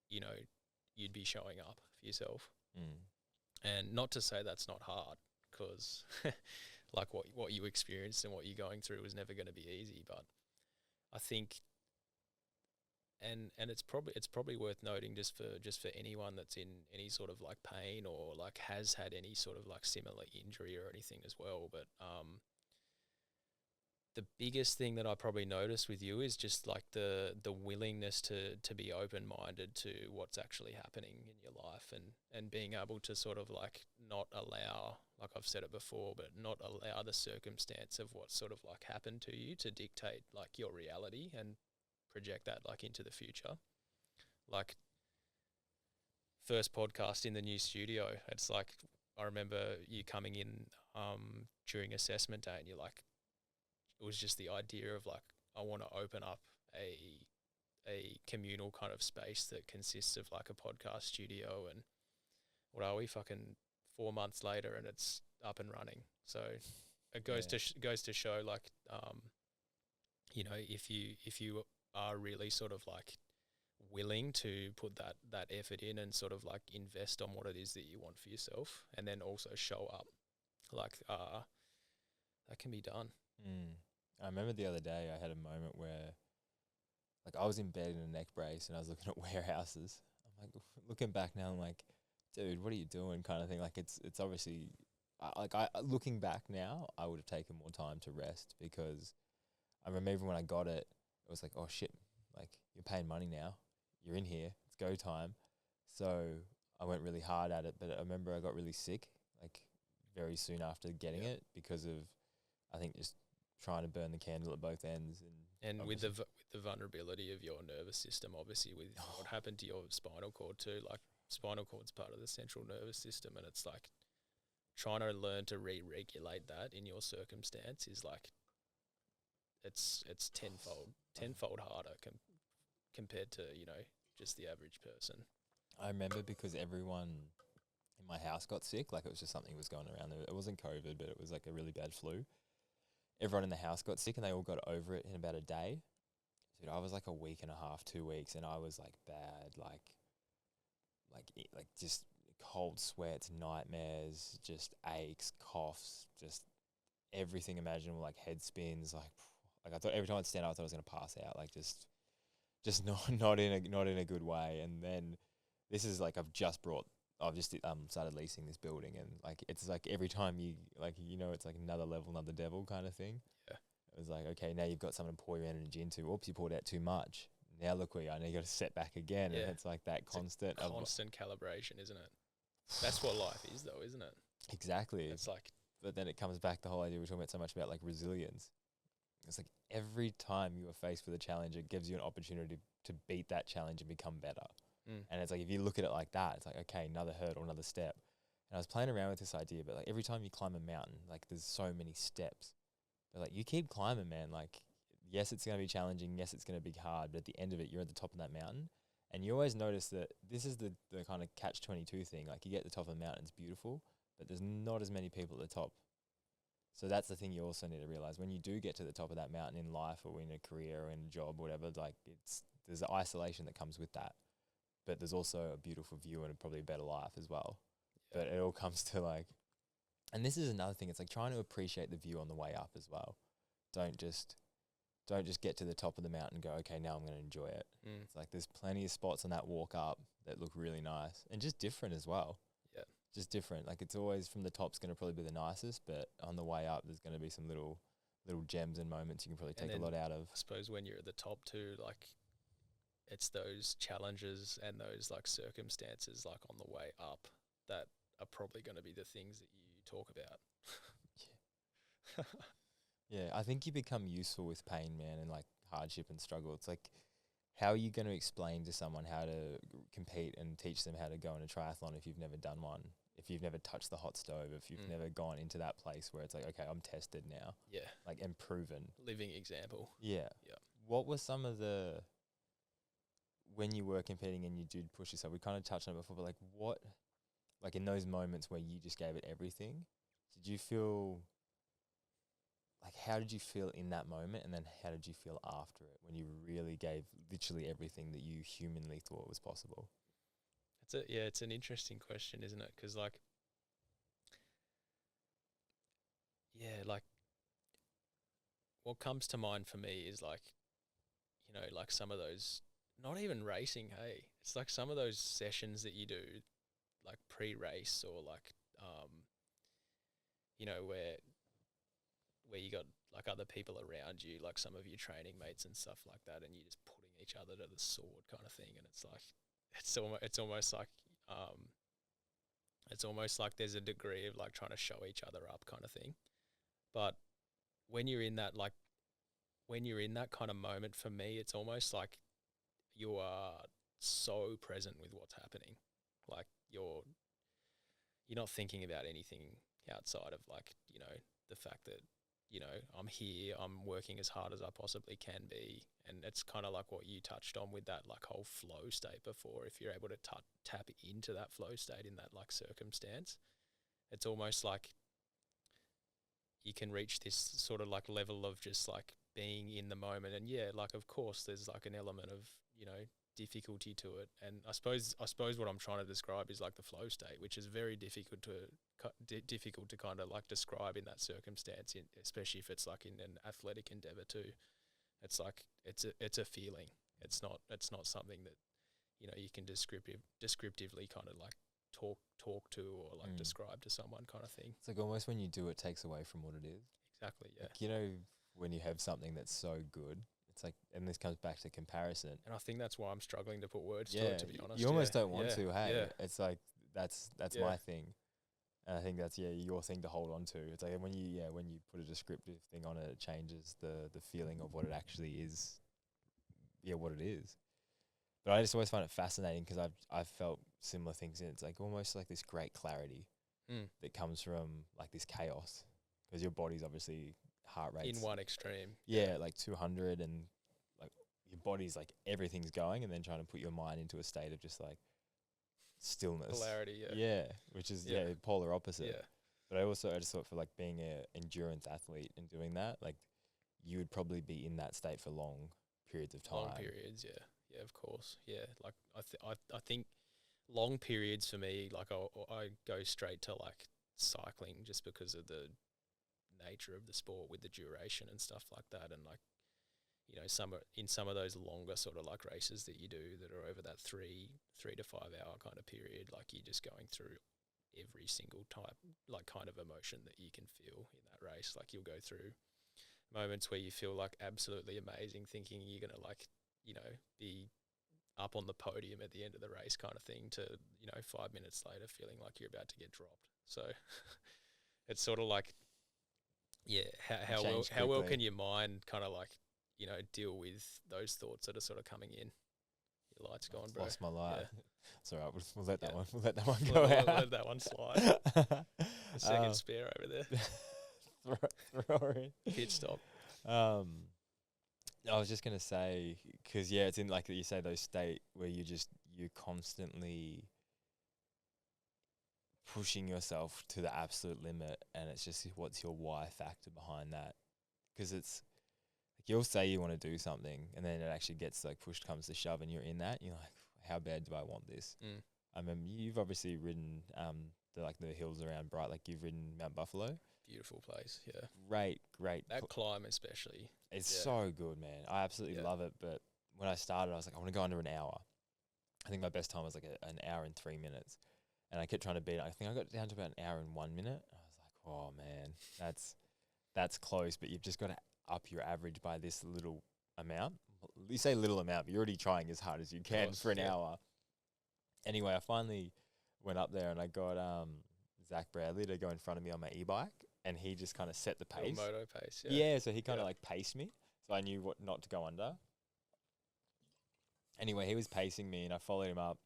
you'd be showing up for yourself. And not to say that's not hard, because like what you experienced and what you're going through was never going to be easy, but I think and it's probably worth noting just for anyone that's in any sort of like pain or like has had any sort of like similar injury or anything as well, but the biggest thing that I probably noticed with you is just like the willingness to be open-minded to what's actually happening in your life, and being able to sort of like not allow, like I've said it before, but not allow the circumstance of what sort of like happened to you to dictate like your reality and project that like into the future. Like first podcast in the new studio, it's like I remember you coming in during assessment day, and you're like, it was just the idea of like, I want to open up a communal kind of space that consists of like a podcast studio, and what are we, fucking 4 months later and it's up and running. So it goes to show like if you are really sort of like willing to put that effort in and sort of like invest on what it is that you want for yourself, and then also show up, like that can be done. I remember the other day I had a moment where like I was in bed in a neck brace and I was looking at warehouses. I'm like, looking back now, I'm like, dude, what are you doing, kind of thing. Like it's obviously looking back now, I would have taken more time to rest, because I remember even when I got it, it was like, oh shit, like you're paying money now, you're in here, it's go time. So I went really hard at it, but I remember I got really sick like very soon after getting it, because of I think just trying to burn the candle at both ends. And with the vulnerability of your nervous system, obviously with what happened to your spinal cord too, like spinal cord's part of the central nervous system, and it's like trying to learn to re-regulate that in your circumstance is like it's tenfold harder compared to just the average person. I remember because everyone in my house got sick, like it was just something was going around there. It wasn't COVID, but it was like a really bad flu. everyone in the house got sick and they all got over it in about a day. Dude, I was like a week and a half, 2 weeks, and I was like bad, like just cold sweats, nightmares, just aches, coughs, just everything imaginable, like head spins, like I thought every time I'd stand up, I thought I was gonna pass out, like just not in a good way. And then this is like I've just started leasing this building, and like it's like every time it's like another level, another devil kind of thing. Yeah. It was like, okay, now you've got something to pour your energy into. Oops, you poured out too much. Now look where you are. Now you got to set back again. Yeah. And it's like that constant calibration, isn't it? That's what life is, though, isn't it? Exactly. It's like, but then it comes back to the whole idea we're talking about so much about like resilience. It's like every time you are faced with a challenge, it gives you an opportunity to beat that challenge and become better. And it's like, if you look at it like that, it's like, okay, another hurdle, another step. And I was playing around with this idea, but like every time you climb a mountain, like there's so many steps. But like you keep climbing, man. Like, yes, it's going to be challenging. Yes, it's going to be hard. But at the end of it, you're at the top of that mountain. And you always notice that this is the kind of catch-22 thing. Like you get to the top of the mountain, it's beautiful, but there's not as many people at the top. So that's the thing you also need to realize. When you do get to the top of that mountain in life or in a career or in a job, whatever, like there's the isolation that comes with that. But there's also a beautiful view and probably a better life as well. Yeah. But it all comes to like, and this is another thing. It's like trying to appreciate the view on the way up as well. Don't just get to the top of the mountain and go, okay, now I'm going to enjoy it. It's like there's plenty of spots on that walk up that look really nice and just different as well. Yeah. Just different. Like it's always from the top's going to probably be the nicest, but on the way up, there's going to be some little gems and moments you can probably take a lot out of. I suppose when you're at the top too, like it's those challenges and those like circumstances like on the way up that are probably going to be the things that you talk about. Yeah, I think you become useful with pain, man, and like hardship and struggle. It's like, how are you going to explain to someone how to compete and teach them how to go in a triathlon if you've never done one, if you've never touched the hot stove, if you've never gone into that place where it's like, okay, I'm tested now. Yeah. Like, and proven. Living example. Yeah. Yeah. What were some of when you were competing and you did push yourself, we kind of touched on it before, but like in those moments where you just gave it everything, did you feel... Like, how did you feel in that moment, and then how did you feel after it when you really gave literally everything that you humanly thought was possible? It's an interesting question, isn't it? Because like what comes to mind for me is like, like some of those, not even racing, hey, it's like some of those sessions that you do, like pre-race or like, where you got like other people around you, like some of your training mates and stuff like that, and you're just putting each other to the sword kind of thing. And it's like, it's almost like there's a degree of like trying to show each other up kind of thing. But when you're in that kind of moment, for me, it's almost like you are so present with what's happening. Like you're not thinking about anything outside of like, the fact that, I'm here, I'm working as hard as I possibly can be. And it's kind of like what you touched on with that like whole flow state before. If you're able to tap into that flow state in that like circumstance, it's almost like you can reach this sort of like level of just like being in the moment. And yeah, like of course there's like an element of, difficulty to it. And I suppose what I'm trying to describe is like the flow state, which is very difficult to kind of like describe in that circumstance, especially if it's like in an athletic endeavor too. It's like it's a feeling. It's not something that you can descriptively kind of like talk to or like describe to someone kind of thing. It's like almost when you do it takes away from what it is. Exactly. Yeah. Like, when you have something that's so good, it's like, and this comes back to comparison. And I think that's why I'm struggling to put words to it, to be honest. You almost don't want to, hey? Yeah. It's like, that's my thing. And I think that's, your thing to hold on to. It's like when you put a descriptive thing on it, it changes the feeling of what it actually is, what it is. But I just always find it fascinating because I've felt similar things, and it's like almost like this great clarity that comes from like this chaos, because your body's obviously heart rate in one extreme. Like 200, and like your body's like everything's going, and then trying to put your mind into a state of just like stillness. Polarity, which is polar opposite. But I just thought for like being a endurance athlete and doing that, like you would probably be in that state for long periods of time. Long periods, yeah. Yeah, of course. Yeah, like I think long periods for me, like I go straight to like cycling just because of the nature of the sport with the duration and stuff like that. And like, you know, some of those longer sort of like races that you do that are over that 3 to 5 hour kind of period, like you're just going through every single type, like kind of emotion that you can feel in that race. Like you'll go through moments where you feel like absolutely amazing, thinking you're going to like, you know, be up on the podium at the end of the race kind of thing, to, you know, 5 minutes later feeling like you're about to get dropped. So it's sort of like, yeah, how well can your mind kind of like, you know, deal with those thoughts that are sort of coming in. Your light's gone, bro. Lost my light. Yeah. It's all right. We'll let that one. We'll let that one We'll go out. let that one slide. The second spare over there. throw her in. Pit stop. I was just gonna say, because yeah, it's in like you say those state where you're constantly pushing yourself to the absolute limit, and it's just what's your why factor behind that? Because it's like you'll say you want to do something, and then it actually gets like push comes to shove, and you're in that. You're like, how bad do I want this? I mean, you've obviously ridden the hills around Bright, like you've ridden Mount Buffalo. Beautiful place, yeah. Great. That climb especially. It's so good, man. I absolutely love it. But when I started, I was like, I want to go under an hour. I think my best time was like an hour and 3 minutes. And I kept trying to beat it. I think I got down to about an hour and 1 minute. I was like, oh, man, that's close. But you've just got to up your average by this little amount. You say little amount, but you're already trying as hard as you can for an hour. Anyway, I finally went up there and I got Zach Bradley to go in front of me on my e-bike. And he just kind of set the pace. Moto pace, yeah. So he kind of like paced me. So I knew what not to go under. Anyway, he was pacing me and I followed him up.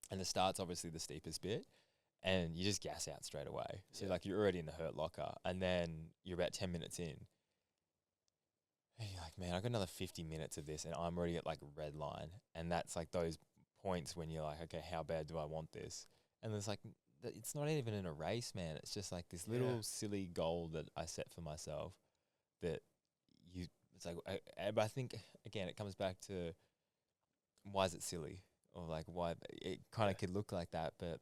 And the start's obviously the steepest bit. And you just gas out straight away. So like you're already in the hurt locker. And then you're about 10 minutes in. And you're like, man, I got another 50 minutes of this and I'm already at like a red line. And that's like those points when you're like, okay, how bad do I want this? And there's like, it's not even in a race, man. It's just like this little silly goal that I set for myself that it's like, but I think, again, it comes back to why is it silly? Or like why it kind of could look like that, but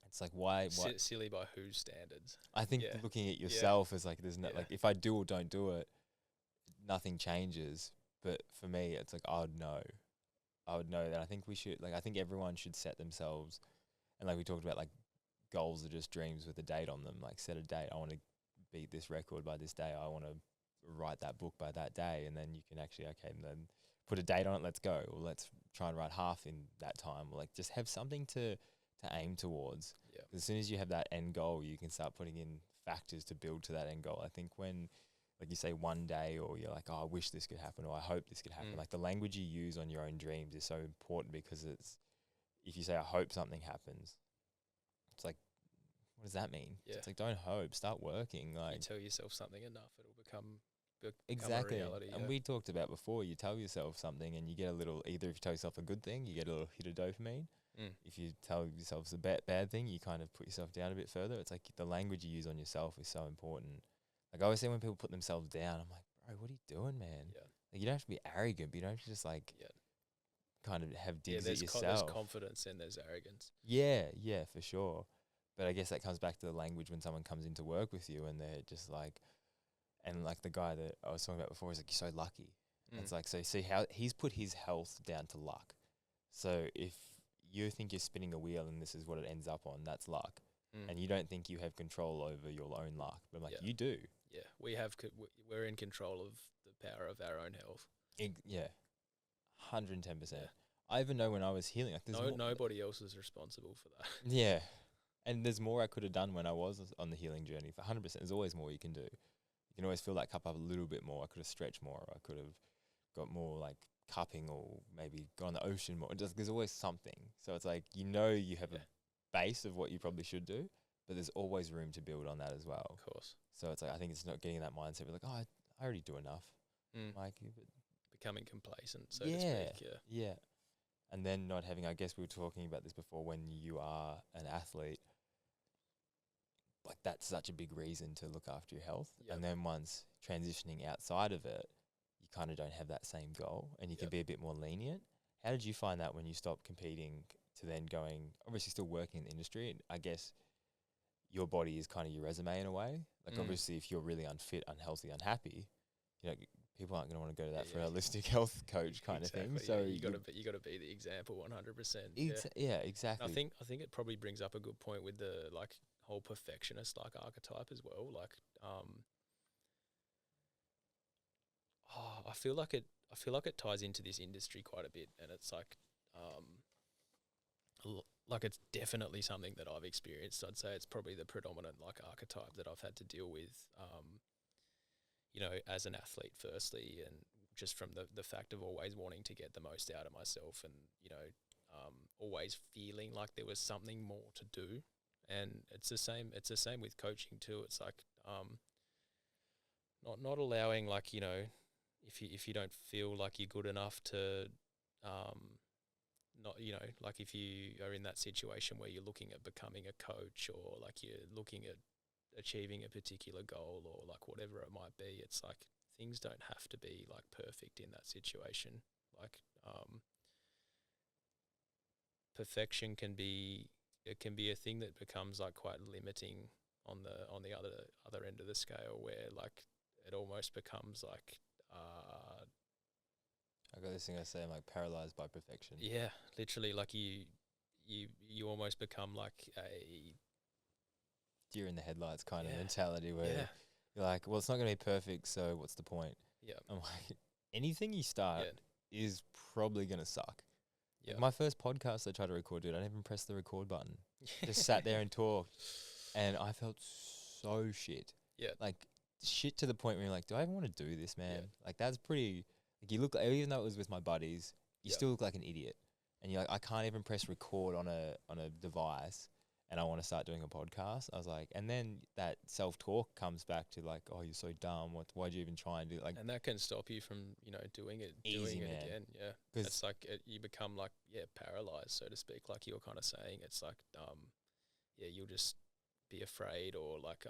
it's like why silly by whose standards? I think looking at yourself as like, there's no, like if I do or don't do it, nothing changes. But for me, it's like, I would know that. I think we should, like, I think everyone should set themselves, and like we talked about, like, goals are just dreams with a date on them. Like, set a date. I want to beat this record by this day. I want to write that book by that day. And then you can actually, okay, and then put a date on it. Let's go. Or let's try and write half in that time. Or like just have something to aim towards. Yeah. As soon as you have that end goal, you can start putting in factors to build to that end goal. I think when, like you say, one day, or you're like, oh, I wish this could happen, or I hope this could happen. Like the language you use on your own dreams is so important, because it's, if you say, I hope something happens, it's like, what does that mean? Yeah. It's like, don't hope, start working. Like, you tell yourself something enough, it'll become exactly a reality. And we talked about before, you tell yourself something and you get a little, either if you tell yourself a good thing, you get a little hit of dopamine. If you tell yourself it's a bad thing, you kind of put yourself down a bit further. It's like the language you use on yourself is so important. Like I always say, when people put themselves down, I'm like, bro, what are you doing, man? Yeah. Like, you don't have to be arrogant, but you don't have to just like kind of have digs at yourself. There's confidence and there's arrogance. Yeah, for sure. But I guess that comes back to the language when someone comes into work with you and they're just like, and like the guy that I was talking about before is like, you're so lucky. It's like, so see how he's put his health down to luck. So if you think you're spinning a wheel and this is what it ends up on, that's luck. And you don't think you have control over your own luck. But I'm like, you do. Yeah, we're in control of the power of our own health. 110%. Yeah. I even know when I was healing, like there's nobody else is responsible for that. Yeah. And there's more I could have done when I was on the healing journey. For 100%, there's always more you can do. You can always fill that cup up a little bit more. I could have stretched more. I could have got more like cupping, or maybe gone the ocean more. There's always something. So it's like, you have a base of what you probably should do, but there's always room to build on that as well. Of course. So it's like, I think it's not getting that mindset of like, oh, I already do enough. Like, becoming complacent, so to speak. Yeah. And then not having, I guess we were talking about this before, when you are an athlete, like that's such a big reason to look after your health. Yep. And then once transitioning outside of it, you kind of don't have that same goal, and you can Yep. be a bit more lenient. How did you find that when you stopped competing to then going, obviously still working in the industry? And I guess your body is kind of your resume in a way. Like obviously if you're really unfit, unhealthy, unhappy, you know, people aren't going to want to go to that for a holistic health coach kind of thing. So you got to be the example 100%. Yeah, exactly. And I think it probably brings up a good point with the like whole perfectionist like archetype as well. Like I feel like it ties into this industry quite a bit, and it's like like it's definitely something that I've experienced. I'd say it's probably the predominant like archetype that I've had to deal with, you know, as an athlete firstly, and just from the fact of always wanting to get the most out of myself, and, you know, always feeling like there was something more to do. And it's the same with coaching too. It's like not allowing, like, you know, if you don't feel like you're good enough to not, you know, like if you are in that situation where you're looking at becoming a coach, or like you're looking at achieving a particular goal, or like whatever it might be, it's like things don't have to be like perfect in that situation. Like perfection can be a thing that becomes like quite limiting on the other end of the scale, where like it almost becomes like I got this thing I say, I'm like paralyzed by perfection. yeah, literally, like you almost become like a deer in the headlights kind of Yeah. mentality, where Yeah. you're like, well, it's not going to be perfect, so what's the point? Yeah. I'm like, anything you start is probably going to suck. Yeah. Like my first podcast I tried to record, dude, I didn't even press the record button. Just sat there and talked, and I felt so shit. Yeah. Like shit to the point where you're like, do I even want to do this, man? Yeah. Like that's pretty. Like you look, even though it was with my buddies, you still look like an idiot. And you're like, I can't even press record on a device, and I want to start doing a podcast. I was like, and then that self-talk comes back to like, oh, you're so dumb. Why'd you even try and do like? And that can stop you from, you know, doing it man. again. Yeah. 'Cause it's like you become like, paralyzed, so to speak. Like you're kind of saying, it's like, you'll just be afraid, or like,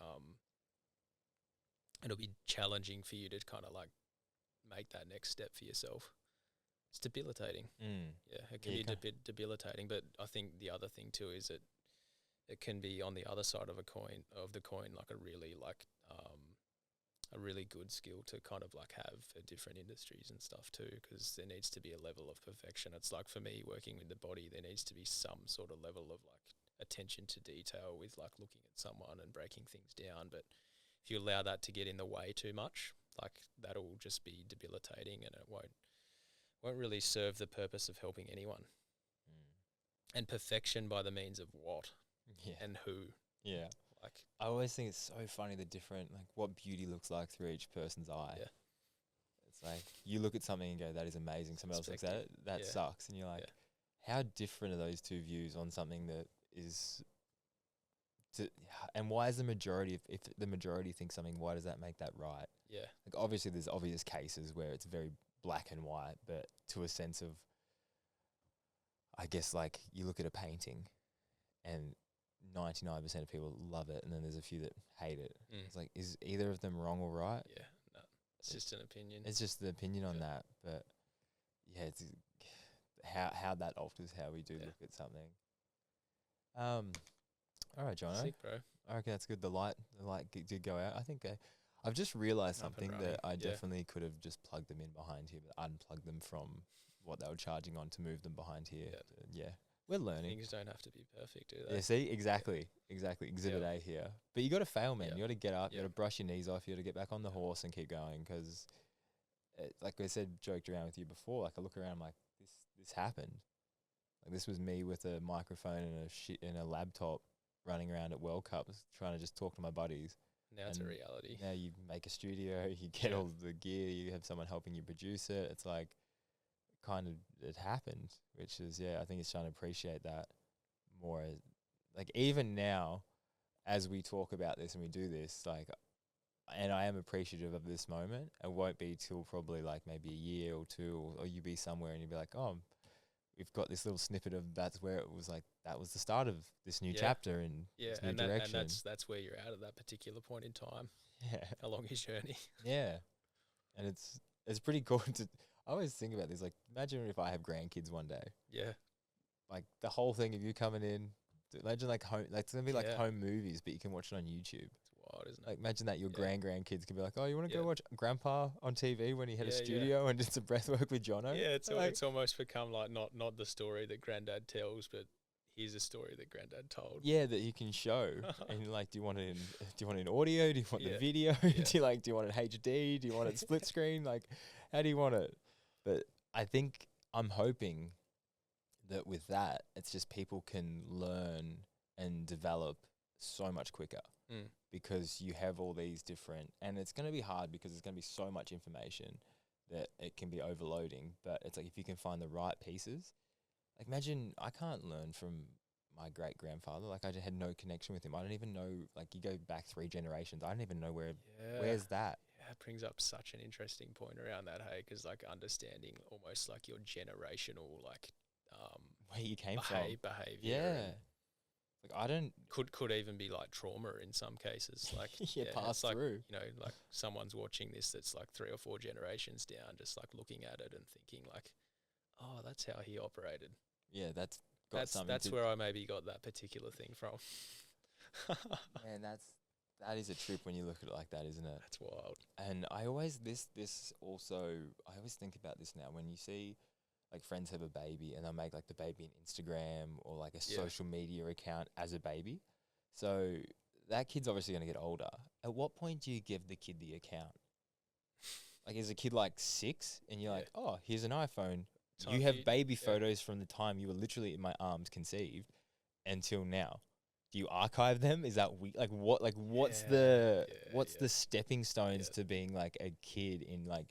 it'll be challenging for you to kind of like make that next step for yourself. It's debilitating. Yeah, it can be debilitating. But I think the other thing too is that it can be on the other side of the coin, like a really good skill to kind of like have for different industries and stuff too, because there needs to be a level of perfection. It's like for me, working with the body, there needs to be some sort of level of like attention to detail with like looking at someone and breaking things down. But if you allow that to get in the way too much, like that'll just be debilitating, and it won't really serve the purpose of helping anyone. And perfection by the means of what and who. Yeah. Like I always think it's so funny the different, like what beauty looks like through each person's eye. Yeah. It's like you look at something and go, that is amazing. Someone else looks at it, that sucks. And you're like, how different are those two views on something that is and why is the majority, if the majority thinks something, why does that make that right? Yeah. Like obviously there's obvious cases where it's very black and white, but to a sense of, I guess, like you look at a painting and 99% of people love it, and then there's a few that hate it. It's like, is either of them wrong or right? Yeah, no, it's just an opinion. It's just the opinion on that, but yeah, it's how that alters how we do look at something. All right, Jono. Sick, bro. I reckon that's good. The light did go out. I think I've just realised something that I definitely could have just plugged them in behind here, but unplugged them from what they were charging on to move them behind here. Yeah. We're learning. Things don't have to be perfect, do they? Yeah, see? Exactly. Exhibit A here. But you got to fail, man. You got to get up. You got to brush your knees off. You got to get back on the horse and keep going, because, like I said, joked around with you before, like I look around, I'm like, this happened. Like this was me with a microphone and a laptop running around at World Cups trying to just talk to my buddies. Now it's a reality. Now you make a studio, you get all the gear, you have someone helping you produce it. It's like kind of it happened, which is I think it's trying to appreciate that more. Like even now, as we talk about this and we do this, like, and I am appreciative of this moment. It won't be till probably like maybe a year or two, or you be somewhere and you'll be like, oh, we've got this little snippet of that's where it was like that was the start of this new chapter in this new and direction. And that's where you're at that particular point in time along his journey. Yeah, and it's pretty cool to. I always think about this. Like, imagine if I have grandkids one day. Yeah, Like the whole thing of you coming in. Imagine like home. Like it's gonna be like home movies, but you can watch it on YouTube. It's wild, isn't it? Like imagine that your grandkids can be like, oh, you want to go watch Grandpa on TV when he had a Yeah, studio and did some breathwork with Jono? Yeah, like, it's almost become like not the story that Granddad tells, but here's a story that Granddad told. Yeah, that you can show. And like, do you want it in audio? Do you want the video? Yeah. do you want it HD? Do you want it split screen? Like, how do you want it? But I think I'm hoping that with that, it's just people can learn and develop so much quicker because you have all these different, and it's going to be hard because there's going to be so much information that it can be overloading. But it's like if you can find the right pieces, like imagine I can't learn from my great grandfather. Like I just had no connection with him. I don't even know. Like you go back 3 generations, I don't even know where's that. Yeah, it brings up such an interesting point around that, hey, because like understanding almost like your generational like where you came from behavior. Yeah. Like I don't could even be like trauma in some cases. Like pass like, through. You know, like someone's watching this that's like 3 or 4 generations down, just like looking at it and thinking like, oh, that's how he operated. Yeah, that's where I maybe got that particular thing from. Man, that is a trip when you look at it like that, isn't it? That's wild. And I always I always think about this now when you see like friends have a baby and they'll make like the baby an Instagram or like a social media account as a baby. So that kid's obviously going to get older. At what point do you give the kid the account? Like is a kid like 6 and you're like, oh, here's an iPhone. You have baby photos from the time you were literally in my arms conceived until now. Do you archive them? Is that what's the stepping stones to being like a kid in like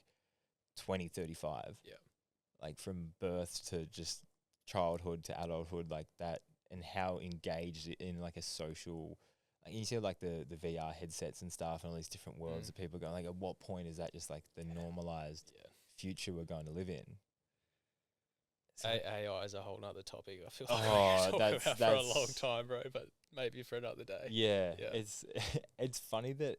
2035? Yeah. Like from birth to just childhood to adulthood, like that, and how engaged in like a social, like you see like the VR headsets and stuff and all these different worlds of people going, like at what point is that just like the normalized future we're going to live in? AI is a whole nother topic. I feel like we could talk about for a long time, bro, but maybe for another day. Yeah. It's funny that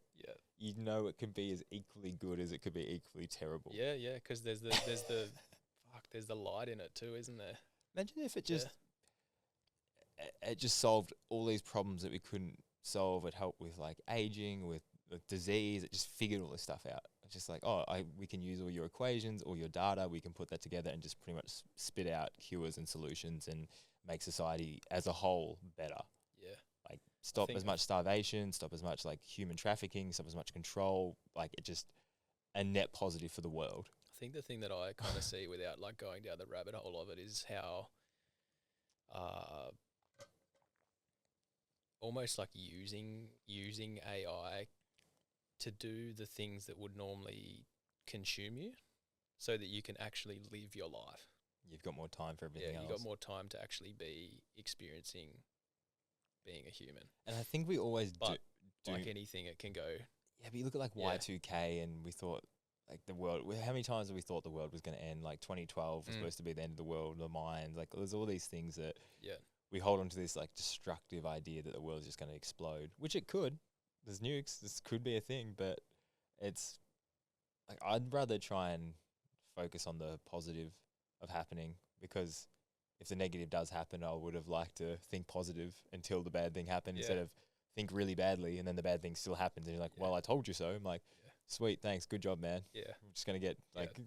you know it can be as equally good as it could be equally terrible. Yeah, because there's the there's the light in it too, isn't there? Imagine if it just it just solved all these problems that we couldn't solve. It helped with like aging, with disease. It just figured all this stuff out. It's just like, we can use all your equations, all your data. We can put that together and just pretty much spit out cures and solutions and make society as a whole better. Yeah. Like stop as much starvation, stop as much like human trafficking, stop as much control. Like it just a net positive for the world. I think the thing that I kind of see without like going down the rabbit hole of it is how almost like using AI to do the things that would normally consume you so that you can actually live your life. You've got more time for everything else. You've got more time to actually be experiencing being a human. And I think we always do. Like anything, it can go. Yeah, but you look at like Y2K and we thought like the world, how many times have we thought the world was going to end? Like 2012 was supposed to be the end of the world, the Mayans, like there's all these things that we hold on to this like destructive idea that the world is just going to explode, which it could. There's nukes, this could be a thing, but it's like I'd rather try and focus on the positive of happening, because if the negative does happen, I would have liked to think positive until the bad thing happened instead of think really badly and then the bad thing still happens and you're like, well, I told you so. I'm like, sweet, thanks, good job, man. Yeah. I'm just going to get like...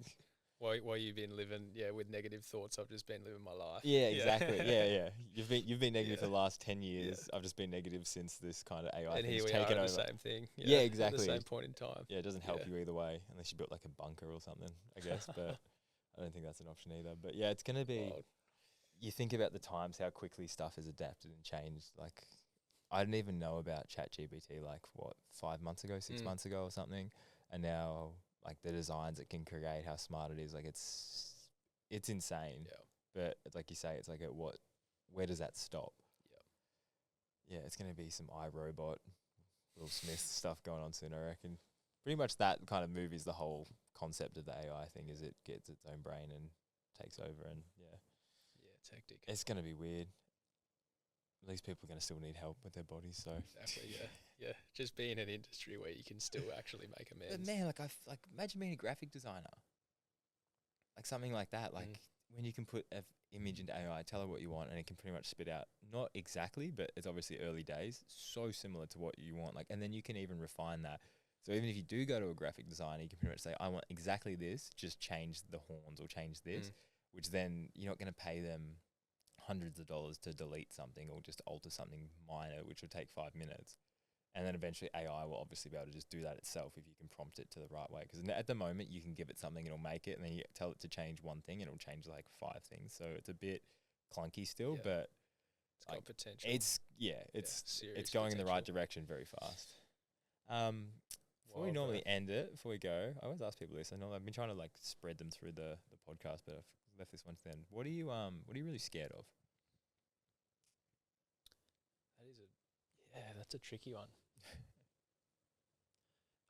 While you've been living, with negative thoughts, I've just been living my life. Yeah, exactly. Yeah. You've been negative for the last 10 years. I've just been negative since this kind of AI thing's taken over. The same thing. Yeah, exactly. At the same point in time. Yeah, it doesn't help you either way, unless you built like a bunker or something, I guess. But I don't think that's an option either. But yeah, it's going to be... Wild. You think about the times, how quickly stuff has adapted and changed. Like, I didn't even know about ChatGPT, like, 5 months ago, 6 months ago or something. And now... like the designs it can create, how smart it is, like it's insane. Yeah. But like you say, it's like where does that stop? Yeah, it's going to be some iRobot, Will Smith stuff going on soon, I reckon. Pretty much that kind of movie is the whole concept of the AI thing, is it gets its own brain and takes over, and It's hectic. It's going to be weird. At least people are going to still need help with their bodies. So Exactly. Yeah. Just be in an industry where you can still actually make amends. But man, like imagine being a graphic designer, like something like that. Like when you can put an image into AI, tell it what you want, and it can pretty much spit out not exactly, but it's obviously early days, so similar to what you want. Like, and then you can even refine that. So even if you do go to a graphic designer, you can pretty much say, I want exactly this, just change the horns or change this, which then you're not going to pay them hundreds of dollars to delete something or just alter something minor, which will take 5 minutes. And then eventually AI will obviously be able to just do that itself if you can prompt it to the right way. Because at the moment you can give it something, it'll make it, and then you tell it to change one thing and it'll change like 5 things. So it's a bit clunky still, but it's got potential. It's going in the right direction very fast. Before we normally end it, before we go, I always ask people this. I know I've been trying to like spread them through the podcast, but I've left this one to the end. What are you really scared of? That's a tricky one.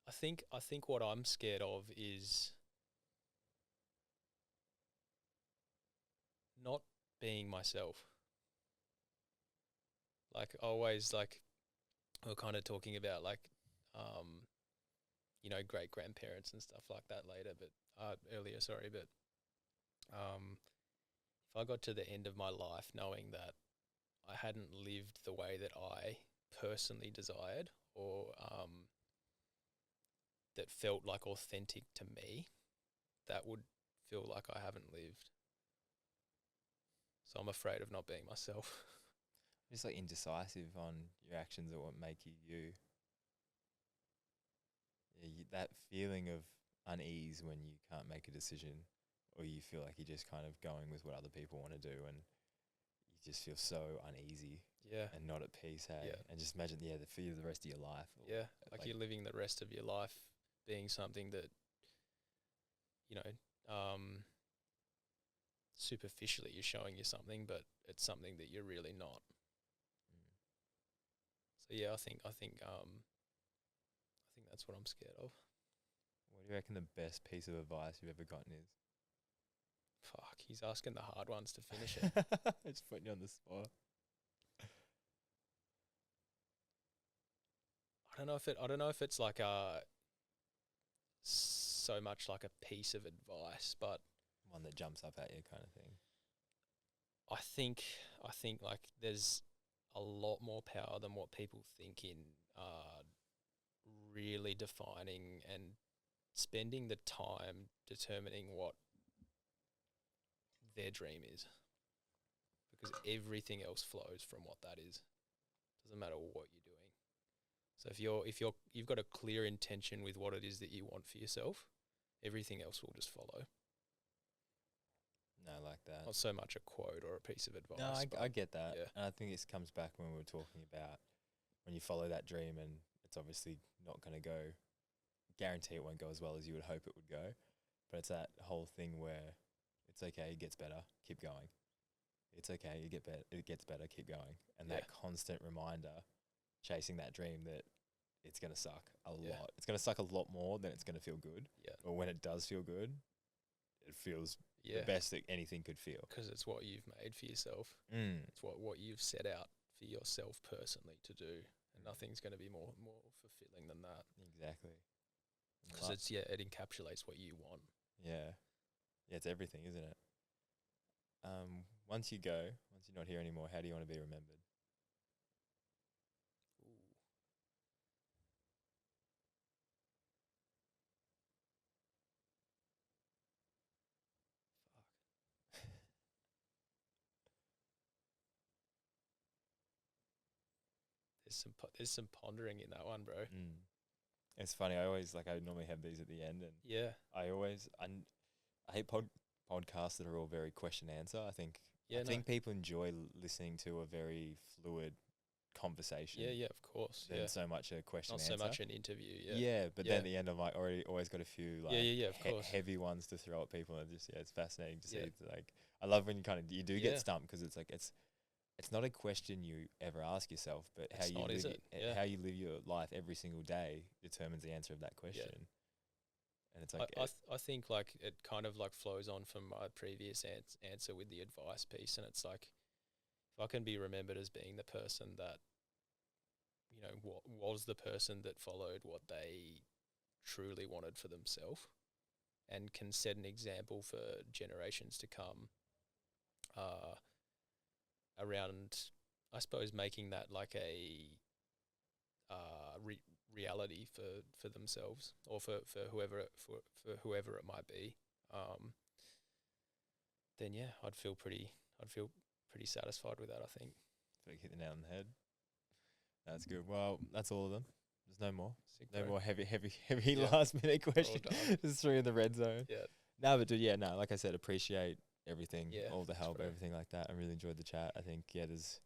I think what I'm scared of is not being myself. Like always, like we're kind of talking about like, great grandparents and stuff like that later, but earlier, sorry, but if I got to the end of my life knowing that I hadn't lived the way that I personally desired, or that felt like authentic to me, that would feel like I haven't lived. So I'm afraid of not being myself. Just like indecisive on your actions or what make you you. Yeah, that feeling of unease when you can't make a decision, or you feel like you're just kind of going with what other people want to do, and you just feel so uneasy. Yeah. And not at peace, hey? Yeah. And just imagine, the fear of the rest of your life. Yeah, like you're living the rest of your life being something that, superficially you're showing you something, but it's something that you're really not. So yeah, I think that's what I'm scared of. What do you reckon the best piece of advice you've ever gotten is? Fuck, he's asking the hard ones to finish it. Just putting you on the spot. I don't know if it's like so much like a piece of advice, but one that jumps up at you kind of thing. I think like there's a lot more power than what people think in really defining and spending the time determining what their dream is, because everything else flows from what that is. Doesn't matter what you're doing. So if you've got a clear intention with what it is that you want for yourself, everything else will just follow. No, I like that. Not so much a quote or a piece of advice. No, I get that. Yeah. And I think this comes back when we were talking about when you follow that dream, and it's obviously not going to go, guarantee it won't go as well as you would hope it would go. But it's that whole thing where it's okay, it gets better, keep going. It's okay, it gets better, keep going. And that constant reminder, chasing that dream that it's going to suck a lot. It's going to suck a lot more than it's going to feel good. Yeah. But when it does feel good, it feels the best that anything could feel. Because it's what you've made for yourself. It's what you've set out for yourself personally to do. And nothing's going to be more fulfilling than that. Exactly. Because it encapsulates what you want. Yeah. Yeah, it's everything, isn't it? Once you're not here anymore, how do you want to be remembered? There's some pondering in that one, bro. It's funny. I normally have these at the end, and I hate podcasts that are all very question answer. I think people enjoy listening to a very fluid conversation. Yeah, of course. Than so much a question answer. Not so much an interview. But then at the end, I'm like always got a few of course. heavy ones to throw at people, and it's fascinating to see. Like I love when you do get stumped, because it's like it's not a question you ever ask yourself, but how you live your life every single day determines the answer of that question. And it's like, I think like it kind of like flows on from my previous answer with the advice piece, and it's like if I can be remembered as being the person that, you know, was the person that followed what they truly wanted for themselves, and can set an example for generations to come, around, I suppose, making that like a reality for themselves, or for whoever it might be, then yeah, I'd feel pretty satisfied with that, I think. like hit the nail on the head. That's good. Well, that's all of them. There's no more. Sick, No bro. more heavy Yeah. last minute questions. done. Just 3 in the red zone. Yeah. No, but dude, yeah, no, like I said, appreciate everything, Yeah, all the thanks, help, bro. everything like that. I really enjoyed the chat. I think, yeah, there's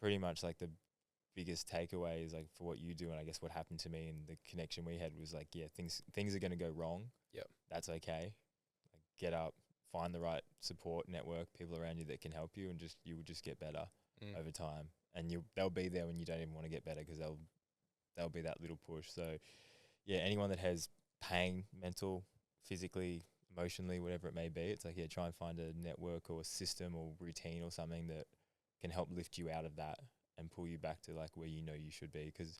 pretty much like the biggest takeaway is like for what you do, and I guess what happened to me and the connection we had was like, yeah, things are going to go wrong. Yep. That's okay. Like, get up, find the right support network, people around you that can help you, and you will just get better over time. And they'll be there when you don't even want to get better, because they'll be that little push. So yeah, anyone that has pain, mental, physically, emotionally, whatever it may be, it's like, yeah, try and find a network or a system or routine or something that can help lift you out of that and pull you back to like where you know you should be. Because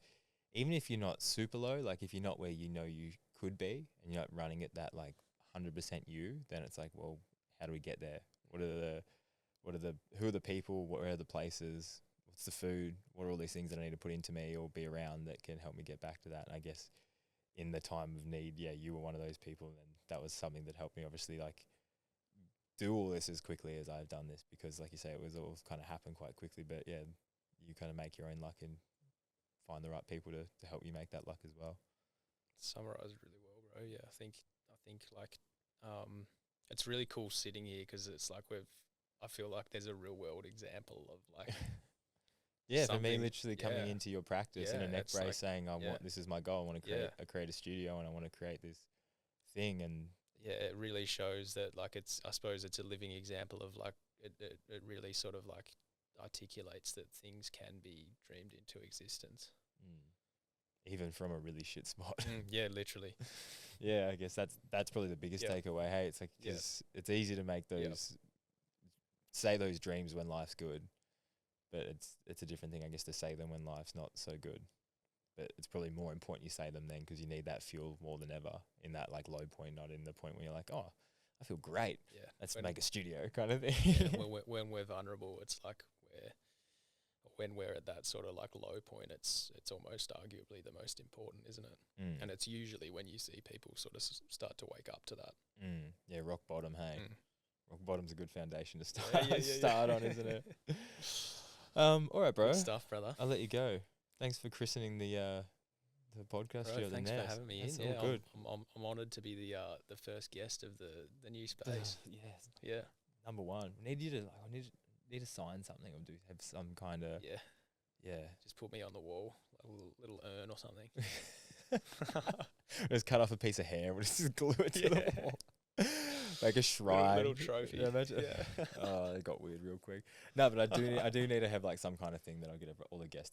even if you're not super low, like if you're not where you know you could be and you're not running it that like 100% you, then it's like, well, how do we get there? Who are the people? What are the places? What's the food? What are all these things that I need to put into me or be around that can help me get back to that? And I guess in the time of need, yeah, you were one of those people, and that was something that helped me obviously like do all this as quickly as I've done this, because like you say, it was all kind of happened quite quickly. But yeah, you kind of make your own luck and find the right people to help you make that luck as well. Summarized really well, bro. Yeah, I think like it's really cool sitting here, because it's like I feel like there's a real world example of like yeah, for me, literally coming yeah. into your practice in a neck it's brace, like, saying, this is my goal. I want to create a studio, and I want to create this thing. And yeah, it really shows that like I suppose it's a living example of like it really sort of like articulates that things can be dreamed into existence. Even from a really shit spot. Yeah, literally. Yeah, I guess that's probably the biggest takeaway. Hey, it's like, cause it's easy to make those, say those dreams when life's good, but it's a different thing, I guess, to say them when life's not so good. But it's probably more important you say them then, because you need that fuel more than ever in that like low point, not in the point where you're like, oh, I feel great. Yeah, let's make a studio kind of thing. Yeah, when we're vulnerable, it's like when we're at that sort of like low point, it's almost arguably the most important, isn't it? And it's usually when you see people sort of start to wake up to that. Yeah, rock bottom, hey. Rock bottom's a good foundation to start on, isn't it? All right, bro. Good stuff, brother. I'll let you go. Thanks for christening the podcast. Bro, thanks for having me in. All good. I'm honoured to be the first guest of the new space. Yeah. Number one. I need to sign something or have some kind of Just put me on the wall, like a little urn or something. Just cut off a piece of hair. We'll just glue it to the wall. Like a shrine. Little trophy. Yeah, imagine. Oh, it got weird real quick. No, but I do need to have like some kind of thing that I'll get all the guests